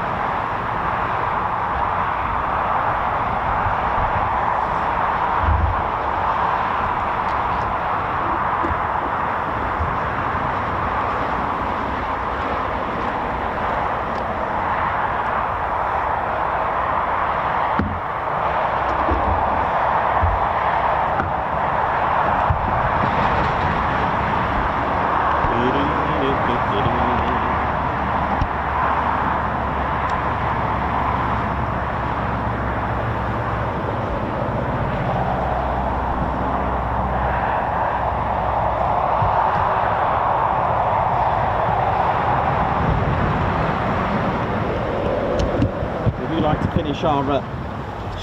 Our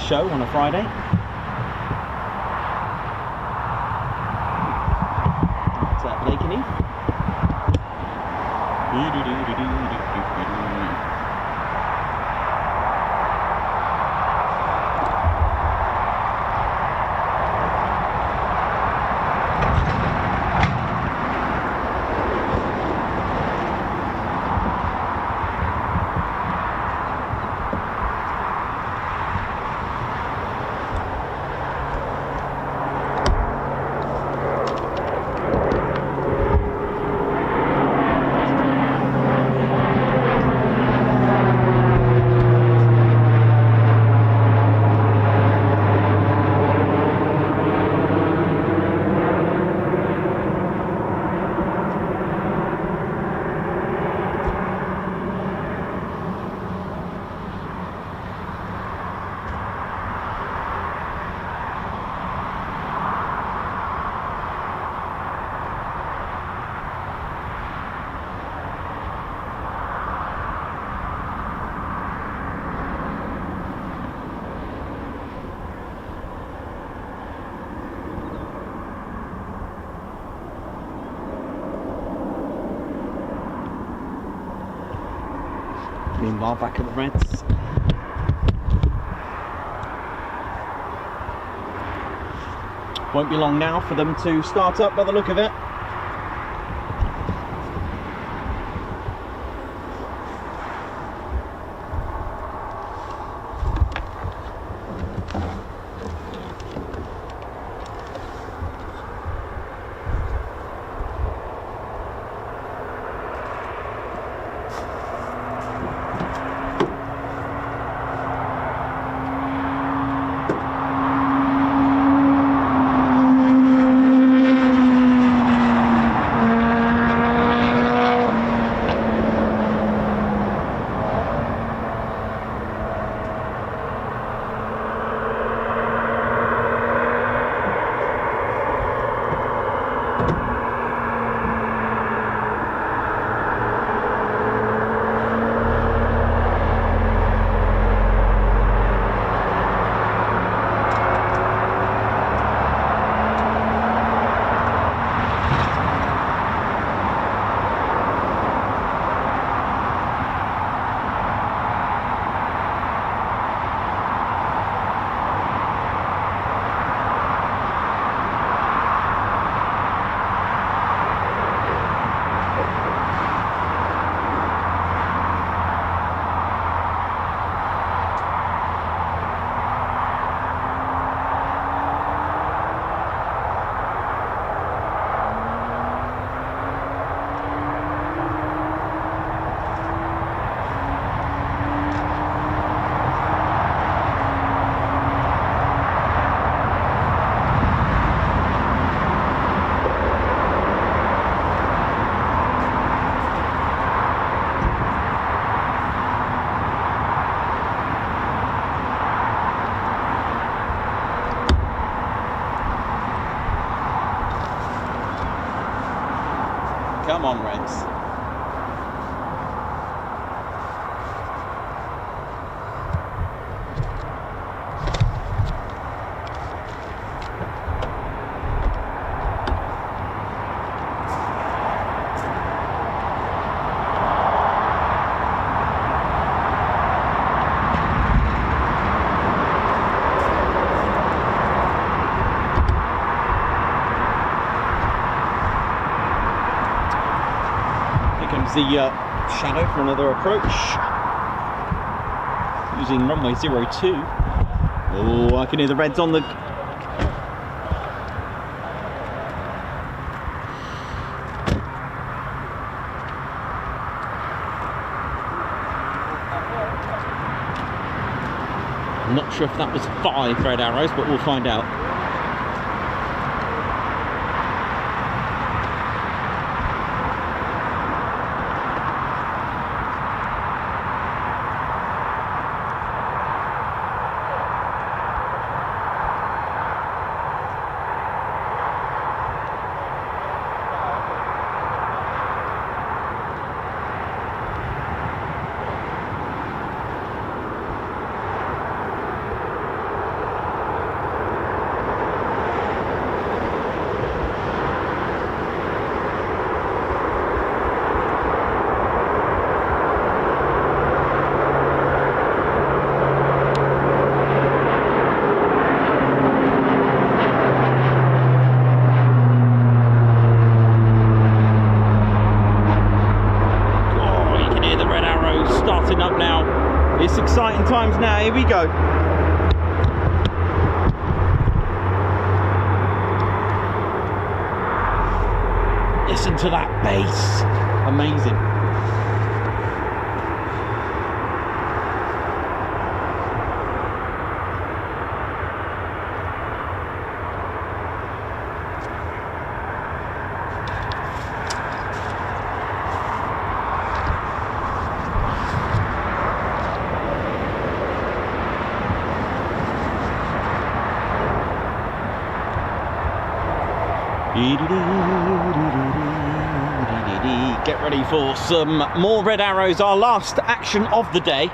show on a Friday. It's at Lakenheath. Meanwhile, back at the Reds. Won't be long now for them to start up by the look of it. Come on, Reds. The shadow for another approach using runway 02. Oh, I can hear the Reds on the I'm not sure if that was 5 red arrows, but we'll find out. Exciting times now, here we go. Listen to that bass, amazing. Get ready for some more red arrows, our last action of the day.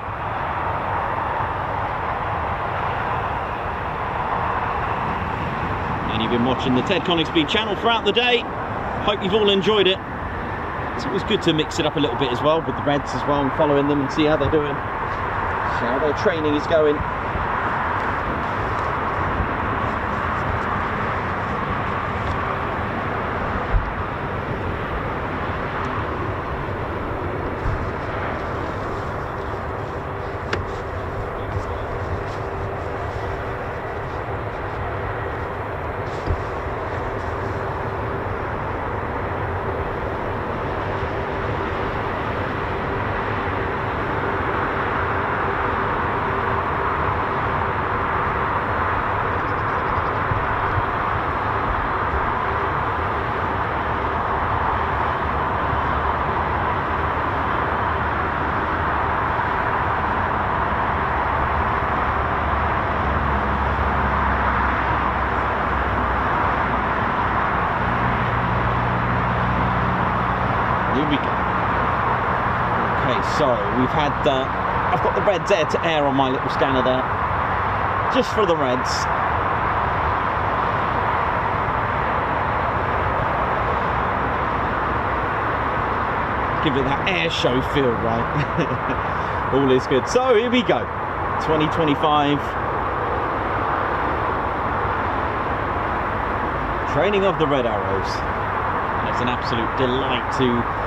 And you've been watching the Ted Coningsby channel throughout the day. Hope you've all enjoyed it. It's always good to mix it up a little bit as well with the Reds as well, and following them and see how they're doing, see how their training is going. So we've had, I've got the Reds air to air on my little scanner there, just for the Reds. Give it that air show feel, right? All is good. So here we go, 2025. Training of the Red Arrows. And it's an absolute delight to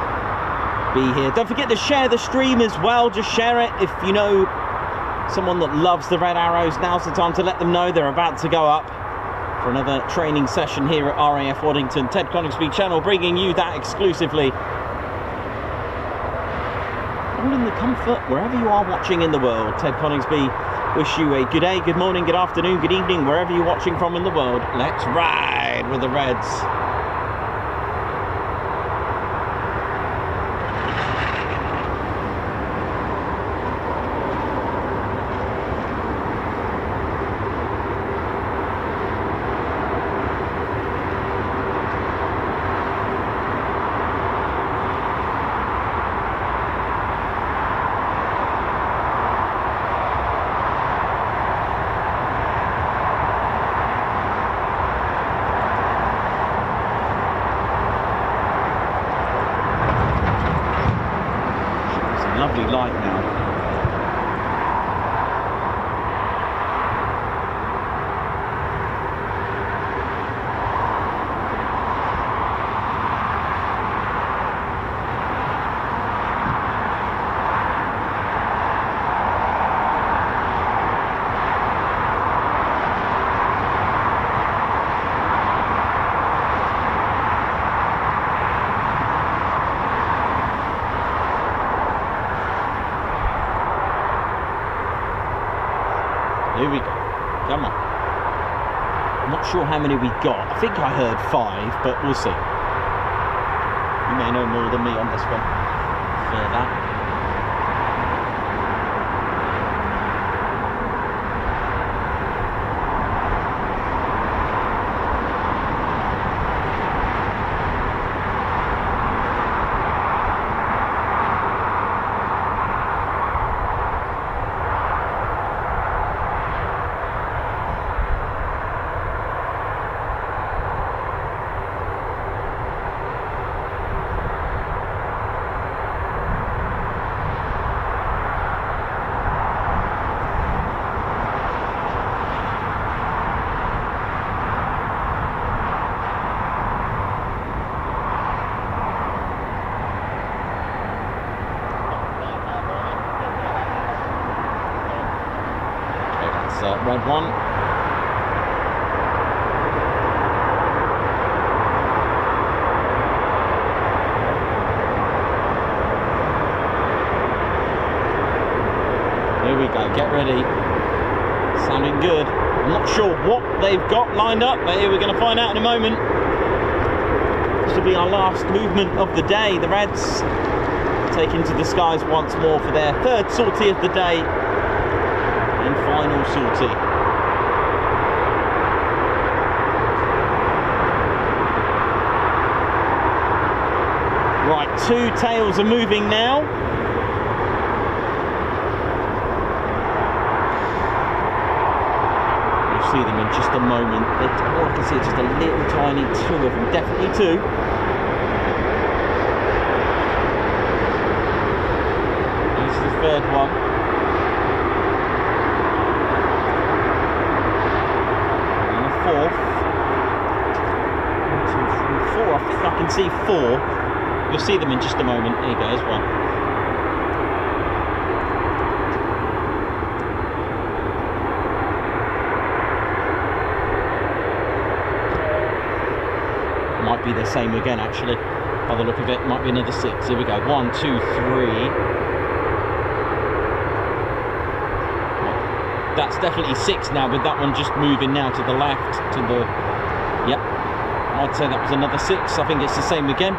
be here. Don't forget to share the stream as well. Just share it if you know someone that loves the Red Arrows. Now's the time to let them know they're about to go up for another training session here at RAF Waddington. Ted Coningsby channel bringing you that exclusively. All in the comfort wherever you are watching in the world. Ted Coningsby wish you a good day, good morning, good afternoon, good evening, wherever you're watching from in the world. Let's ride with the Reds. Here we go. Come on. I'm not sure how many we got. I think I heard 5, but we'll see. You may know more than me on this one. For that. Red one. Here we go, get ready. Sounding good. I'm not sure what they've got lined up, but here we're going to find out in a moment. This will be our last movement of the day. The Reds taking to the skies once more for their 3rd sortie of the day. And final sortie. Right, 2 tails are moving now. You'll see them in just a moment. All I can see is just a little tiny 2 of them, definitely 2. This is the 3rd one. I think I can see 4. You'll see them in just a moment. There you go, there's 1. Might be the same again, actually. By the look of it, might be another 6. Here we go. 1, 2, 3. That's definitely 6 now, with that one just moving now to the left, to the... Yep. I'd say that was another 6. I think it's the same again.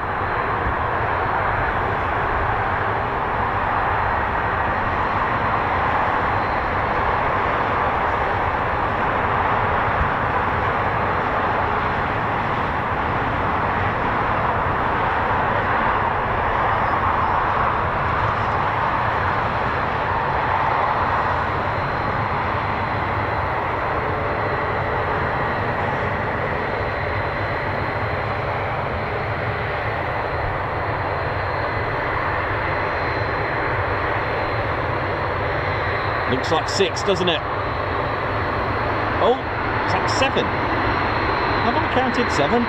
Looks like 6, doesn't it? Oh, is that 7? Have I counted 7? 1,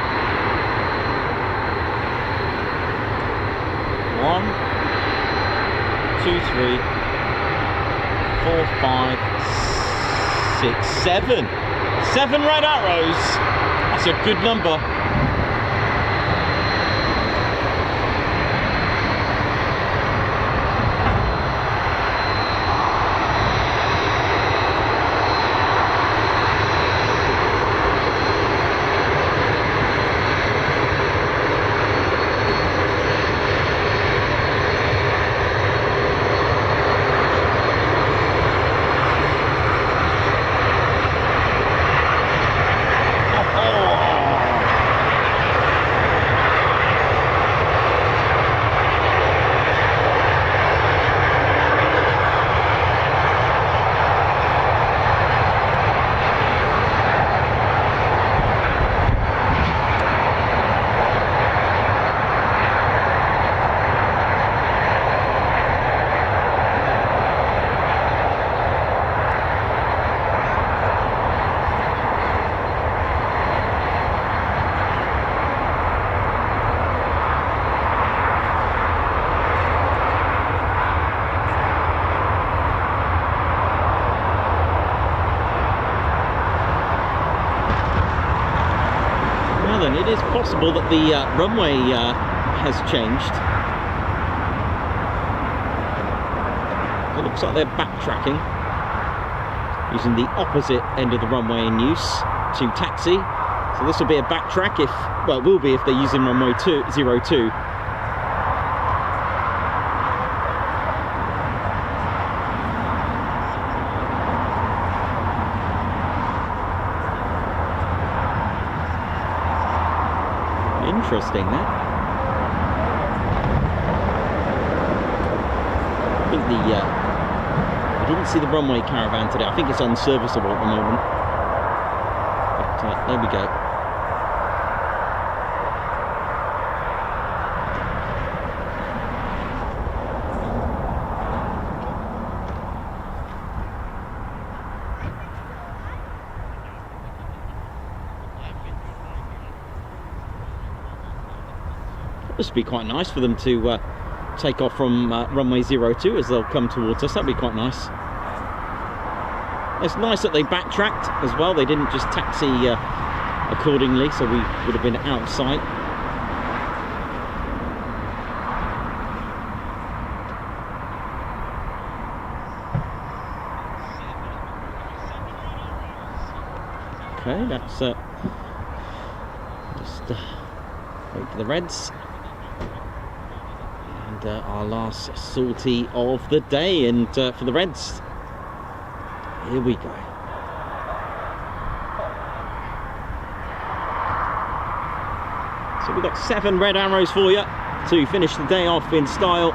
2, 3, 4, 5, 6, 7. 7 red arrows. That's a good number. It is possible that the runway has changed. It looks like they're backtracking. using the opposite end of the runway in use to taxi. So this will be a backtrack if, well, it will be if they're using runway 02. Interesting, that. I think I didn't see the runway caravan today. I think it's unserviceable at the moment. But there we go. This would be quite nice for them to take off from runway 02 as they'll come towards us. That'd be quite nice. It's nice that they backtracked as well. They didn't just taxi accordingly, so we would have been out of sight. Okay, that's just wait for the Reds. And our last sortie of the day, and for the Reds, here we go. So we've got 7 red arrows for you to finish the day off in style.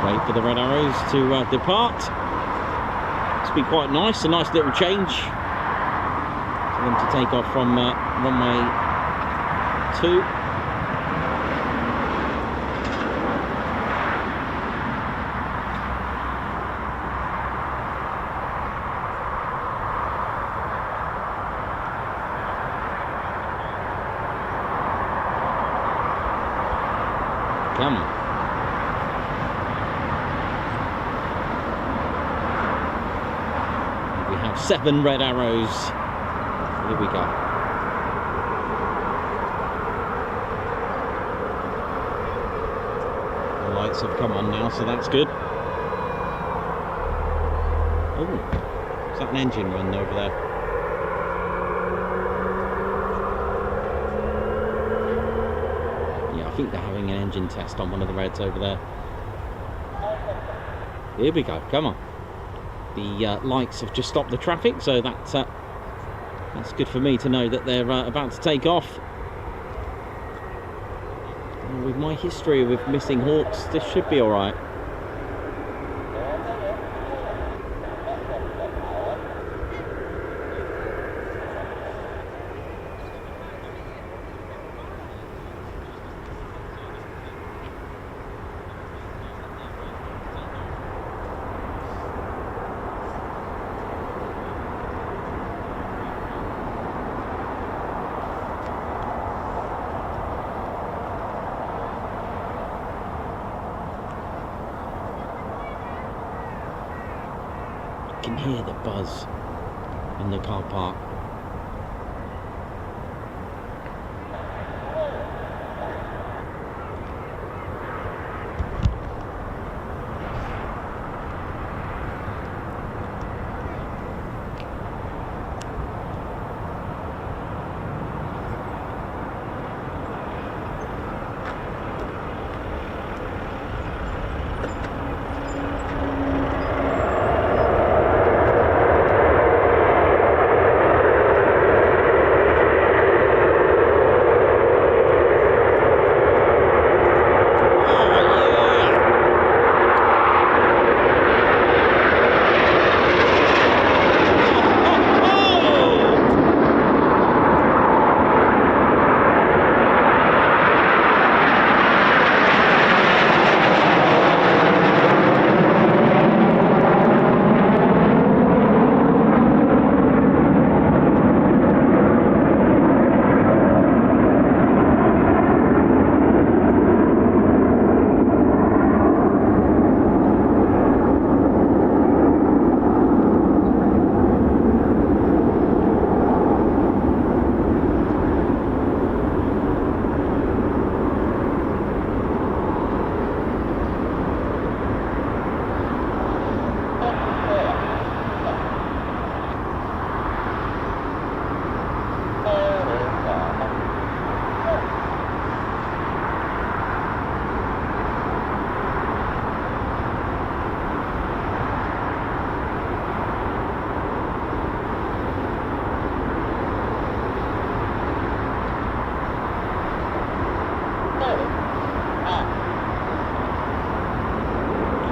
Wait for the red arrows to depart. It's been quite nice, a nice little change for them to take off from runway 2. Come on. We have 7 red arrows. Here we go. The lights have come on now, so that's good. Oh, is that an engine run over there? I think they're having an engine test on one of the Reds over there. Here we go, come on. The lights have just stopped the traffic, so that's good for me to know that they're about to take off. And with my history with missing Hawks, this should be alright. can hear the buzz in the car park.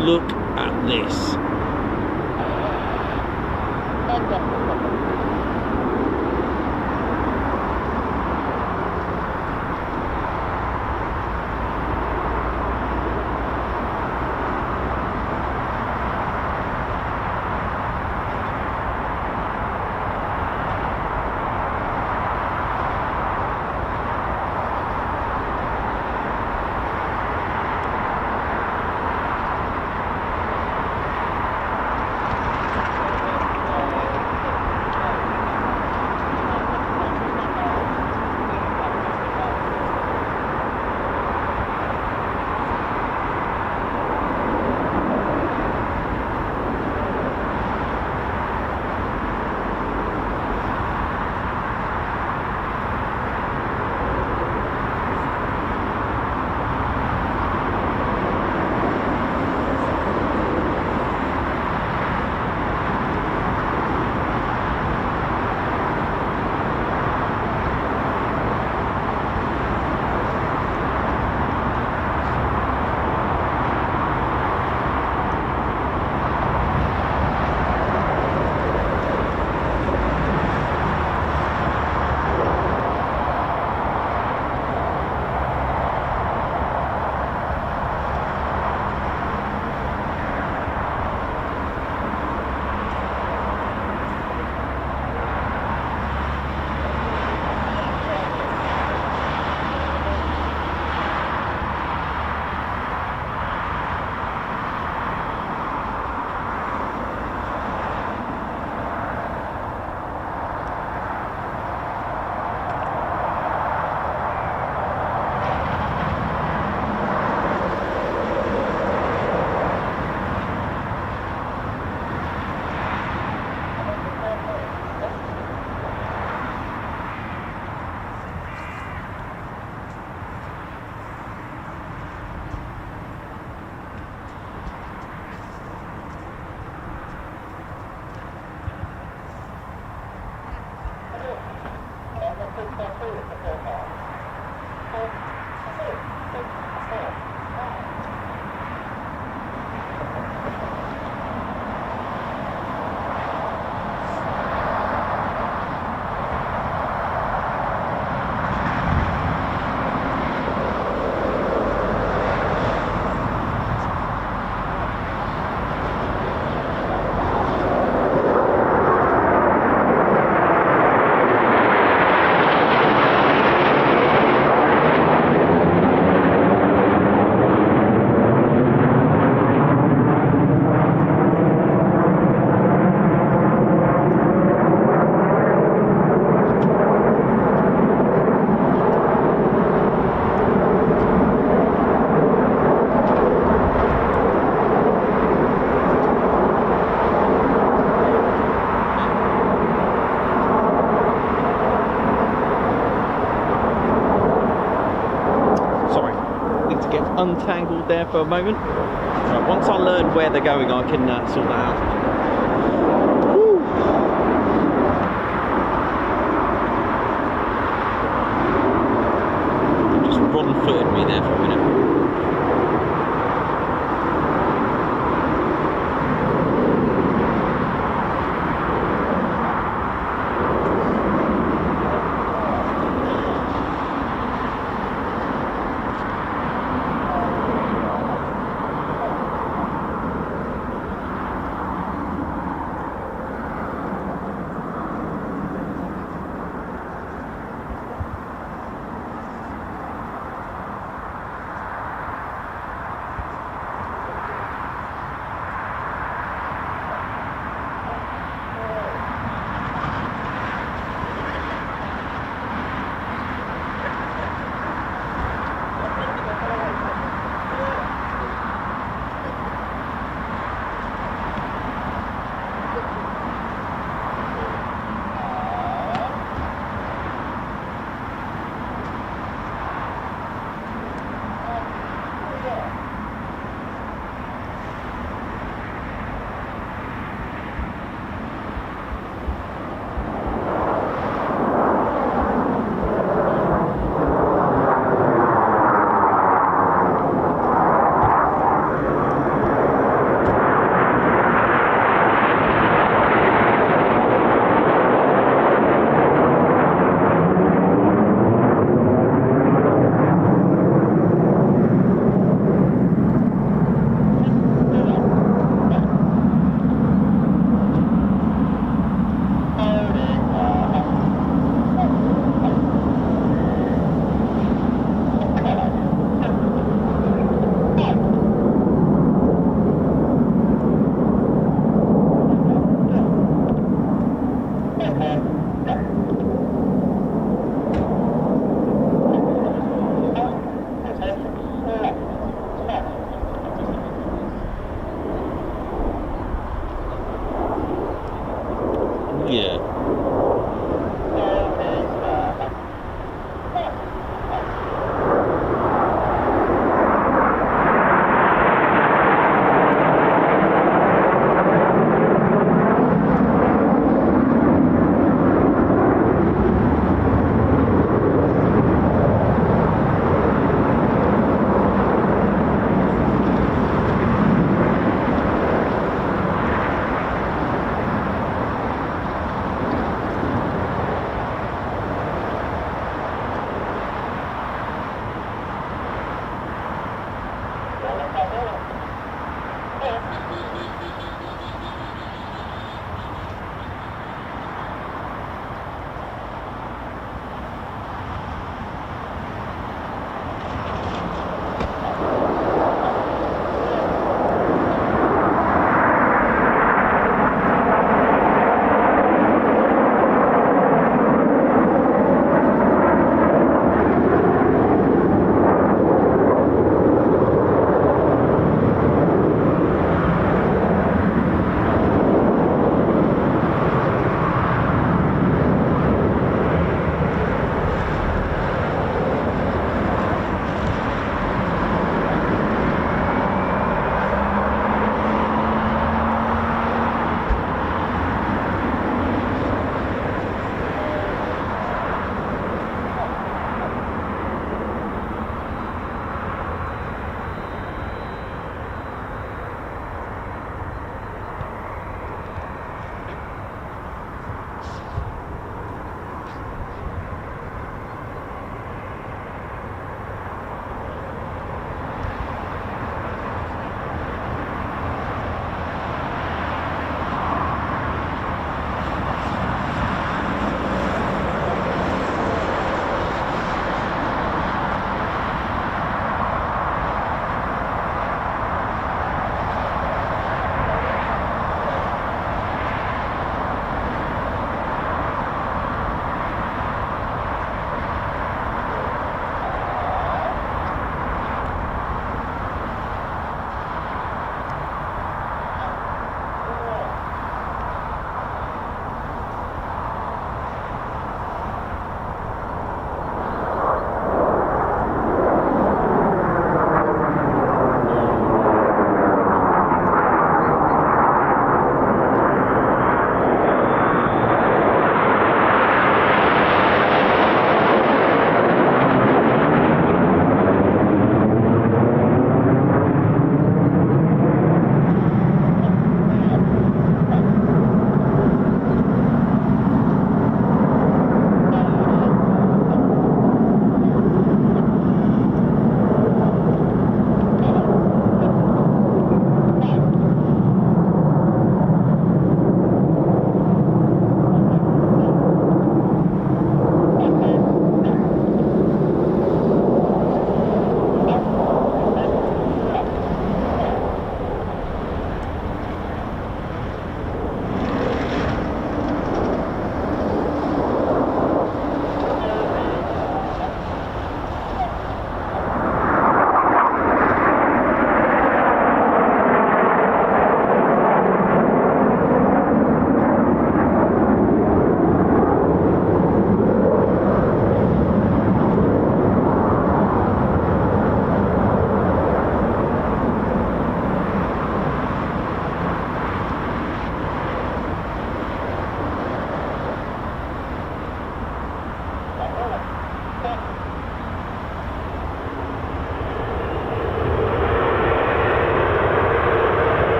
Look at this. untangled there for a moment. Right, once I learn where they're going, I can sort that out. Woo. Just run-footed me there for a minute.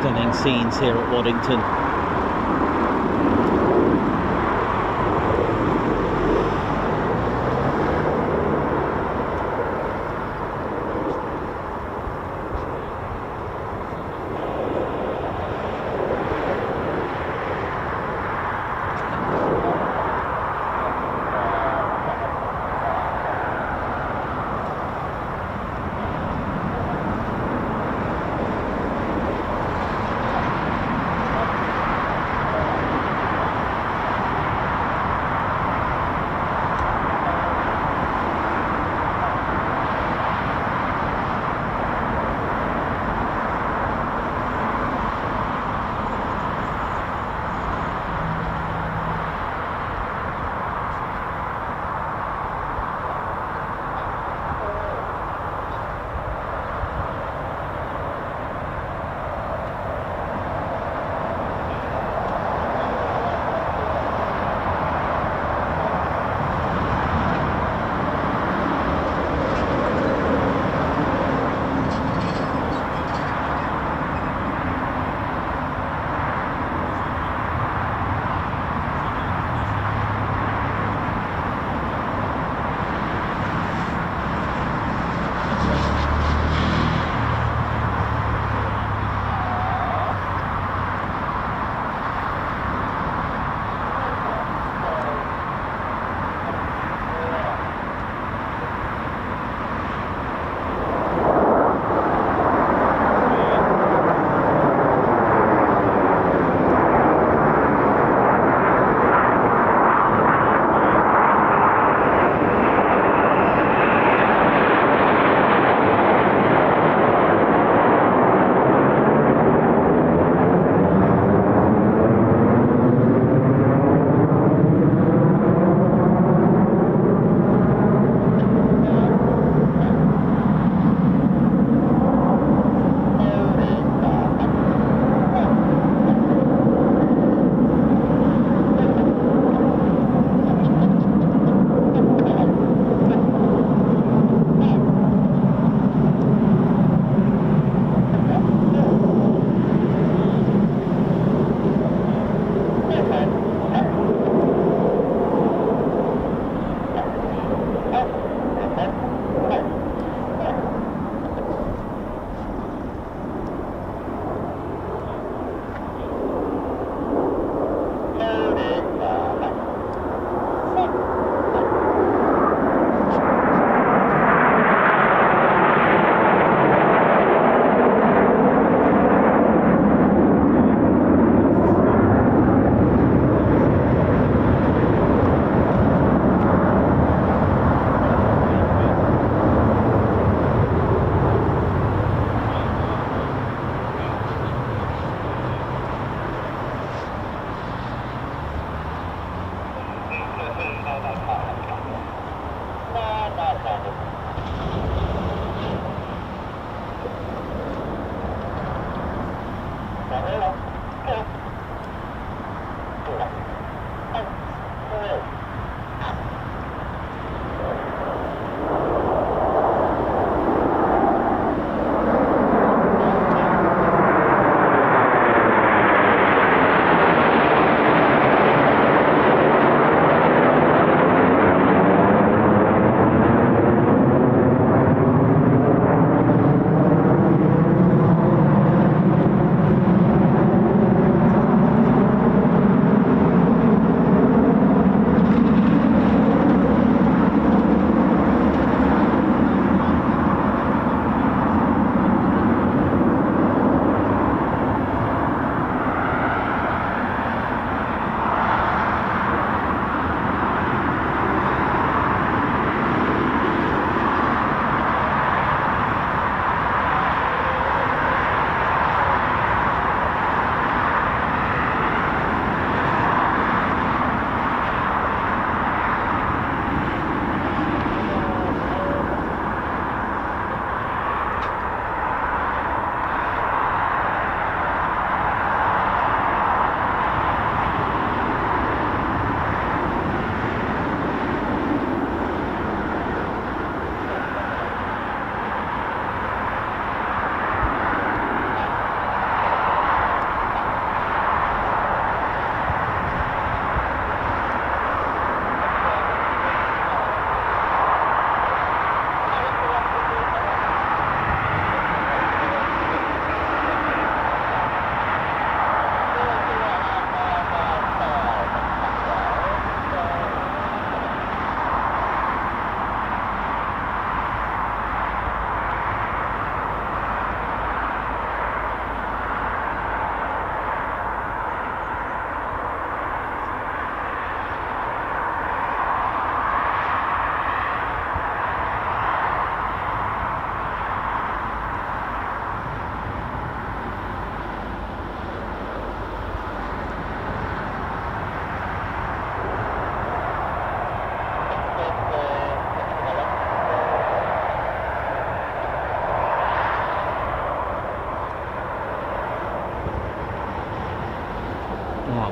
Stunning scenes here at Waddington.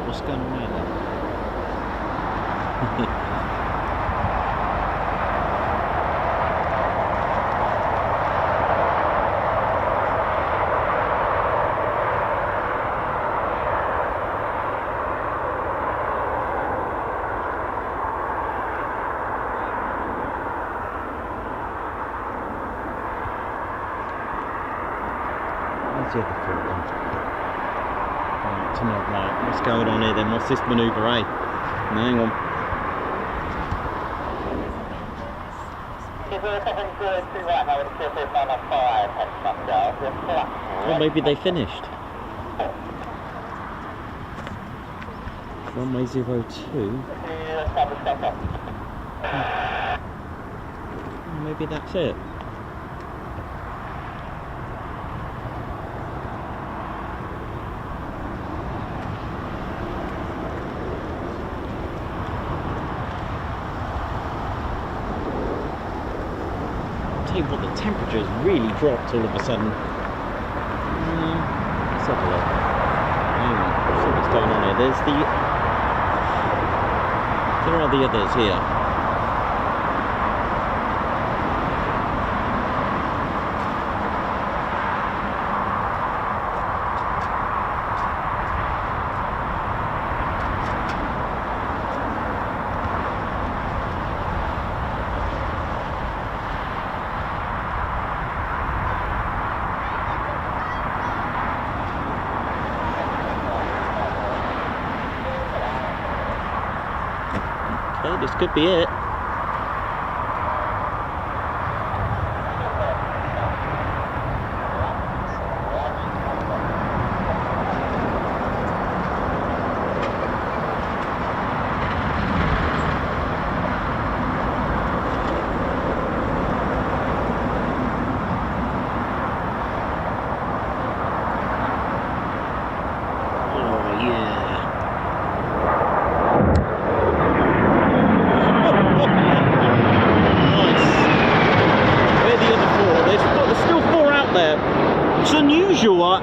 What's going on here then? Where's the other foot then? Right, to my right. What's going on here then? What's this manoeuvre, eh? Hang on. Well, maybe they finished. Runway 02. Maybe that's it. What the temperature has really dropped all of a sudden. Let's have a look. Hang on, see what's going on here. There are the others here. This could be it.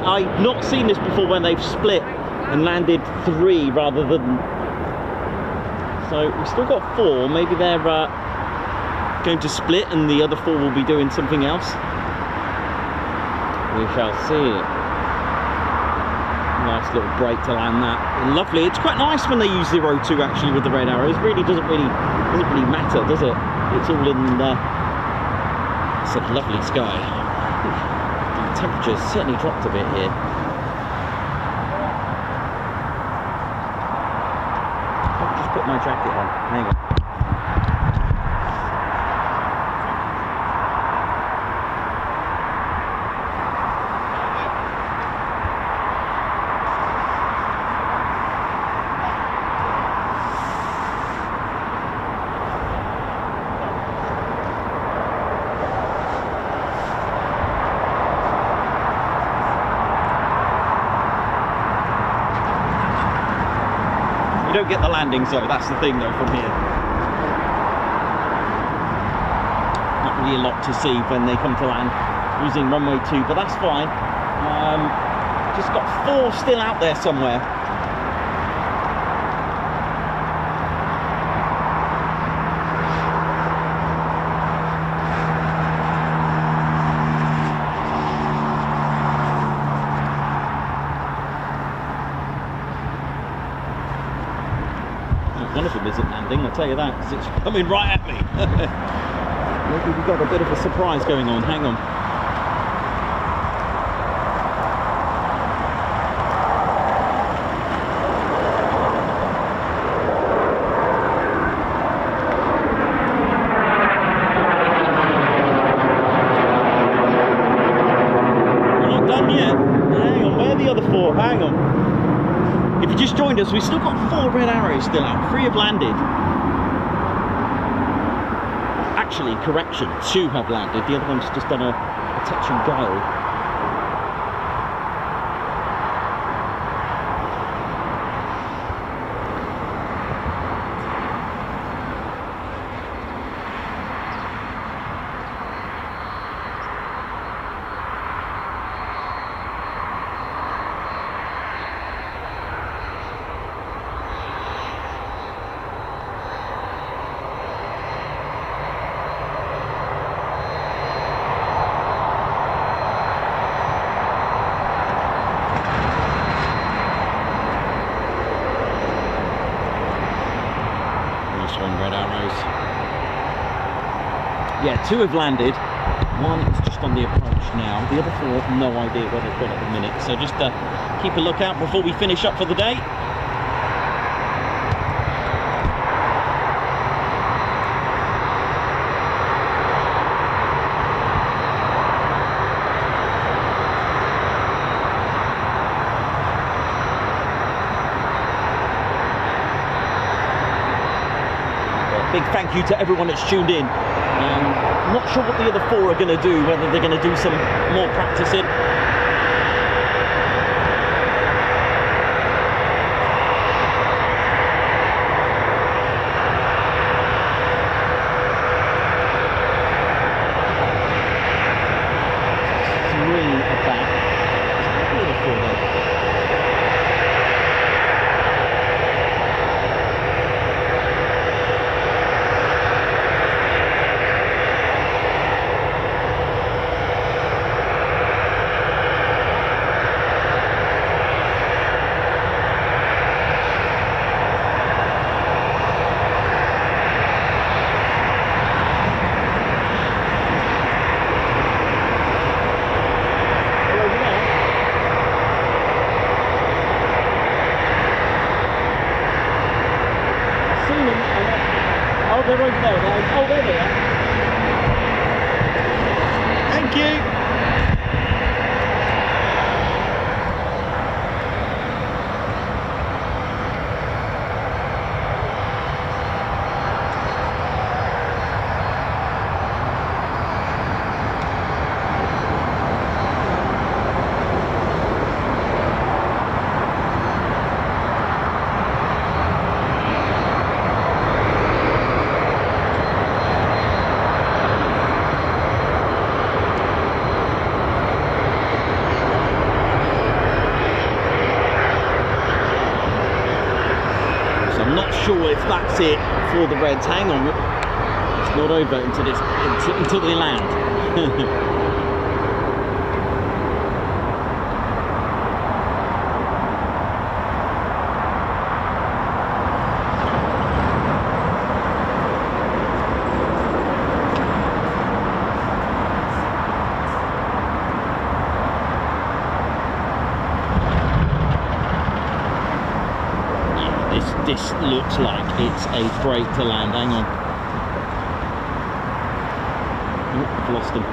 I've not seen this before when they've split and landed 3 rather than... So we've still got 4, maybe they're going to split and the other 4 will be doing something else. We shall see. Nice little break to land that. Lovely. It's quite nice when they use 02 actually with the red arrows. Really doesn't really matter, does it? It's all in it's a lovely sky. Temperature's certainly dropped a bit here. I'll just put my jacket on. Hang on. You don't get the landings though, that's the thing though from here. Not really a lot to see when they come to land using runway 2, but that's fine. Just got 4 still out there somewhere. One of them isn't landing, I'll tell you that, because it's coming right at me. Maybe we've got a bit of a surprise going on, hang on. We're not done yet. Hang on, where are the other 4? Hang on. If you just joined us, we've still got 4 red arrows still out. 3 have landed. Actually, correction, 2 have landed. The other one's just done a touch and go. Yeah, 2 have landed. 1 is just on the approach now. The other 4, no idea where they've gone at the minute. So just keep a lookout before we finish up for the day. Big thank you to everyone that's tuned in. I'm not sure what the other 4 are going to do, whether they're going to do some more practicing. They're over there. Oh, there they are. Thank you. Sure if that's it for the Reds. Hang on, it's not over until they land. This looks like it's a break to land. Hang on. Oh, I've lost him.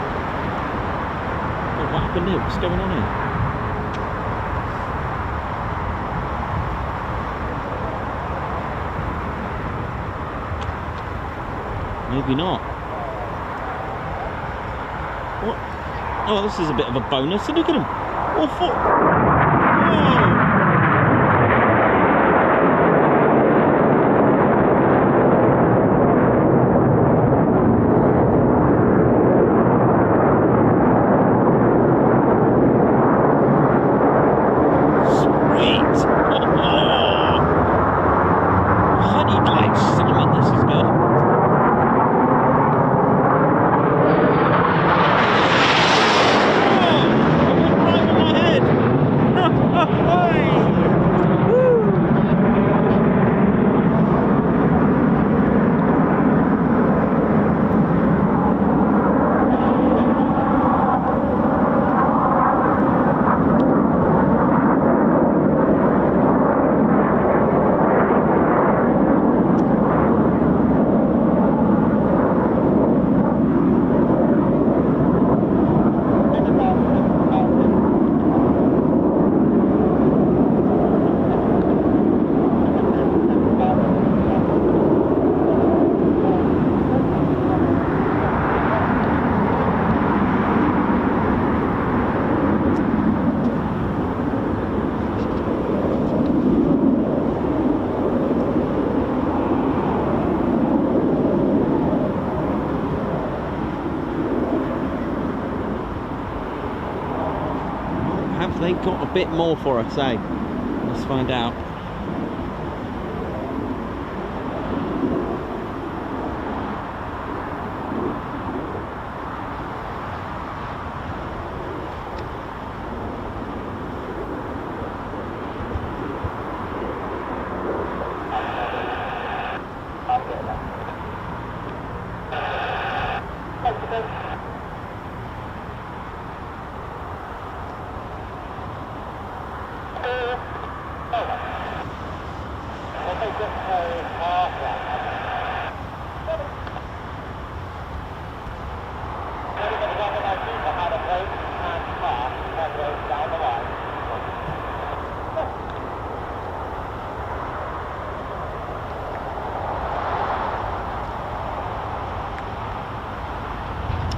Oh, what happened here? What's going on here? Maybe not. What? Oh, this is a bit of a bonus. Look at him. All 4. Whoa! They got a bit more for us, eh? Let's find out.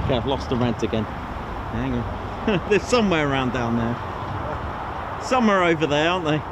Okay, I've lost the rent again. Hang on. They're somewhere around down there. Somewhere over there, aren't they?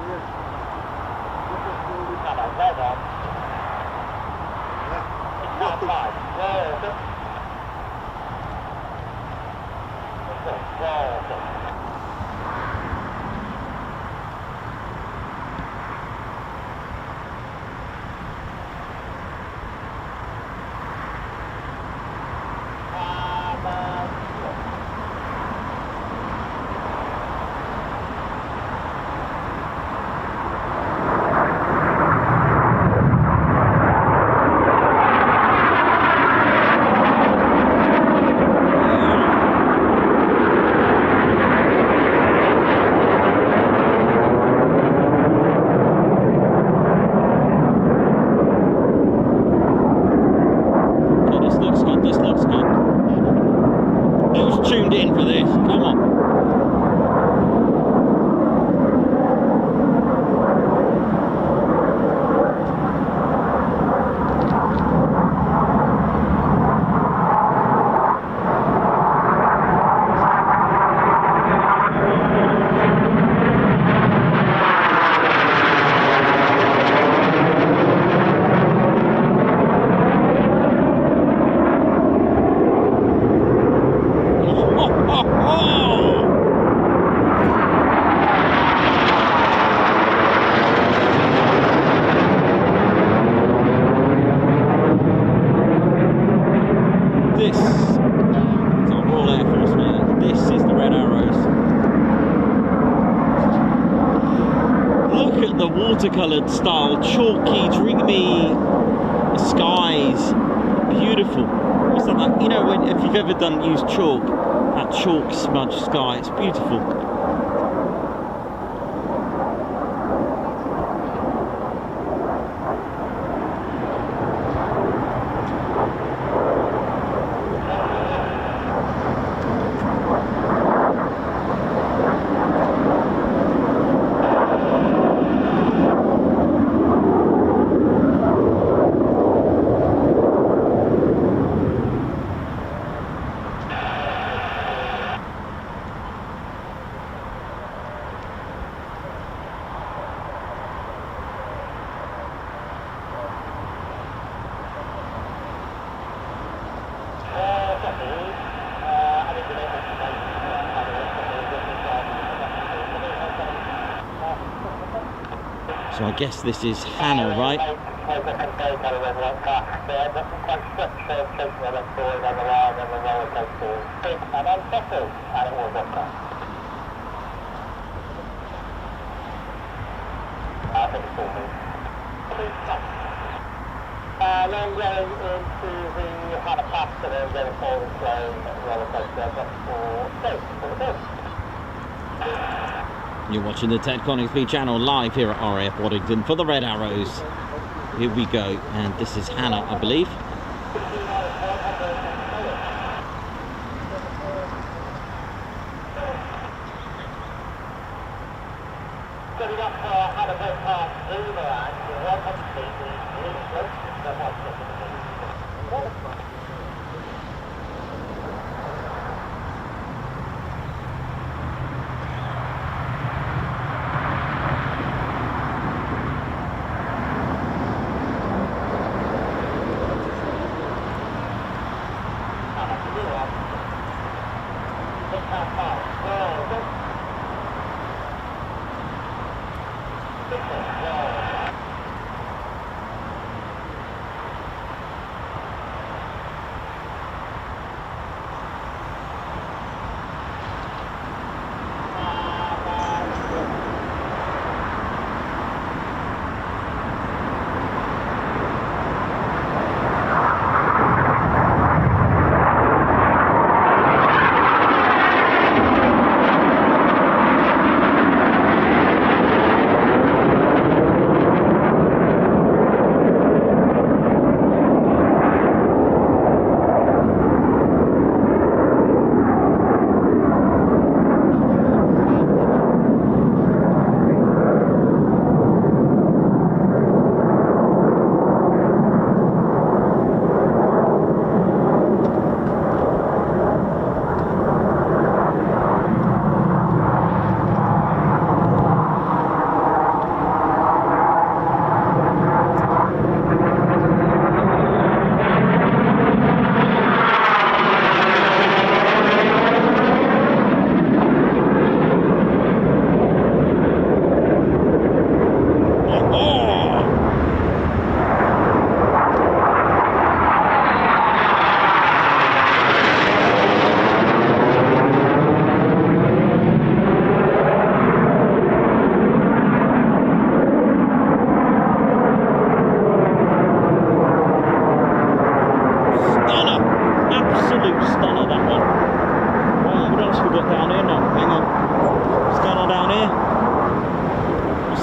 Watercoloured style, chalky, dreamy skies, beautiful. Almost like that, you know, when if you've ever used chalk, that chalk smudge sky, it's beautiful. So I guess this is Hannah, right? And then going into the Hannah Pass and then going forward slow roller coaster, but for safe. You're watching the Ted Coningsby channel live here at RAF Waddington for the Red Arrows. Here we go, and this is Hannah, I believe. Setting up Hannah Park overland, obviously the really close to the hospital.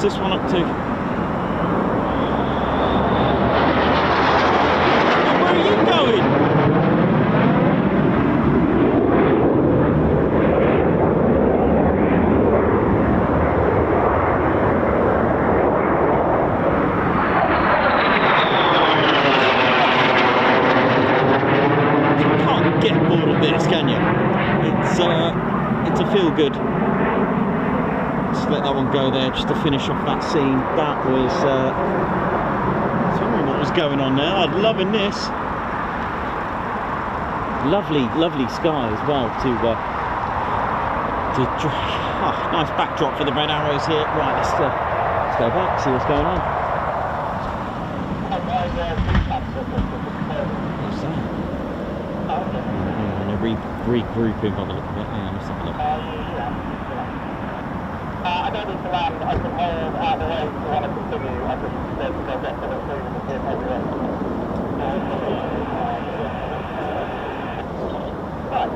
this one up to? Where are you going? You can't get bored of this, can you? It's a feel good. Just let that one go there just to finish off that scene. That was I don't know what was going on there. I'm loving this. Lovely sky as well nice backdrop for the red arrows here. Right, let's go back, see what's going on. What's that? I'm regrouping by the look of it. Hang on, let's have a look. I don't need to land, I can hold out of the way if you want to continue. I just go get to the food and see if I do it. Right.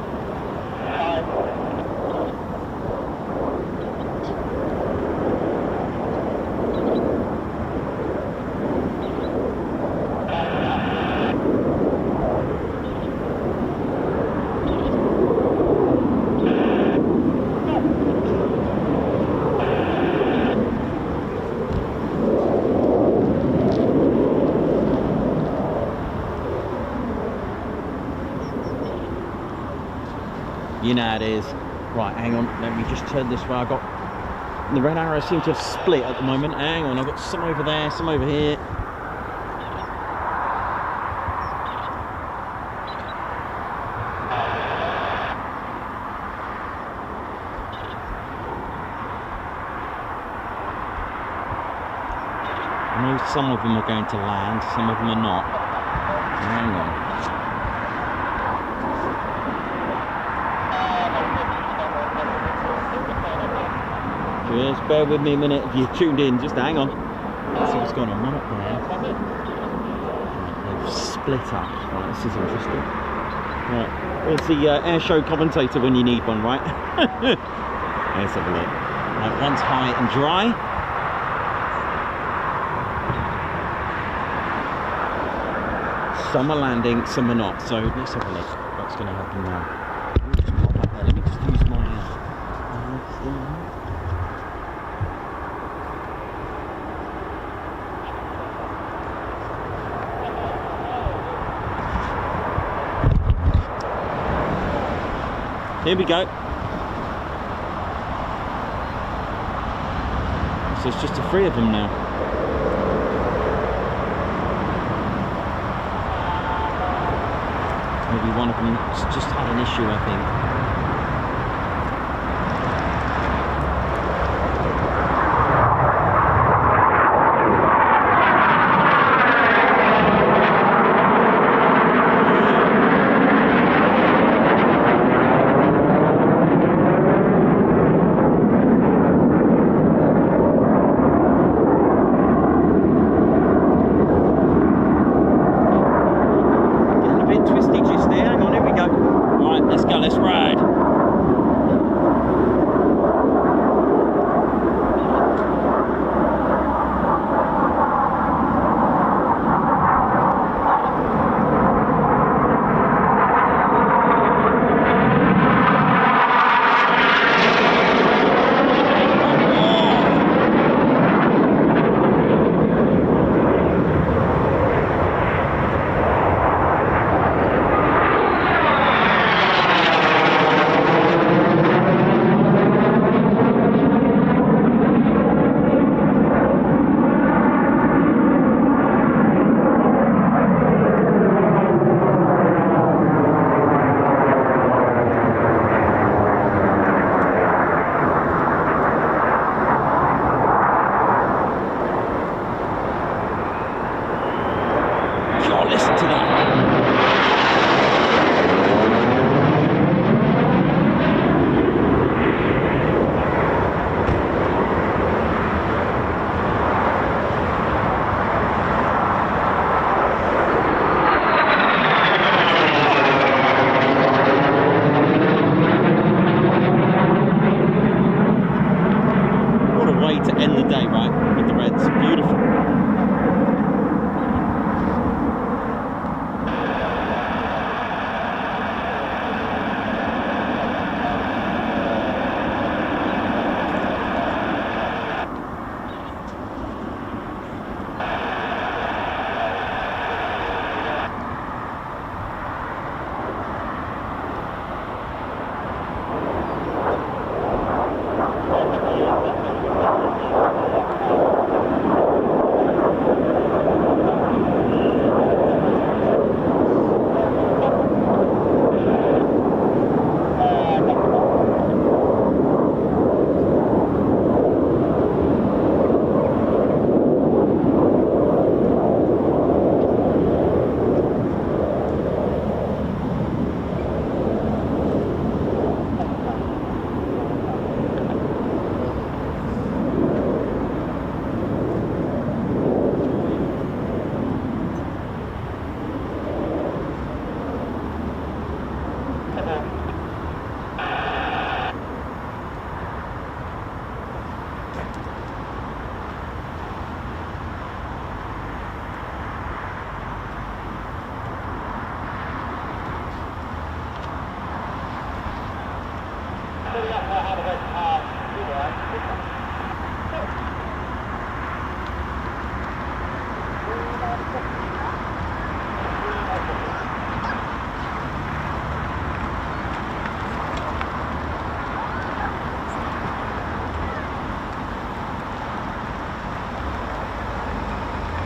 You know how it is. Right, hang on, let me just turn this way. I got the red arrows seem to have split at the moment. Hang on, I've got some over there, some over here. I know some of them are going to land, some of them are not. Hang on. Just bear with me a minute if you tuned in, just hang on. Let's see what's going on. One up there. Right, they've split up. Right, this is interesting. Right, there's the air show commentator when you need one, right? Let's have a look. Right, one's high and dry. Some are landing, some are not. So let's have a look. What's going to happen now? Let me just use my. Here we go. So it's just the three of them now. Maybe one of them just had an issue, I think. Hang on, here we go. Right, let's go, let's ride. to end the day, right, with the Reds. Beautiful.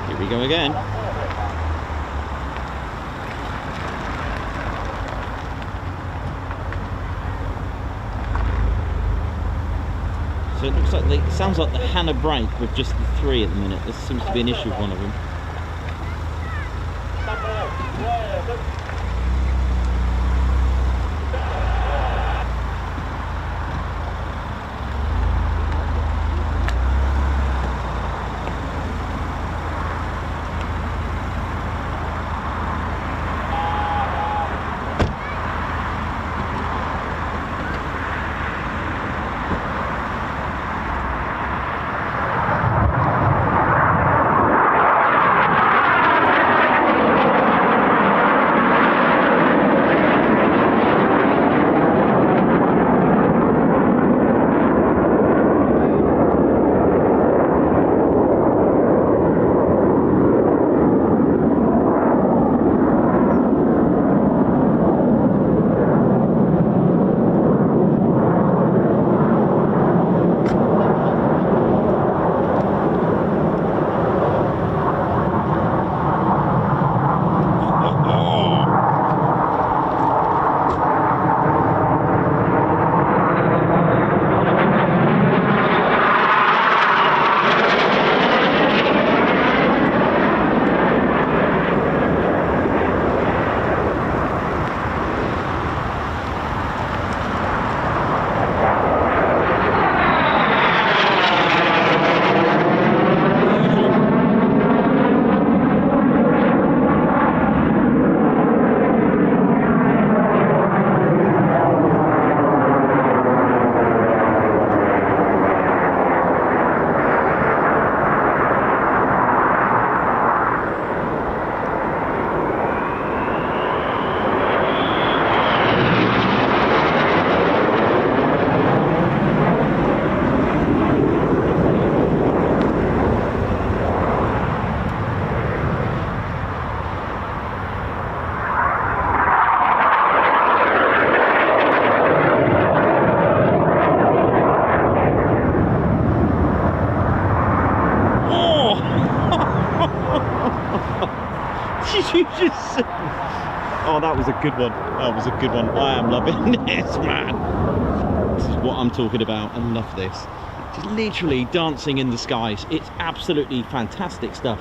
Here we go again. So it looks like it sounds like the Hannah brake with just the 3 at the minute. There seems to be an issue with one of them. Oh, that was a good one. That was a good one. I am loving this, man. This is what I'm talking about. I love this. Just literally dancing in the skies. It's absolutely fantastic stuff.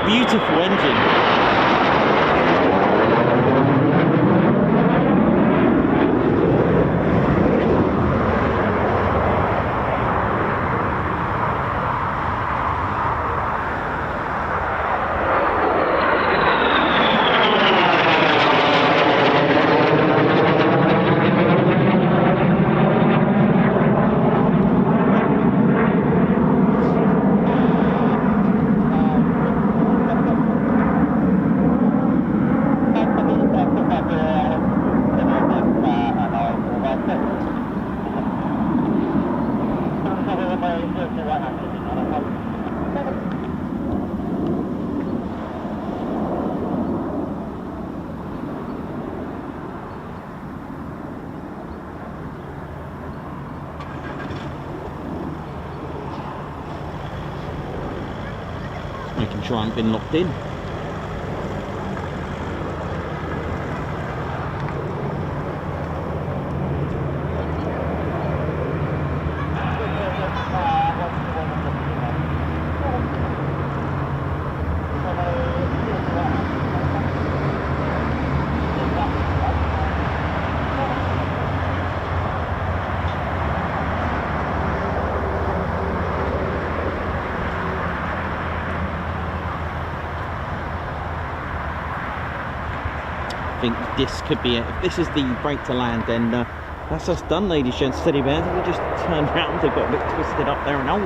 beautiful engine. Making sure I haven't been locked in. I think this could be it. If this is the brake to land, then that's us done, ladies and gents. Steady bears. We just turned round. They've got a bit twisted up there and all.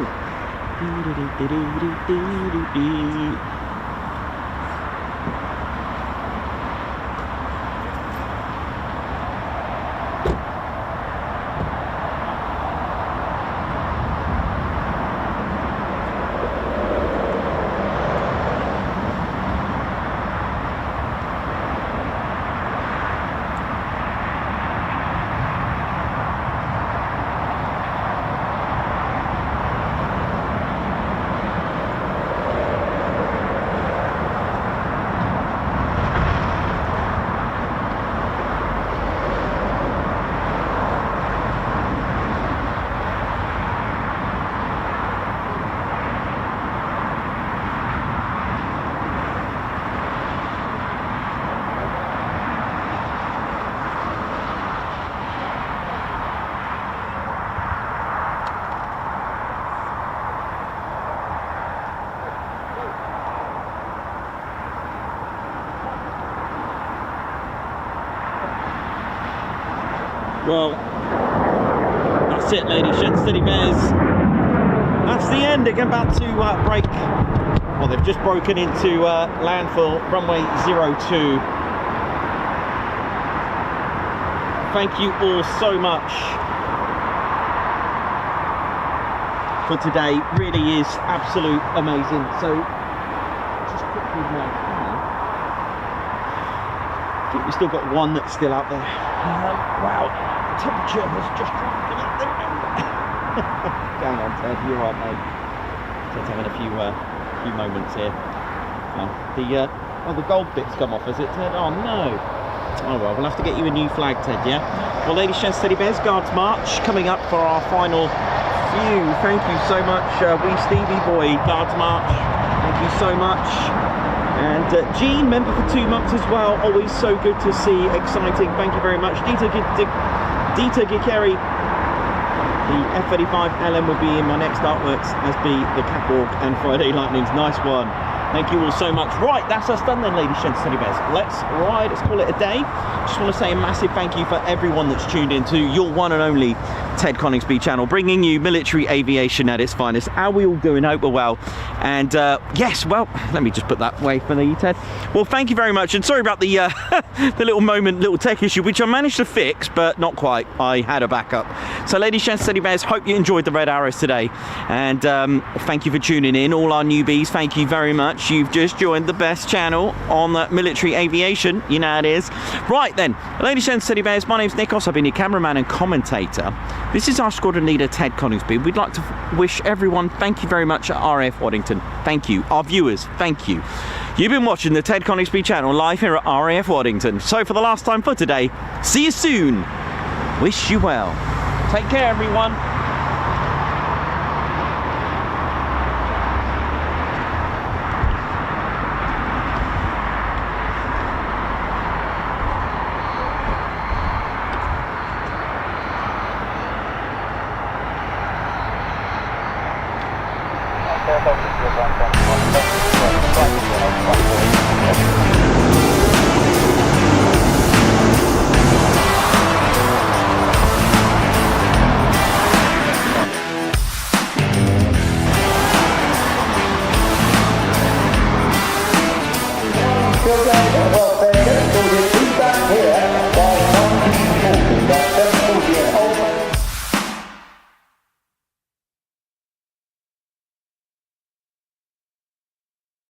Well, that's That's it, ladies, gents, steady bears. That's the end. They're about to break. Well, they've just broken into landfill, runway 02. Thank you all so much for today. Really is absolute amazing. So, just quickly now. I think we've still got one that's still out there. Wow, the temperature has just dropped a little bit. Going on, Ted, you're right, mate. Ted's having a few moments here. The gold bit's come off, has it, Ted? Oh no. Oh well, we'll have to get you a new flag, Ted, yeah? Well, ladies, gents, steady bears, Guards March coming up for our final few. Thank you so much, wee Stevie boy, Guards March. Thank you so much. And Jean, member for 2 months as well. Always so good to see, exciting. Thank you very much. Dieter Gikeri. The F-35 LM will be in my next artworks, as be the Catwalk and Friday Lightnings. Nice one. Thank you all so much. Right, that's us done then, ladies, gents, steady bears. Let's ride, let's call it a day. Just want to say a massive thank you for everyone that's tuned in to your one and only Ted Coningsby channel, bringing you military aviation at its finest. How are we all doing? Hope we're well. And yes, well, let me just put that way for you, Ted. Well, thank you very much. And sorry about the the little tech issue, which I managed to fix, but not quite. I had a backup. So, ladies, gents, steady bears, hope you enjoyed the Red Arrows today. And thank you for tuning in. All our newbies, thank you very much. You've just joined the best channel on military aviation. You know how it is. Right then, ladies, gents, steady bears, my name's Nikos. I've been your cameraman and commentator. This is our squadron leader, Ted Coningsby. We'd like to wish everyone thank you very much at RAF Waddington. Thank you. Our viewers, thank you. You've been watching the Ted Coningsby channel live here at RAF Waddington. So for the last time for today, see you soon. Wish you well. Take care, everyone. Thank you.